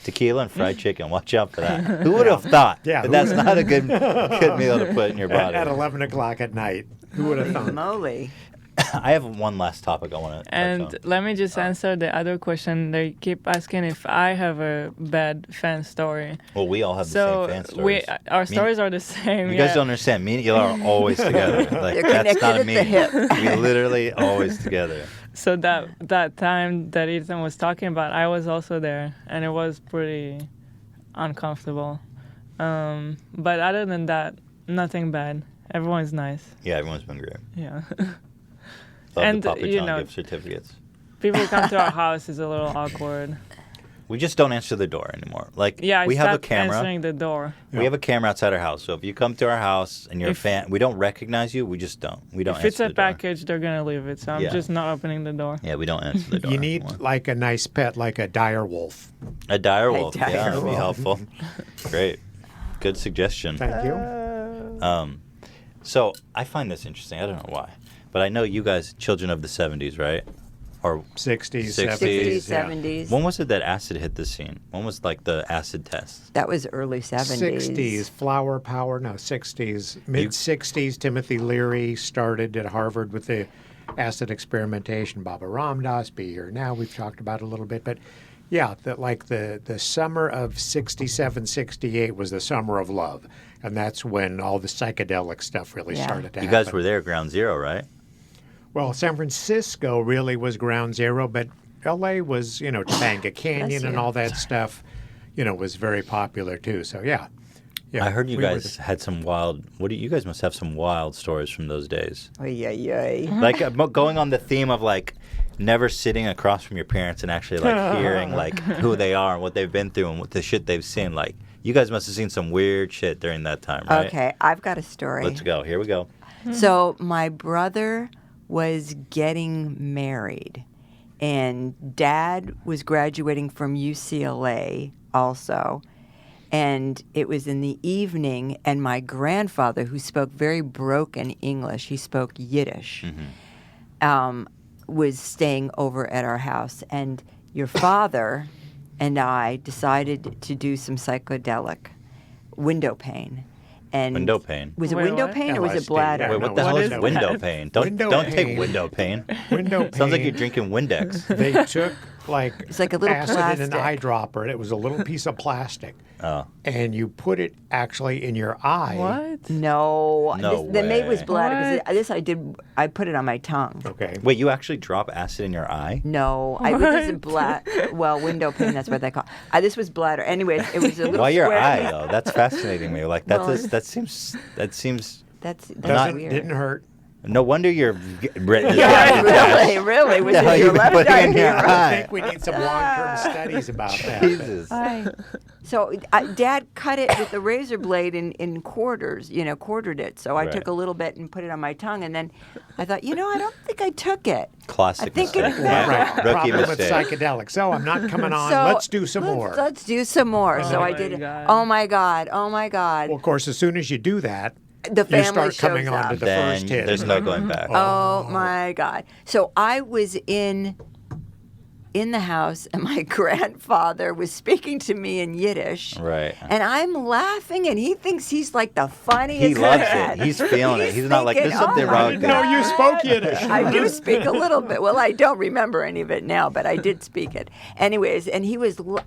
Tequila and fried chicken. Watch out for that. Who would have thought Yeah, that who that's would've- not a good meal to put in your body? At 11 o'clock at night. Who would have thought? Moly. I have one last topic I want to And touch on. let me just answer the other question. They keep asking if I have a bad fan story. Well, we all have the So same fan stories. our stories are the same. You yeah. guys don't understand. Me and Eli are always together. Like, They're that's not a connected me. at the hip. We literally always together. So that time that Ethan was talking about, I was also there, and it was pretty uncomfortable. But other than that, nothing bad. Everyone's nice. Yeah, everyone's been great. Yeah. Love And, the Papa you John know- gift certificates. People come to our house is a little awkward. We just don't answer the door anymore. Like, Yeah, I we have a stopped camera. answering the door. We have a camera outside our house. So if you come to our house and you're a If- fan, we don't recognize you. We just don't. We don't If it's answer a the door. package, they're gonna leave it. So I'm Yeah. just not opening the door. Yeah, we don't answer the door. You need anymore. like a nice pet, like a dire wolf. a dire wolf. dire Yeah, that'd be wolf. helpful. Great. Good suggestion. Thank you. So I find this interesting. I don't know why. But I know you guys, children of the 70s, right? Or 60s, 60s, 60s, 70s. 70s. when was it that acid hit the scene? When was like the acid test? That was early 70s. 60s, flower power, no, 60s, mid 60s. Timothy Leary started at Harvard with the acid experimentation. Baba Ram Dass, Be Here Now, we've talked about it a little bit. But yeah, the summer of 67, 68 was the summer of love. And that's when all the psychedelic stuff really Yeah. started to You happen. guys were there, ground zero, right? Well, San Francisco really was ground zero, but L.A. was, Topanga Canyon and you. all that stuff, was very popular too. So yeah. I heard you we were guys had some wild. You guys must have some wild stories from those days. Oy, oy, oy. Like going on the theme of like never sitting across from your parents and actually like hearing like who they are and what they've been through and what the shit they've seen. Like you guys must have seen some weird shit during that time, right? Okay, I've got a story. Let's go. Here we go. So my brother was getting married, and Dad was graduating from UCLA also. And it was in the evening, and my grandfather, who spoke very broken English, he spoke Yiddish, was staying over at our house. And your father and I decided to do some psychedelic window pane. And Window pane. Was it Wait, window what? pane or was it LSD, bladder? yeah. Wait, no, what the hell what is is window that? pane? Don't Window take pane. window pane. Window pane. Sounds like you're drinking Windex. They took like It's like a little acid in an plastic. eyedropper. It was a little piece of plastic, Oh, and you put it actually in your eye. What? No, No the mate was way. bladder. 'Cause this I did. I put it on my tongue. Okay. wait! You actually drop acid in your eye? No, I this is well, window pane. That's what they call. This was bladder. Anyways, it was a little Why your square eye piece- though? That's fascinating me. Like Well, that seems. That's Not- weird. Didn't hurt. No wonder you're written. Yeah, really. Was The hell it you your been left putting eye in or your your right? eye? I think we need some long-term studies about that. Jesus. So Dad cut it with the razor blade in quarters, quartered it. So I Right. took a little bit and put it on my tongue, and then I thought, I don't think I took it. Classic I think mistake. it- Yeah. Right. Rookie Problem with mistake. psychedelics. So I'm not coming on. So Let's do some more. Let's do some more. So Oh I my did it. God. Oh my God. Oh my God. Well, of course, as soon as you do that, The family you start coming shows on to up. the Then first hit. there's no going back. Oh my God. So I was in the house, and my grandfather was speaking to me in Yiddish. Right. And I'm laughing, and he thinks he's like the funniest. He loves man. it. He's feeling it. He's not like, thinking, there's something "Oh wrong my with No, this." you spoke Yiddish. I do speak a little bit. Well, I don't remember any of it now, but I did speak it. Anyways, and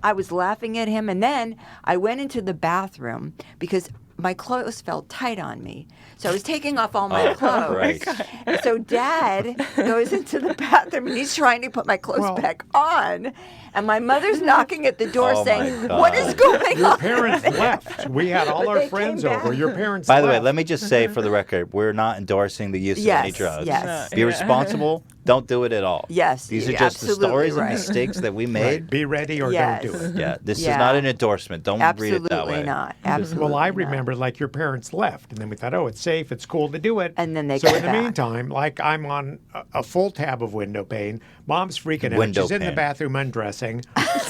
I was laughing at him, and then I went into the bathroom because my clothes felt tight on me. So I was taking off all my Oh, clothes. Christ. And so Dad goes into the bathroom, and he's trying to put my clothes Well- back on. And my mother's knocking at the door Oh, my saying, God. "What is going Your on?" parents left. We had all But our they friends came over. back. Your parents By the way, left. let me just say for the record, we're not endorsing the use of any Yes, drugs. yes. Be responsible. Don't do it at all. Yes, These are you're just the absolutely stories right. and mistakes that we Right. made. Be ready or Yes. don't do it. Yeah, this is Yeah. not an endorsement. Don't read Absolutely it that way. not. Absolutely Well, I not. remember like your parents left, and then we thought, oh, it's safe, it's cool to do it. And then they So came in the back. meantime, like I'm on a full tab of window pane. Mom's freaking out. Window She's in the pane. bathroom undressing. embarrassing.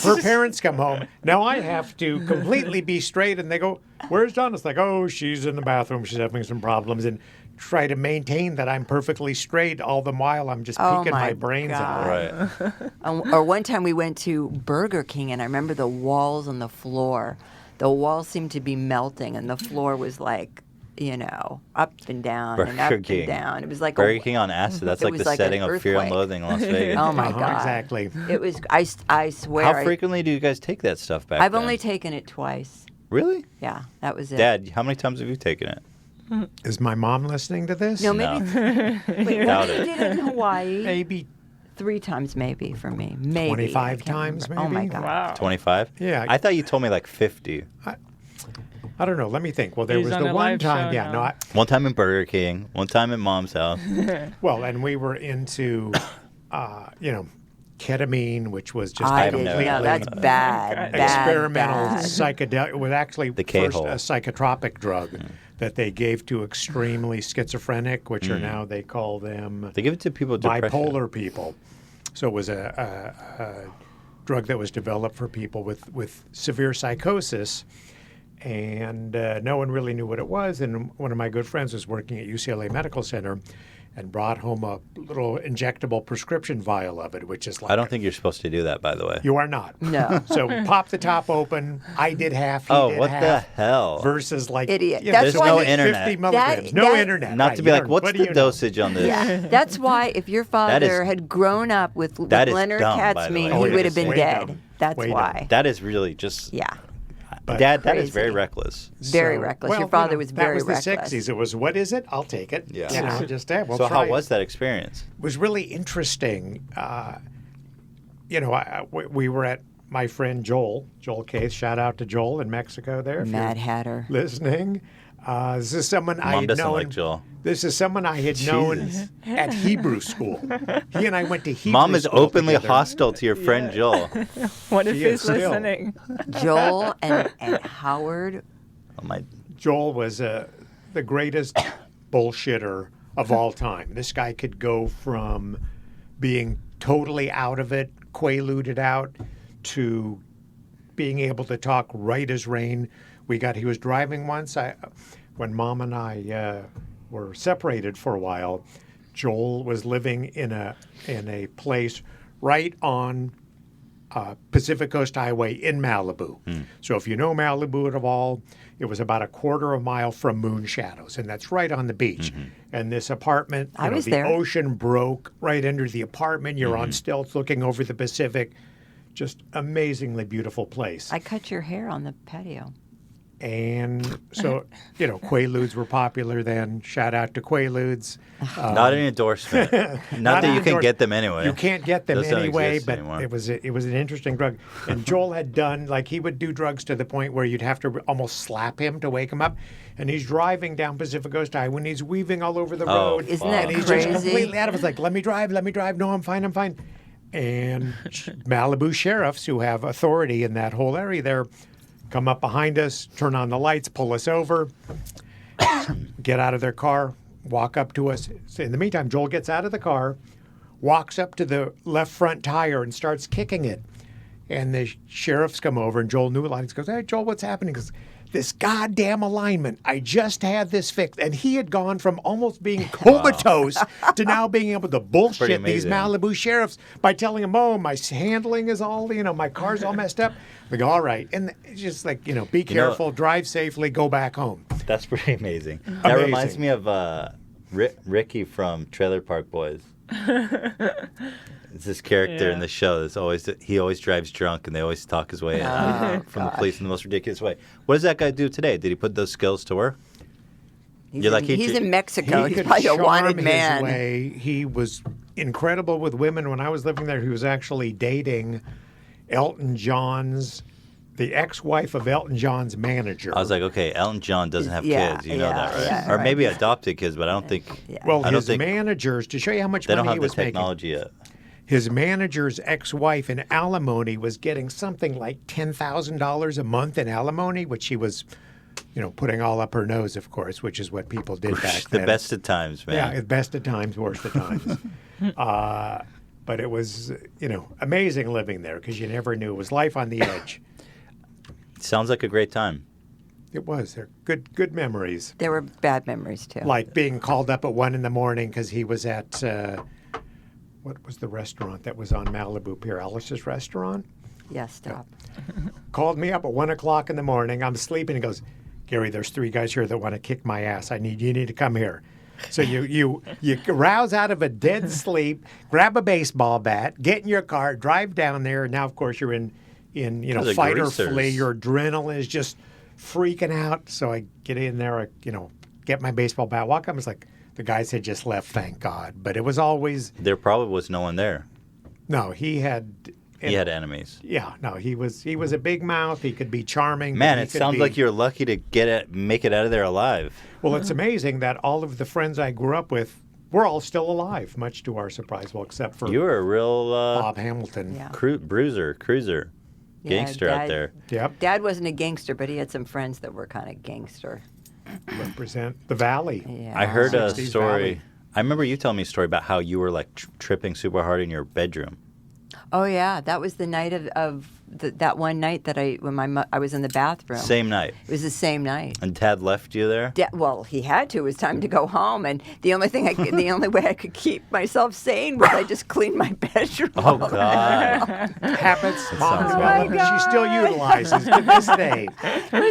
Her parents come home. Now I have to completely be straight, and they go, "Where's Donna?" It's like, "Oh, she's in the bathroom. She's having some problems," and try to maintain that I'm perfectly straight all the while I'm just Oh, peeking my my brains out. Right. Or one time we went to Burger King, and I remember the walls on the floor. The walls seemed to be melting, and the floor was like, up and down and up Burger King. and down. It was like Burger King on acid. That's it like was the like an setting of Fear and earthquake. Loathing in Las Vegas. Oh my God! Exactly. It was. I swear. How frequently do you guys take that stuff back I've then? only taken it twice. Really? Yeah, that was it. Dad, how many times have you taken it? Is my mom listening to this? No, maybe. Wait, Doubt we it. did it in Hawaii. Maybe 3 times, maybe for me. Maybe 25 I can't times, remember. Oh my maybe? God! Wow. 25? Yeah. I thought you told me like 50. I don't know. Let me think. Well, there He's was on the a one live time. show Yeah, now. One time in Burger King, one time at Mom's house. and we were into, ketamine, which was just I I've did. never No, done that's that. bad. bad, experimental bad. psychedelic. It was actually The first K-hole. a psychotropic drug that they gave to extremely schizophrenic, which are now they call them They give it to people with depression. bipolar people. So it was a drug that was developed for people with severe psychosis, and no one really knew what it was. And one of my good friends was working at UCLA Medical Center and brought home a little injectable prescription vial of it, which is like I don't think you're supposed to do that, by the way. you are not. No. So pop the top open. I did half. He Oh, did what half, the hell? Versus like Idiot. you know, That's There's why no the- internet. 50 milligrams. No that- internet. Not right, to be you like, don't- what's what do the you know? dosage on this? Yeah, that's why if your father is- had grown up with that is Leonard dumb, by the way. Katzman, Oh, he yeah, would have been way dead. dumb. That's Way why. dumb. That is really just. Yeah, But Dad, that is Crazy. very reckless. very reckless. well, Your father you know, was very that was the reckless. 60s. It was, what is it? I'll take it. Yeah. You know, just we'll So, try how it. was that experience? It was really interesting. We were at my friend Joel Case. Shout out to Joel in Mexico there. if you're Mad Hatter. Listening. This is someone I Mom had doesn't known. like Joel. This is someone I had known at Hebrew school. He and I went to Hebrew Mom is school openly together. hostile to your friend Joel. What if She he's is still. listening? Joel and Howard. Oh, my. Joel was the greatest bullshitter of all time. This guy could go from being totally out of it, quaaluded out, to being able to talk right as rain. He was driving once. When Mom and I were separated for a while, Joel was living in a place right on Pacific Coast Highway in Malibu. So if you know Malibu at all, it was about a quarter of a mile from Moon Shadows, and that's right on the beach. And this apartment, I was the there. ocean broke right under the apartment. You're on stilts looking over the Pacific. Just amazingly beautiful place. I cut your hair on the patio. And so, Quaaludes were popular then. Shout out to Quaaludes. Not an endorsement. Not that you can get them anyway. You can't get them Those don't anyway, exist but anymore. it was an interesting drug. And Joel had done, he would do drugs to the point where you'd have to almost slap him to wake him up. And he's driving down Pacific Coast Highway when he's weaving all over the Oh, road. Isn't that and he's crazy? just completely out of it. It's like, let me drive. No, I'm fine. And Malibu sheriffs who have authority in that whole area there come up behind us, turn on the lights, pull us over, get out of their car, walk up to us. So in the meantime, Joel gets out of the car, walks up to the left front tire and starts kicking it. And the sheriffs come over, and Joel knew a lot. He goes, "Hey, Joel, what's happening?" He goes, "This goddamn alignment. I just had this fixed." And he had gone from almost being comatose to now being able to bullshit these amazing. Malibu sheriffs by telling them, "Oh, my handling is all, my car's all messed up." We go, "All right." And it's just like, be careful, drive safely, go back home. That's pretty amazing. That reminds me of Ricky from Trailer Park Boys. It's this character in the show he always drives drunk, and they always talk his way in from the police in the most ridiculous way. What does that guy do today? Did he put those skills to work? He's, You're like, he's in Mexico. He's could probably a charm wanted his man. way. He was incredible with women. When I was living there, he was actually dating the ex-wife of Elton John's manager. I was like, okay, Elton John doesn't have Yeah, kids. You know that, right? yeah, Or right. maybe adopted kids, but I don't think well, I don't his think managers, to show you how much they don't money have he the was making, technology yet. his manager's ex-wife in alimony was getting something like $10,000 a month in alimony, which she was, putting all up her nose, of course, which is what people did back The then. best of times, man. Yeah, best of times, worst of times. But it was, amazing living there because you never knew. It was life on the edge. Sounds like a great time. It was. They're good memories. There were bad memories too. Like being called up at 1 a.m. because he was at, what was the restaurant that was on Malibu Pier? Alice's Restaurant? Yeah, stop. Called me up at 1 o'clock in the morning. I'm sleeping. He goes, Gary, there's 3 guys here that want to kick my ass. You need to come here. So you rouse out of a dead sleep, grab a baseball bat, get in your car, drive down there. Now, of course, you're in Those are fight or greasers. flee. Your adrenaline is just freaking out. So I get in there, get my baseball bat, walk up. It's like the guys had just left, thank God. But it was always There probably was no one there. no. He had enemies. Yeah, no. He was a big mouth. He could be charming. Man, but he it could sounds be- like you're lucky to make it out of there alive. Well, it's amazing that all of the friends I grew up with were all still alive, much to our surprise. Well, except for You were a real Bob Hamilton. Yeah. cruiser, Yeah, gangster out Dad- there. Yep. Dad wasn't a gangster, but he had some friends that were kind of gangster. Represent the Valley. Yeah. I heard a 60s story. Valley. I remember you telling me a story about how you were like tripping super hard in your bedroom. Oh yeah, that was the night of that one night that I was in the bathroom. Same night. It was the same night. And Tad left you there? Well, he had to. It was time to go home, and the only way I could keep myself sane was I just cleaned my bedroom. Oh, God. Habits mom sounds developed. bad. She still utilizes to this day.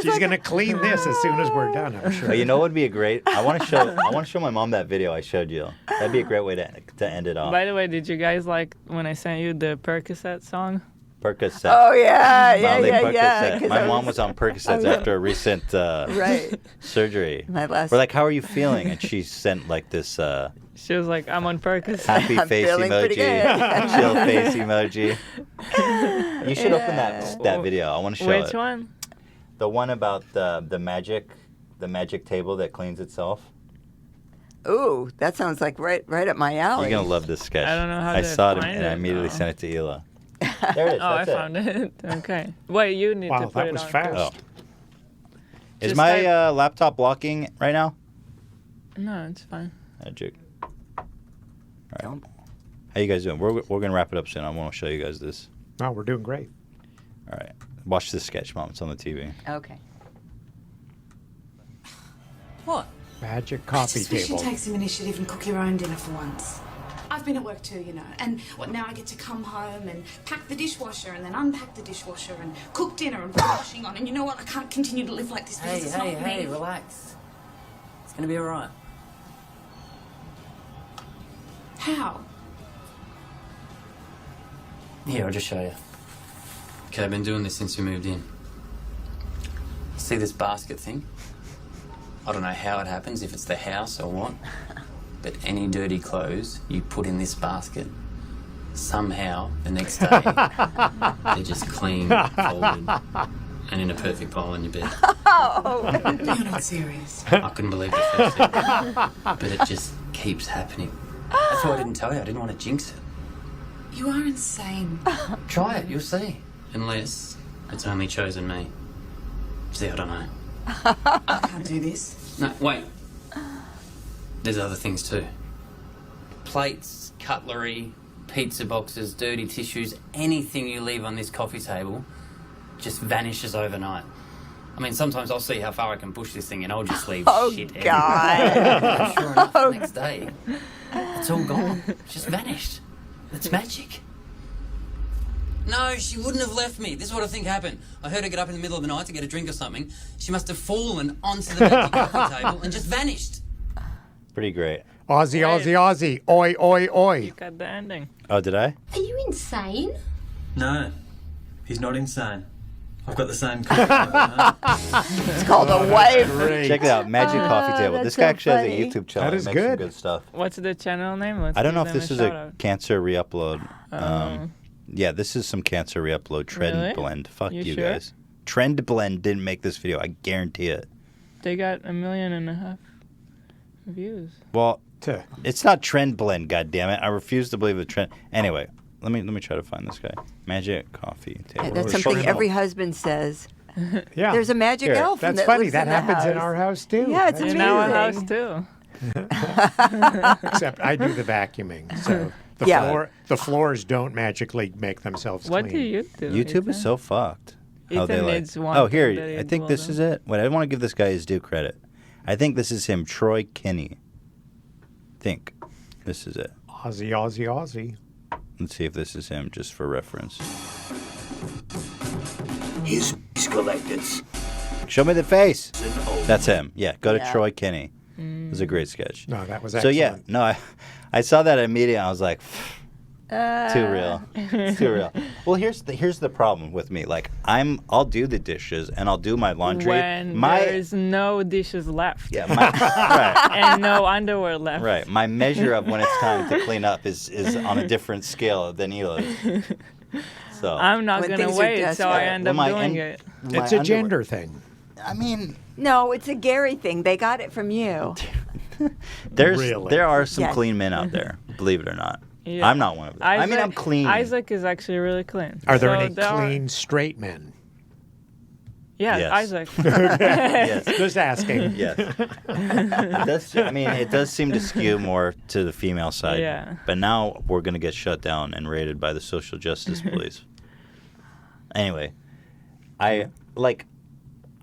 She's going to clean this as soon as we're done, I'm sure. But you know what would be a great? I want to show my mom that video I showed you. That'd be a great way to end it off. By the way, did you guys like when I sent you the Percocet song? Percocet. Oh yeah, Mildly yeah. Percocet. 'cause My I mom was on Percocets after a recent right. surgery. My last- We're like, how are you feeling? And she sent like this She was like, I'm on Percocet. happy I'm face feeling pretty emoji, good. chill face emoji. You should open that video. I want to show it. Which one? The one about the magic table that cleans itself. Ooh, that sounds like right up my alley. You're gonna love this sketch. I don't know how I to saw it find and I it, immediately though. sent it to Ela. There it is. Oh, I That's it. found it. Okay. Wait, you need to Wow, put that it was on fast. Oh. Is Just my type- laptop blocking right now? No, it's fine. Magic. All right. How you guys doing? We're gonna wrap it up soon. I want to show you guys this. No, we're doing great. All right. Watch this sketch, Mom. It's on the TV. Okay. What? Magic coffee Just wish table. you'd take some initiative and cook your own dinner for once. I've been at work too, and now I get to come home and pack the dishwasher and then unpack the dishwasher and cook dinner and put washing on. And you know what? I can't continue to live like this because it's not me. Relax. It's gonna be alright. How? Here, I'll just show you. Okay, I've been doing this since we moved in. See this basket thing? I don't know how it happens, if it's the house or what, but any dirty clothes you put in this basket, somehow the next day they're just clean, folded, and in a perfect pile on your bed. You're not serious. I couldn't believe it first thing, but it just keeps happening. That's why I didn't tell you. I didn't want to jinx it. You are insane. Try it, you'll see. Unless it's only chosen me. See, I don't know. I can't do this. No, wait. There's other things too. Plates, cutlery, pizza boxes, dirty tissues, anything you leave on this coffee table just vanishes overnight. I mean, sometimes I'll see how far I can push this thing and I'll just leave shit everywhere. God. Sure enough, the next day, it's all gone. It's just vanished. It's magic. No, she wouldn't have left me. This is what I think happened. I heard her get up in the middle of the night to get a drink or something. She must have fallen onto the magic coffee table and just vanished. Pretty great. Aussie, Aussie, Aussie. Oi, oi, oi. Got the ending. Oh, did I? Are you insane? No, he's not insane. I've got the same coffee. It's called a wife. Great. Check it out. Magic coffee table. that's This guy so actually has funny. a YouTube channel. That is Makes some good. good stuff. What's the channel name? Let's I don't know give if them this is shout a out. cancer re-upload. Yeah, this is some cancer re-upload. Trend Really? Blend. Fuck You you sure? guys. Trend Blend didn't make this video. I guarantee it. They got 1.5 million views. Well, Tuh. it's not Trend Blend. God damn it! I refuse to believe the trend. Anyway, let me try to find this guy. Magic coffee table. That's something every husband says. Yeah. There's a magic Here, elf. That's that funny. lives That in the happens in house. our house too. Yeah, it's That's In our house amazing. too. Except I do the vacuuming. So The floors don't magically make themselves What clean. do you do? YouTube is so fucked. How they Ethan like. needs one Oh, thing here. that I he think this will is do. it. Wait, I want to give this guy his due credit. I think this is him, Troy Kinney. Think this is it. Aussie. Let's see if this is him, just for reference. He's collected. Show me the face. That's him. Yeah, go to Yeah. Troy Kinney. It was a great sketch. No, that was So excellent. yeah, no, I saw that immediately. I was like, too real. It's too real. Well, here's the problem with me. Like I'll do the dishes and I'll do my laundry. When there's no dishes left. Yeah, right. And no underwear left. Right. My measure of when it's time to clean up is on a different scale than Hila's. So I'm not When going to things are wait, so I desperate. end up doing it. It's a gender thing. I mean, No, it's a Gary thing. They got it from you. Really? there are some Yes. clean men out there, believe it or not. Yeah. I'm not one of them. I mean, I'm clean. Isaac is actually really clean. Are there So any clean straight men? Yeah, Yes. Isaac. Yes. Just asking. Yes. It does seem to skew more to the female side. Yeah. But now we're going to get shut down and raided by the social justice police. Anyway,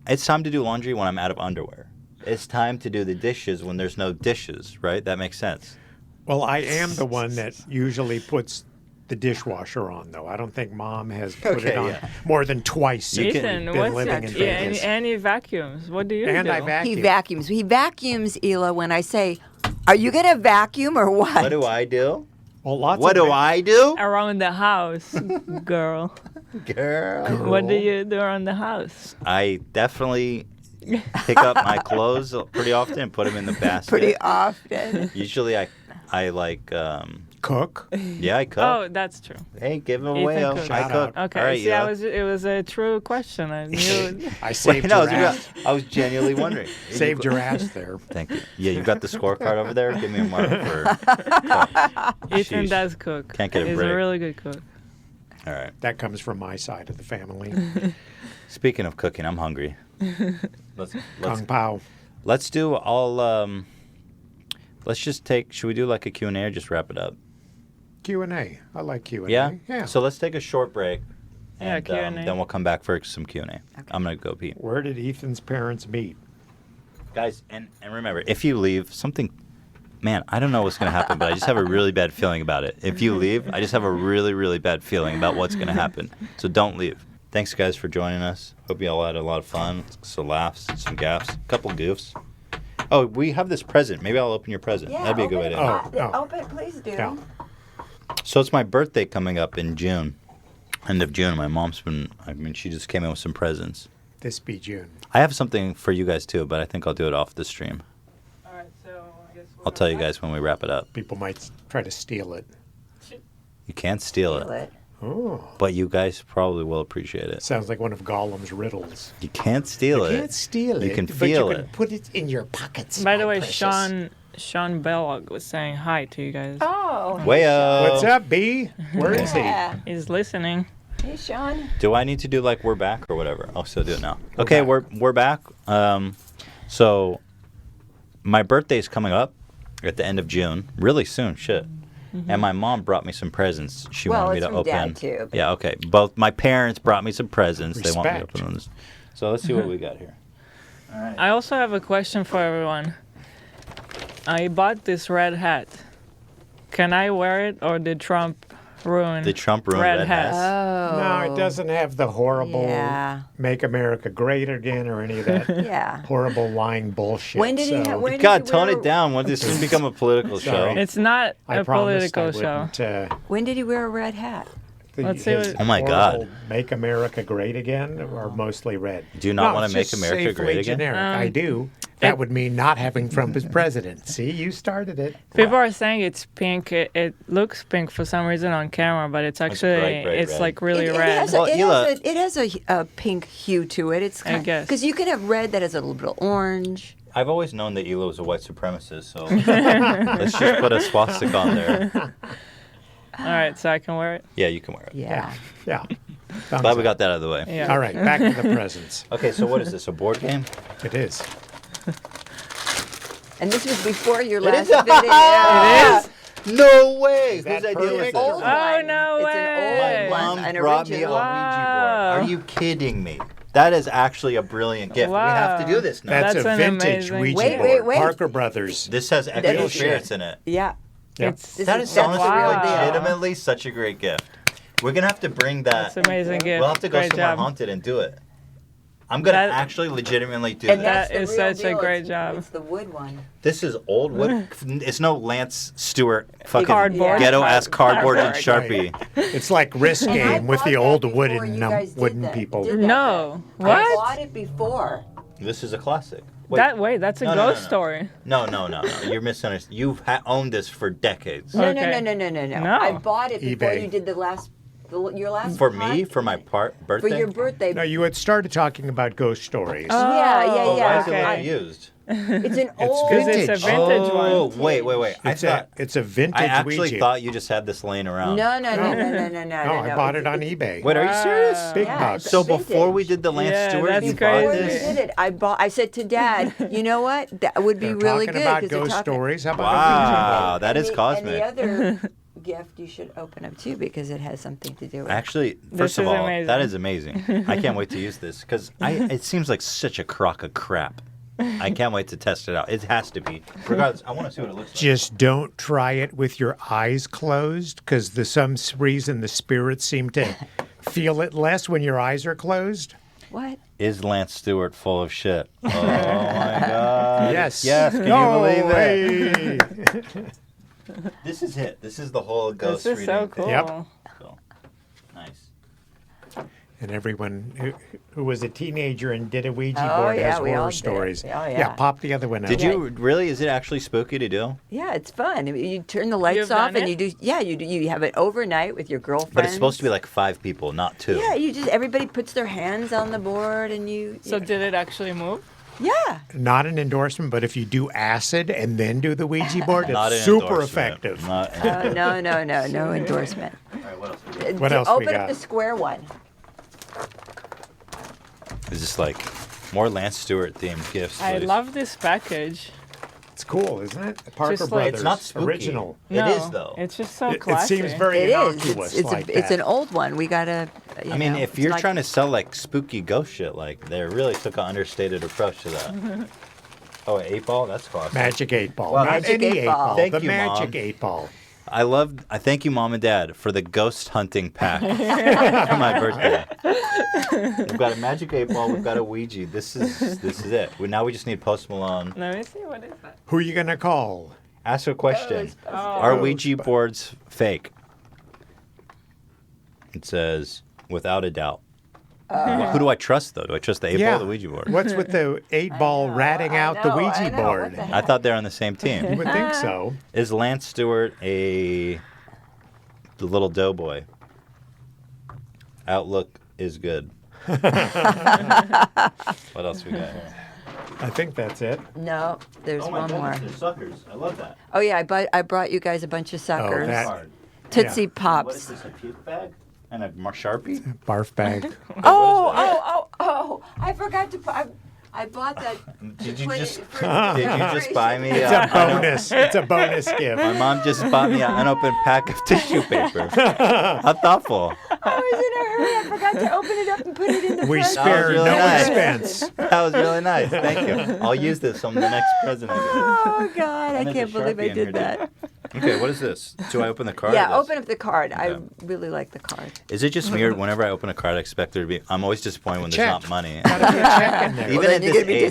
it's time to do laundry when I'm out of underwear. It's time to do the dishes when there's no dishes, right? That makes sense. Well, I am the one that usually puts the dishwasher on, though. I don't think Mom has put Okay, it on yeah. more than twice since Ethan, we've been what's living that? in Yeah, Vegas. and he vacuums. What do you And do? I vacuum. He vacuums. He vacuums, Ela, when I say, are you going to vacuum or what? What do I do? Well, lots What of do I do? Around the house, girl. Girl. What do you do around the house? I definitely pick up my clothes pretty often and put them in the basket. Pretty often. Usually I like, Cook. yeah, I cook. Oh, that's true. Hey, give him Ethan away. cooks. I Shout cook. Okay, All right, see, yeah. it was a true question. I knew. I saved no, your ass. I was genuinely wondering. Saved your ass there. Thank you. Yeah, you got the scorecard over there? Give me a mark for... Ethan Sheesh. does cook. Can't get a He's break. a really good cook. All right. That comes from my side of the family. Speaking of cooking, I'm hungry. Kung Pao. Let's do all... let's just take... Should we do like a Q&A or just wrap it up? Q&A. I like Q&A. Yeah? Yeah. So let's take a short break. Yeah, And Q&A. then we'll come back for some Q&A. I'm going to go pee. Where did Ethan's parents meet? Guys, and remember, if you leave, something... Man, I don't know what's going to happen, but I just have a really bad feeling about it. If you leave, I just have a really, really bad feeling about what's going to happen. So don't leave. Thanks, guys, for joining us. Hope you all had a lot of fun. Some laughs, some gaffes, a couple goofs. Oh, we have this present. Maybe I'll open your present. That'd be a good idea. Open, please do. Yeah. So it's my birthday coming up in June. End of June. My mom's she just came in with some presents. This be June. I have something for you guys, too, but I think I'll do it off the stream. All right, so I guess I'll tell you guys when we wrap it up. People might try to steal it. You can't steal it, Oh. but you guys probably will appreciate it. Sounds like one of Gollum's riddles. You can't steal it. You can't steal it. You can but feel you can it. put it in your pockets. By the my way, precious. Sean Bellog was saying hi to you guys. Oh, Way up. What's up, B? Where is he? yeah. He's listening. Hey, Sean. Do I need to do like we're back or whatever? I'll still do it now. Okay, we're back. So my birthday's coming up at the end of June, really soon. Shit. And my mom brought me some presents. She Well, wanted me it's to from open. Dad, too, but- Yeah, okay. Both my parents brought me some presents. They want me to Respect. open them. So let's see what we got here. I also have a question for everyone. I bought this red hat. Can I wear it, or did Trump ruin Did Trump ruin red hats? Oh. No, it doesn't have the horrible Yeah. "Make America Great Again" or any of that Yeah. horrible lying bullshit. When did he so when did God, he tone wear, it down. When does this become a political show? Sorry. It's not I a promised political I show. wouldn't, When did he wear a red hat? Let's see his what- Oh my horrible God. "Make America Great Again" are mostly red. Do you not No, wanna it's make just America safely great again? Generic. I do. That would mean not having Trump as president. See, you started it. People are saying it's pink. It looks pink for some reason on camera, but it's actually bright, bright it's red. like really It red. has, Well, Ela- it has a pink hue to it. It's I guess. because you can have red that has a little bit of orange. I've always known that Ela was a white supremacist, so let's just put a swastika on there. All right, so I can wear it. Yeah, you can wear it. Yeah. Yeah. Glad we got that out of the way. Yeah. All right, back to the presents. Okay, so what is this? A board game? It is. And this was before your It last is? video. It is. No way! Is Whose that idea was perfect? this? Old Oh, one. no It's way. an old My one, mom an brought me a original. Ouija board. Wow. Are you kidding me? That is actually a brilliant gift. We have to Wow. do this now. That's That's a an vintage amazing Ouija gift. board. Wait. Parker Brothers. This has extra is- spirits in it. Yeah. Yep. It's This That is is that's honestly the real wow. deal. legitimately such a great gift. We're gonna have to bring that. That's amazing gift. We'll have to go Great somewhere job. haunted and do it. I'm gonna That- actually legitimately do And this. that's That the is real such a deal. great It's- job. It's the wood one. This is old wood. It's no Lance Stewart fucking Cardboard. ghetto ass cardboard and Cardboard. Sharpie. It's like risk And I game with bought the that old before wooden you guys did wooden that. people. Did that No. then. What? I bought it before. This is a classic. That's a No, ghost no. story. No. You're misunderstanding. You've owned this for decades. No, Okay. no. No. I bought it before eBay. you did your last For part. me, for my birthday. For your birthday. No, you had started talking about ghost stories. Yeah. Oh, why is it Okay. like used? It's an It's old. Because vintage. it's a vintage Oh, one. wait. It's a vintage I actually Ouija. thought you just had this laying around. No. No, I bought it on eBay. Wait, are you serious? Big Yeah, bucks. it's So vintage. before we did the Lance Yeah, Stewart, that's you crazy. bought Before you this? did it, I said to Dad, you know what? That would be They're really talking good. about 'cause they're ghost talking- stories. How about a Ouija Wow, board? that is And cosmic. the other gift you should open up too because it has something to do with. Actually, This first of is all, amazing. that is amazing. I can't wait to use this because it seems like such a crock of crap. I can't wait to test it out. It has to be. Regardless, I want to see what it looks like. Just don't try it with your eyes closed because for some reason the spirits seem to feel it less when your eyes are closed. What? Is Lance Stewart full of shit? Oh my god. Yes. Yes, can No, you believe it? hey. This is it. This is the whole ghost This is reading so thing. cool. Yep. So, nice. And everyone who was a teenager and did a Ouija Oh, board yeah, has we all horror did. stories. Oh, yeah. Pop the other one out. Did you really? Is it actually spooky to do? Yeah, it's fun. I mean, you turn the lights You've off done and it? you do. Yeah, you do. You have it overnight with your girlfriend. But it's supposed to be like 5 people, not 2. Yeah, everybody puts their hands on the board and you. So did it actually move? Yeah. Not an endorsement, but if you do acid and then do the Ouija board, Not it's an super endorsement. effective. Not No endorsement. All right, what else? we got? What else we Open got? up the square one. Is this like more Lance Stewart themed gifts? I please? love this package. It's cool, isn't it? Parker Just like- Brothers. It's not spooky. Original. It No, is, though. It's just so It classy. seems very It is. innocuous It's like it's that. an old one. We gotta. I mean, if it's you're like- trying to sell like spooky ghost shit, like they really took an understated approach to that. Oh, an 8-ball? That's classic. Magic 8-ball. Wow, Not Magic any 8-ball. 8-ball. Thank The you, Magic Mom. 8-ball. I thank you, Mom and Dad, for the ghost hunting pack for my birthday. We've got a Magic 8-ball, we've got a Ouija. This is it. Now we just need Post Malone. Let me see, what is that? Who are you going to call? Ask a question. Oh. Are Ouija boards fake? It says, without a doubt. Who do I trust, though? Do I trust the 8-ball or the Ouija board? What's with the 8-ball ratting out the I Ouija know, what board? the I thought they're on the same You team. would think so. Is Lance Stewart the little doughboy? Outlook is good. What else we got here? I think that's it. No, there's one more. They're suckers. I love that. Oh yeah, I brought you guys a bunch of suckers. that- Tootsie yeah. What is Pops. this, a puke bag? And a Sharpie? Barf bag. Oh! I forgot to put. I bought that. Did to you put just it for did you just buy me It's a bonus. It's a bonus gift. My mom just bought me an unopened pack of tissue paper. How thoughtful. I was in a hurry. I forgot to open it up and put it in the We front. spare really no nice. expense. That was really nice. Thank you. I'll use this on the next president. Oh God, I There's can't a believe Sharpie I in here, did dude. that. Okay, what is this? Do I open the card? Yeah, or this? open up the card. I Okay. really like the card. Is it just weird whenever I open a card I expect there to be I'm always disappointed when there's Check. not money. Gotta be a check in there. Even Well, at then you're this gonna be age, though.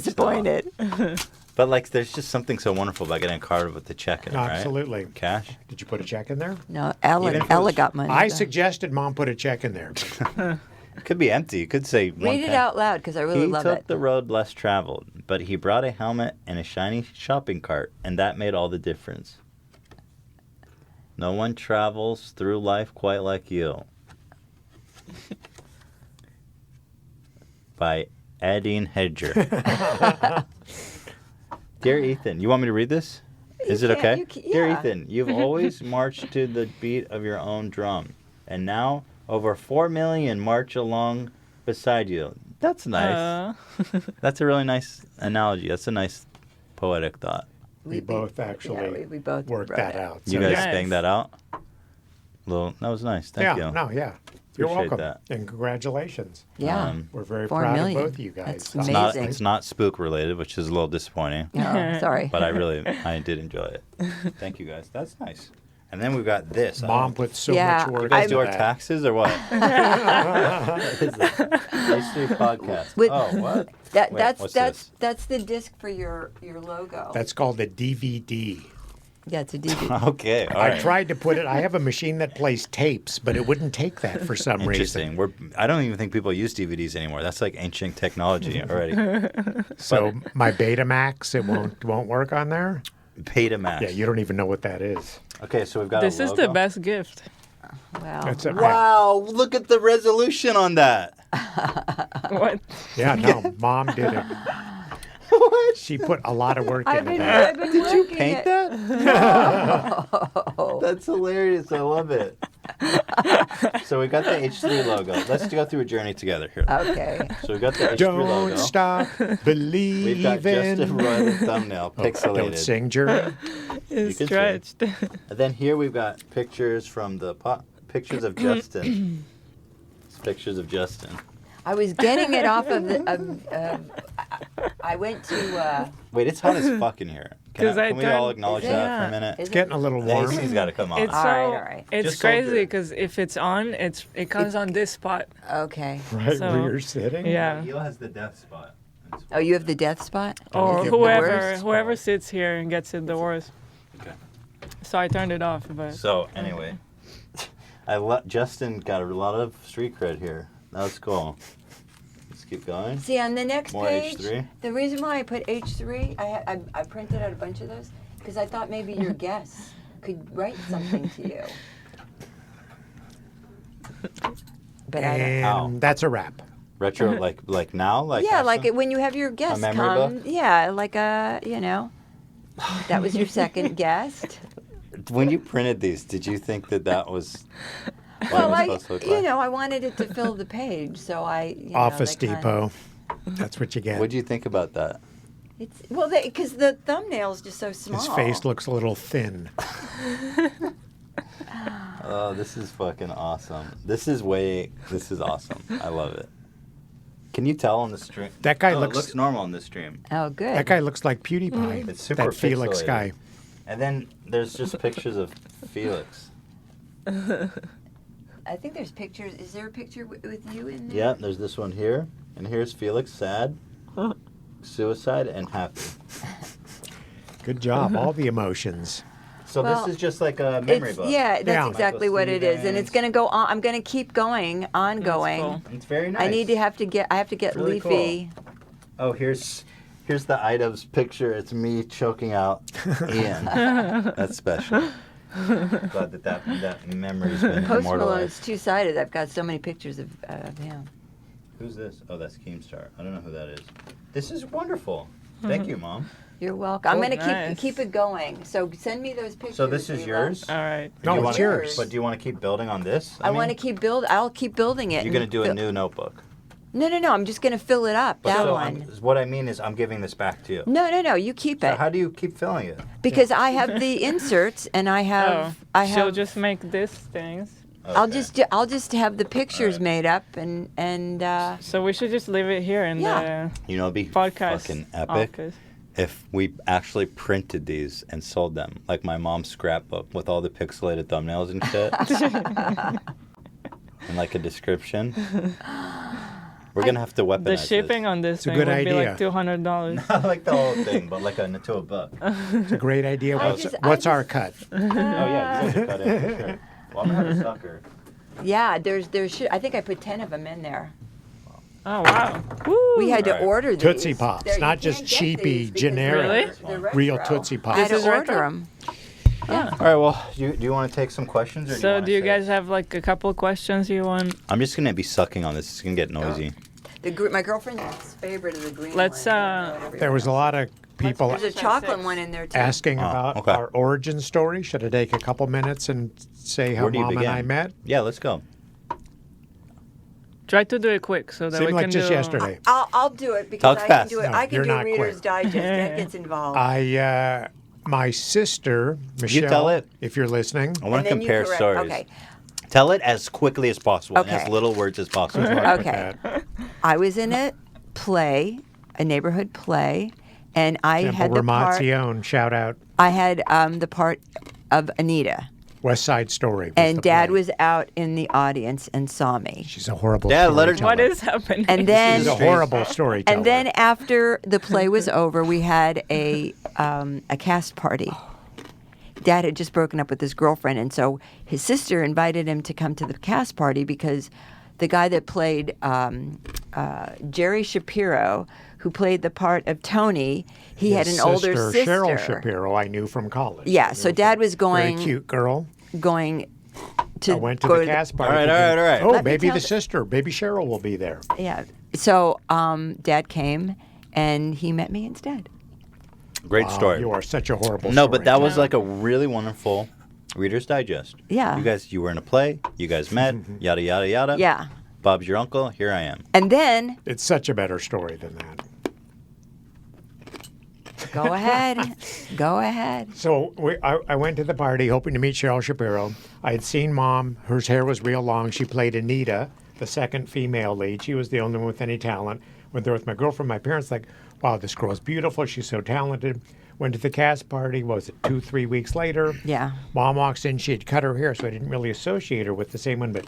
disappointed. But like there's just something so wonderful about getting a card with the check in it, right? Absolutely. Cash? Did you put a check in there? No, Ella Even if it Ella was- got money. I though. suggested Mom put a check in there. It could be empty. It could say one Read it pen. out loud because I really He love took it. the road less traveled, but he brought a helmet and a shiny shopping cart, and that made all the difference. No one travels through life quite like you. By Adine Hedger. Dear Ethan, you want me to read this? Is it can- okay? you can- Dear yeah. Ethan, you've always marched to the beat of your own drum, and now over 4 million march along beside you. That's nice. That's a really nice analogy. That's a nice poetic thought. We both actually we both worked wrote that it. out. You So guys Yes. banged that out? That was nice. Thank you. No, yeah. You're Appreciate welcome. that. And congratulations. Yeah. We're very 4 proud million. of both of you guys. That's It's not, amazing. it's not spook related, which is a little disappointing. Oh, sorry. But I did enjoy it. Thank you guys. That's nice. And then we've got this. Mom put so Yeah, much work You guys into do our that. taxes or what? What is it? H3 podcast. With- Oh, what? That, Wait, that's what's that's this? that's the disc for your logo. That's called a DVD. Yeah, it's a DVD. Okay. All I right. tried to put it. I have a machine that plays tapes, but it wouldn't take that for some Interesting. reason. I don't even think people use DVDs anymore. That's like ancient technology already. So my Betamax, it won't work on there. Betamax. Yeah, you don't even know what that is. Okay, so we've got This a is logo. the best gift. Wow. That's it. Wow, look at the resolution on that. What? Yeah, no, Mom did it. What? She put a lot of work I've into been, that. I've been Did you working paint it. that? That's hilarious. I love it. So we got the H3 logo. Let's go through a journey together here. Okay. So we got the H3 Don't logo. stop believing. We've got Justin Roy, the thumbnail, pixelated. Don't sing, Jeremy. It's can say. stretched. And then here we've got pictures from the pictures of Justin. It's pictures of Justin. I was getting it off of the. I went to. Wait, it's hot as fuck in here. Can 'Cause I we all turned- acknowledge Is that it? for a minute? Is It's getting a little The warm. AC's got to come on. It's All so right, all right. it's Just soldier. crazy because if it's on, it comes on this spot. Okay. Right So- where you're sitting. Yeah. Gil has the death spot. Oh, you have the death spot. Or Is it the whoever worst? whoever sits here and gets it the worst. Okay. So I turned it off, but So anyway, Justin got a lot of street cred here. That's cool. Let's keep going. See, on the next More page, H3? the reason why I put H3, I printed out a bunch of those because I thought maybe your guests could write something to you. But I don't. Ow. And that's a wrap. Retro, like now, like Yeah, have like some? when you have your guests memory come. book? Yeah, like that was your second guest. When you printed these, did you think that was what Well, it was I, supposed to look like? I wanted it to fill the page, so I. Office they kinda- Depot. That's what you get. What'd you think about that? It's because the thumbnail's just so small. His face looks a little thin. Oh, this is fucking awesome. This is awesome. I love it. Can you tell on the stream? That guy it looks- looks normal on this stream. Oh, good. That guy looks like PewDiePie. It's super That Felix pixelated. guy. And then there's just pictures of Felix. I think there's pictures. Is there a picture with you in there? Yeah, there's this one here, and here's Felix, sad, suicide, and happy. Good job. All the emotions. So Well, this is just like a memory book. Yeah, that's Yeah. exactly what it is, and it's going to go on. I'm going to keep going, ongoing. cool. It's very nice. I have to get Really leafy. Oh, here's the items picture. It's me choking out Ian. That's special. Glad that memory's been Post immortalized. Malone's two-sided. I've got so many pictures of him. Who's this? Oh, that's Keemstar. I don't know who that is. This is wonderful. Thank you, Mom. You're welcome. I'm Oh, going to nice. keep it going. So send me those pictures. So this is Leela. yours? all right. No, Do you it's wanna- yours. But do you want to keep building on this? I want to keep I'll keep building it. You're going to and do a fill- new notebook. No. I'm just going to fill it up. But That so one. what I mean is I'm giving this back to you. No. You keep So it how do you keep filling it? because I have the inserts and I have. Oh, I she'll have. just make these things. I'll Okay. just have the pictures Alright. made up and. So we should just leave it here in Yeah. You know, it'd be the podcast fucking epic office. if we actually printed these and sold them, like my mom's scrapbook with all the pixelated thumbnails and shit, and like a description. We're gonna have to weaponize The shipping on this a thing good would be idea. like $200. this. Not like the whole thing, but like to a book. It's a great idea. I What's just- our cut? Oh yeah, you guys cut it for sure. Well, I'm not a sucker. Yeah, there's I think I put 10 of them in there. Oh wow. Woo. We had to Right. order these. Tootsie Pops, They're- you not just can't get cheapy, these because generic. Really? Real Tootsie Pops. I had This to is order retro? them. All right, well, do you want to take some questions? Or So wanna do you say- guys have like a couple questions you want? I'm just gonna be sucking on this. It's gonna get noisy. My girlfriend's favorite is the green Let's, one. I don't know what There was a lot of people There's a chocolate one in there too. asking Oh, about okay. our origin story. Should I take a couple minutes and say how Where do you Mom and begin? I met? Yeah, let's go. Try to do it quick so that Seemed we like can just do. yesterday. I'll do it because Talk I fast. can do it. No, I can you're do not Reader's quick. Digest. That gets involved. my sister, Michelle, tell it. if you're listening. I want And to then you compare correct- stories. Okay. Tell it as quickly as possible, in as Okay. little words as possible. Good luck with Okay. that. I was in a play, a neighborhood play, and I Temple had the part. Ramazzione, shout out. I had the part of Anita, West Side Story. was and the Dad play. was out in the audience and saw me. She's a horrible Dad, let her- storyteller. What is happening? And then She's a horrible storyteller. And then after the play was over, we had a cast party. Dad had just broken up with his girlfriend, and so his sister invited him to come to the cast party because the guy that played Jerry Shapiro, who played the part of Tony, he had His an older sister. Cheryl Shapiro, I knew from college. Yeah, so Dad was Very going cute girl. to I went to go the cast party. All right. Oh, Let me maybe tell the the- sister, baby Cheryl will be there. Yeah. So Dad came, and he met me instead. Great Wow, story. You are such a horrible No, but that storyteller. was like a really wonderful Reader's Digest. Yeah. You were in a play. You guys met. Yada yada yada. Yeah. Bob's your uncle. Here I am. And then It's such a better story than that. go ahead, go ahead. So I went to the party hoping to meet Cheryl Shapiro. I had seen Mom. Her hair was real long. She played Anita, the second female lead. She was the only one with any talent. Went there with my girlfriend. My parents like, wow, this girl's beautiful. She's so talented. Went to the cast party. What was it, 2-3 weeks later? Yeah. Mom walks in. She had cut her hair, so I didn't really associate her with the same one. But,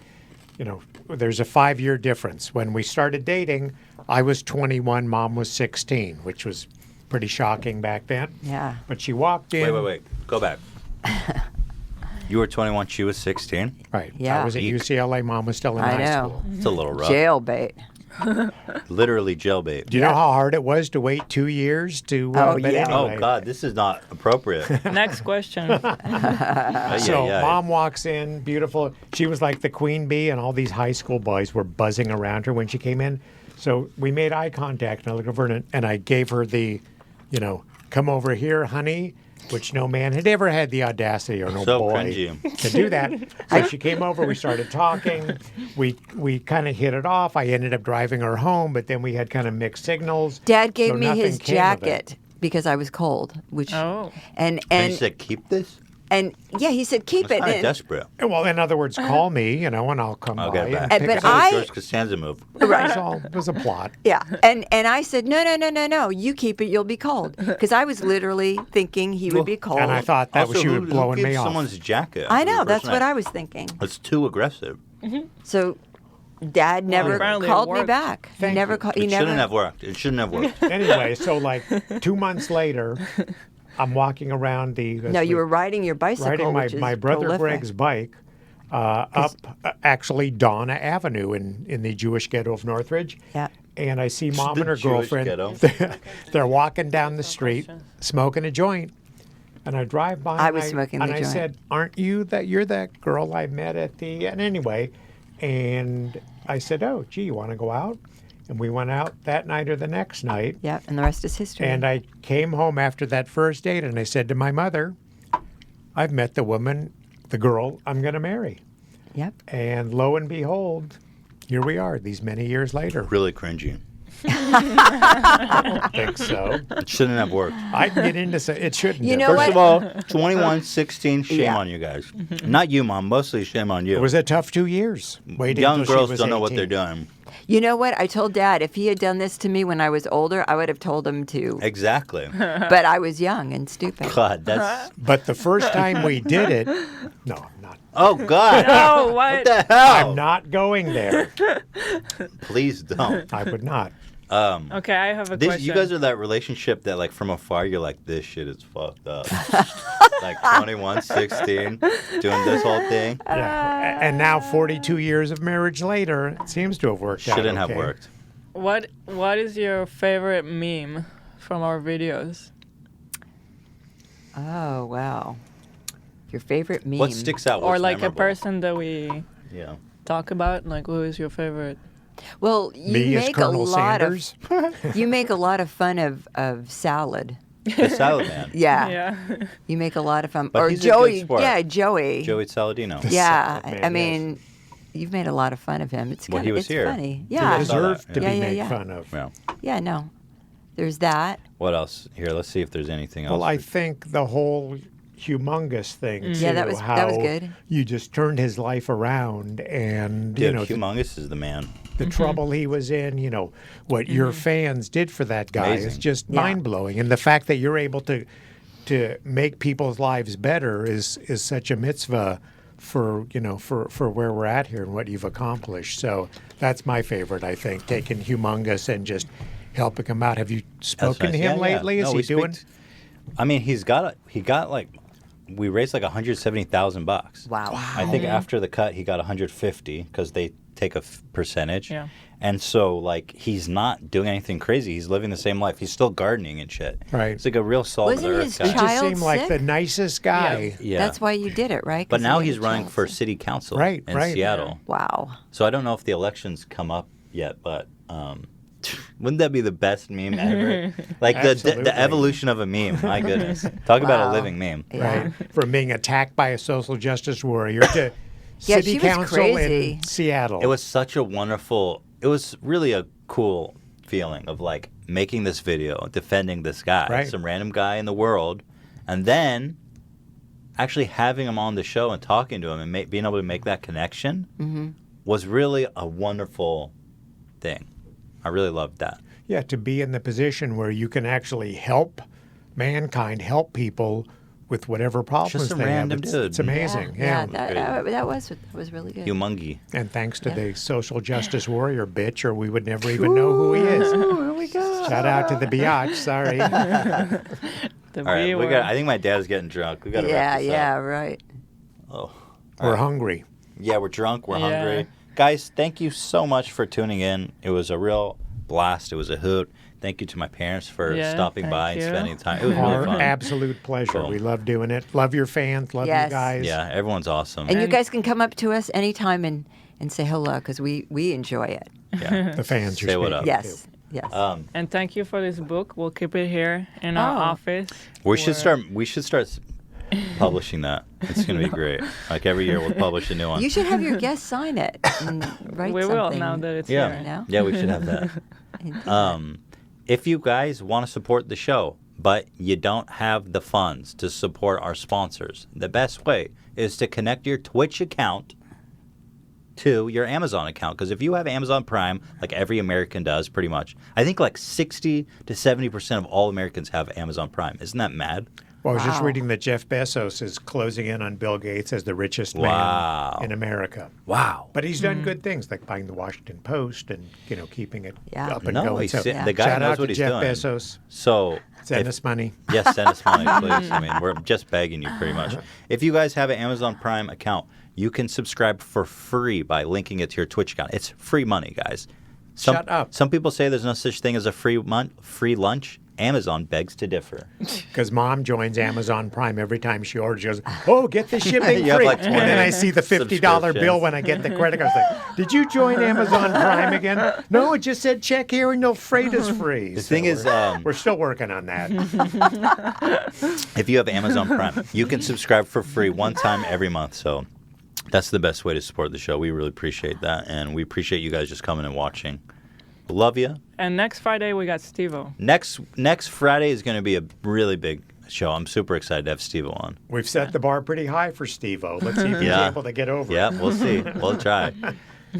you know, there's a 5-year difference. When we started dating, I was 21. Mom was 16, which was pretty shocking back then. Yeah. But she walked in. Wait. Go back. You were 21. She was 16. Right. Yeah. I was at UCLA. Mom was still in I high know. school. It's a little rough. Jailbait. Literally jailbait. Do you know how hard it was to wait 2 years to? Oh, but yeah. Oh anyway. God, this is not appropriate. Next question. So yeah. Mom walks in, beautiful. She was like the queen bee, and all these high school boys were buzzing around her when she came in. So we made eye contact, and I looked over and I gave her the, come over here, honey, which no man had ever had the audacity or no So boy cringy. to do that. So she came over, we started talking. We kind of hit it off. I ended up driving her home, but then we had kind of mixed signals. Dad gave So me nothing his came of it. jacket because I was cold, which Oh. And you said keep this. and yeah, he said keep That's it. kind of And- desperate. Well, in other words, call me, and I'll come I'll by. get it and back. pick But it up. I- George Costanza move. It was a plot. Yeah, and I said no, you keep it. You'll be cold because I was literally thinking he would be cold. And I thought that Also, was you who blowing gives me off. someone's jacket? I after the know first that's what night? I was thinking. That's too aggressive. So, Dad never apparently it called me worked. back. He Thank never you. called. He It never. shouldn't have worked. It shouldn't have worked. Anyway, so like 2 months later, I'm walking around No, you were riding your bicycle, riding which is my brother prolific. Greg's bike up actually Donna Avenue in the Jewish ghetto of Northridge. Yeah. And I see Mom The and her Jewish girlfriend. ghetto. They're walking down the street, smoking a joint. And I drive by. I and was smoking the and I joint. said, "Aren't you you're that girl I met at the?" And anyway, and I said, "Oh, gee, you want to go out?" And we went out that night or the next night. Yeah, and the rest is history. And I came home after that first date, and I said to my mother, "I've met the woman, the girl I'm going to marry." Yep. And lo and behold, here we are. These many years later. Really cringy. I don't think so. It shouldn't have worked. I can get into it. Shouldn't. You have. know First what? of all, 21, 16, shame Yeah. on you guys. Not you, Mom. Mostly shame on you. It was a tough 2 years. Waiting Young till she girls was don't know what 18. they're doing. You know what? I told Dad if he had done this to me when I was older, I would have told him to. Exactly. But I was young and stupid. God, that's. But the first time we did it, no, I'm not. Oh God. Oh, What what? the hell? I'm not going there. Please don't. I would not. Okay, I have a This, question. you guys are that relationship that, like, from afar, you're like, this shit is fucked up. Like 21, 16, doing this whole thing. Yeah. And now, 42 years of marriage later, it seems to have worked out. Shouldn't have okay. worked. What is your favorite meme from our videos? Oh wow. Your favorite meme? What sticks out? Or What's like memorable? a person that we Yeah. talk about? Like, who is your favorite? Well, you Me as make a Colonel lot Sanders. of you make a lot of fun of salad. The Salad Man. Yeah. Yeah. You make a lot of fun. But or he's a good Joey. sport. Yeah, Joey. Joey Saladino. Yeah. Salad Man, I mean, you've made a lot of fun of him. It's Well, kind he of was it's here. funny. He Yeah. saw that, deserved to yeah. be Yeah, made yeah. fun of. Yeah. Yeah, no. There's that. What else? Here, let's see if there's anything else. Well, I think the whole humongous thing, too, Yeah, that was good. You just turned his life around, and Dude, you know, humongous is the man. the trouble he was in, you know, what your fans did for that guy is Amazing. just mind-blowing. And the fact that you're able to make people's lives better is such a mitzvah for, you know, for where we're at here and what you've accomplished. So that's my favorite, I think, taking humongous and just helping him out. Have you spoken to him lately? No, Is we he doing? I mean, he got like, we raised like $170,000. Wow. I think after the cut, he got 150 because they take a percentage. Yeah. And so, like, he's not doing anything crazy. He's living the same life. He's still gardening and shit. Right. He's like a real salt of the Wasn't earth his guy. He just child seemed like sick? the nicest guy. Yeah. That's why you did it, right? But 'Cause now he he's had a running child for sick. city council Right, in right. Seattle. Wow. So I don't know if the elections come up yet, but wouldn't that be the best meme ever? Like Absolutely. the evolution of a meme. My goodness. Talk about a Wow. living meme. Yeah. Right? From being attacked by a social justice warrior to Yeah, city she was council crazy. in Seattle. It was such a wonderful, it was really a cool feeling of like making this video, defending this guy, Right. some random guy in the world, and then actually having him on the show and talking to him and being able to make that connection was really a wonderful thing. I really loved that. Yeah, to be in the position where you can actually help mankind, help people with whatever problems Just a they random have. dude. It's amazing. Yeah, Yeah. that was really good. Humongy. And thanks to the social justice warrior bitch, or we would never even know who he is. Here we go. Shout out to the biatch. Sorry. The All right, B we word. got. I think my dad's getting drunk. We got to Yeah, wrap this yeah, up. right. Oh, We're hungry. yeah, we're drunk. We're Yeah. hungry. Guys, thank you so much for tuning in. It was a real blast. It was a hoot. Thank you to my parents for Yeah, stopping by thank and you. spending time. It was really Our fun. absolute pleasure. Cool. We love doing it. Love your fans. Love you Yes. guys. Yeah, everyone's awesome. And you guys can come up to us anytime and say hello because we enjoy it. Yeah. The fans are Say what speaking up. Yes, yes. And thank you for this book. We'll keep it here in our Oh. office. We should where- start publishing that. It's gonna be great. Like every year we'll publish a new one. You should have your guests sign it and write We something. will now that it's Yeah. here. No? Yeah, we should have that. If you guys want to support the show, but you don't have the funds to support our sponsors, the best way is to connect your Twitch account to your Amazon account. Because if you have Amazon Prime, like every American does pretty much, I think like 60 to 70% of all Americans have Amazon Prime. Isn't that mad? Well, I was just Wow. reading that Jeff Bezos is closing in on Bill Gates as the richest Wow. man in America. Wow. But he's done good things like buying the Washington Post and, you know, keeping it Yeah. up and No, going. he's So the guy shout knows out what to he's Jeff doing. Bezos. So Send if- us money. Yes, send us money, please. I mean, we're just begging you pretty much. If you guys have an Amazon Prime account, you can subscribe for free by linking it to your Twitch account. It's free money, guys. Shut up. Some people say there's no such thing as a free lunch. Amazon begs to differ. Because Mom joins Amazon Prime every time she orders. She goes, "Oh, get the shipping You have free." like and then I 20 see the $50 bill when I get the credit card. I was like, "Did you join Amazon Prime again?" No, it just said check here and no freight is free. The thing is, we're still working on that. if you have Amazon Prime, you can subscribe for free one time every month. So that's the best way to support the show. We really appreciate that. And we appreciate you guys just coming and watching. Love you. And next Friday we got Steve-O. Next Friday is going to be a really big show. I'm super excited to have Steve on. We've set the bar pretty high for Steve-O. Let's see if he's Yeah. able to get over it. Yeah, we'll see. We'll try.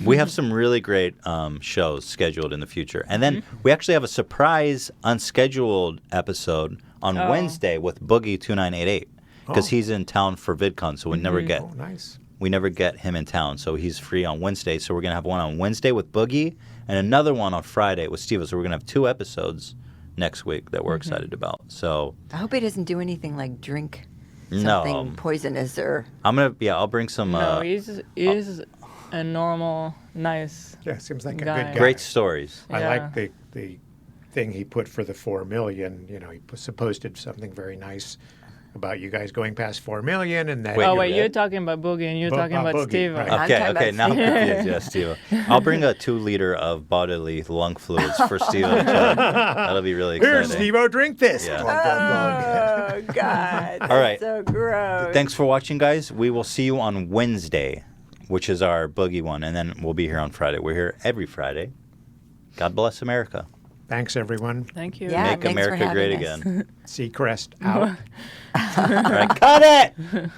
We have some really great shows scheduled in the future. And then we actually have a surprise unscheduled episode on Wednesday with Boogie2988 because he's in town for VidCon, so we never get Oh, nice. we never get him in town. So he's free on Wednesday. So we're going to have one on Wednesday with Boogie and another one on Friday with Steve. So we're going to have 2 episodes next week that we're excited about. So I hope he doesn't do anything like drink No. something poisonous or. I'll bring some No, he's a normal, nice. Yeah, seems like a Guy. good guy. great stories. I Yeah. like the thing he put for the 4 million. You know, he posted something very nice about you guys going past 4 million and that. Wait, Oh you're wait, right. you're talking about Boogie and you're talking about Boogie, Steve. right. I'm Okay, talking okay, about now I'm Steve. confused. Yeah, Steve. I'll bring a 2-liter of bodily lung fluids for Steve. That'll be really exciting. Here, Steve-O, drink this. Yeah. Oh God! All right. So gross. Thanks for watching, guys. We will see you on Wednesday, which is our Boogie one, and then we'll be here on Friday. We're here every Friday. God bless America. Thanks, everyone. Thank you. Yeah. Make thanks for America great having us. again. Seacrest out. All right, cut it!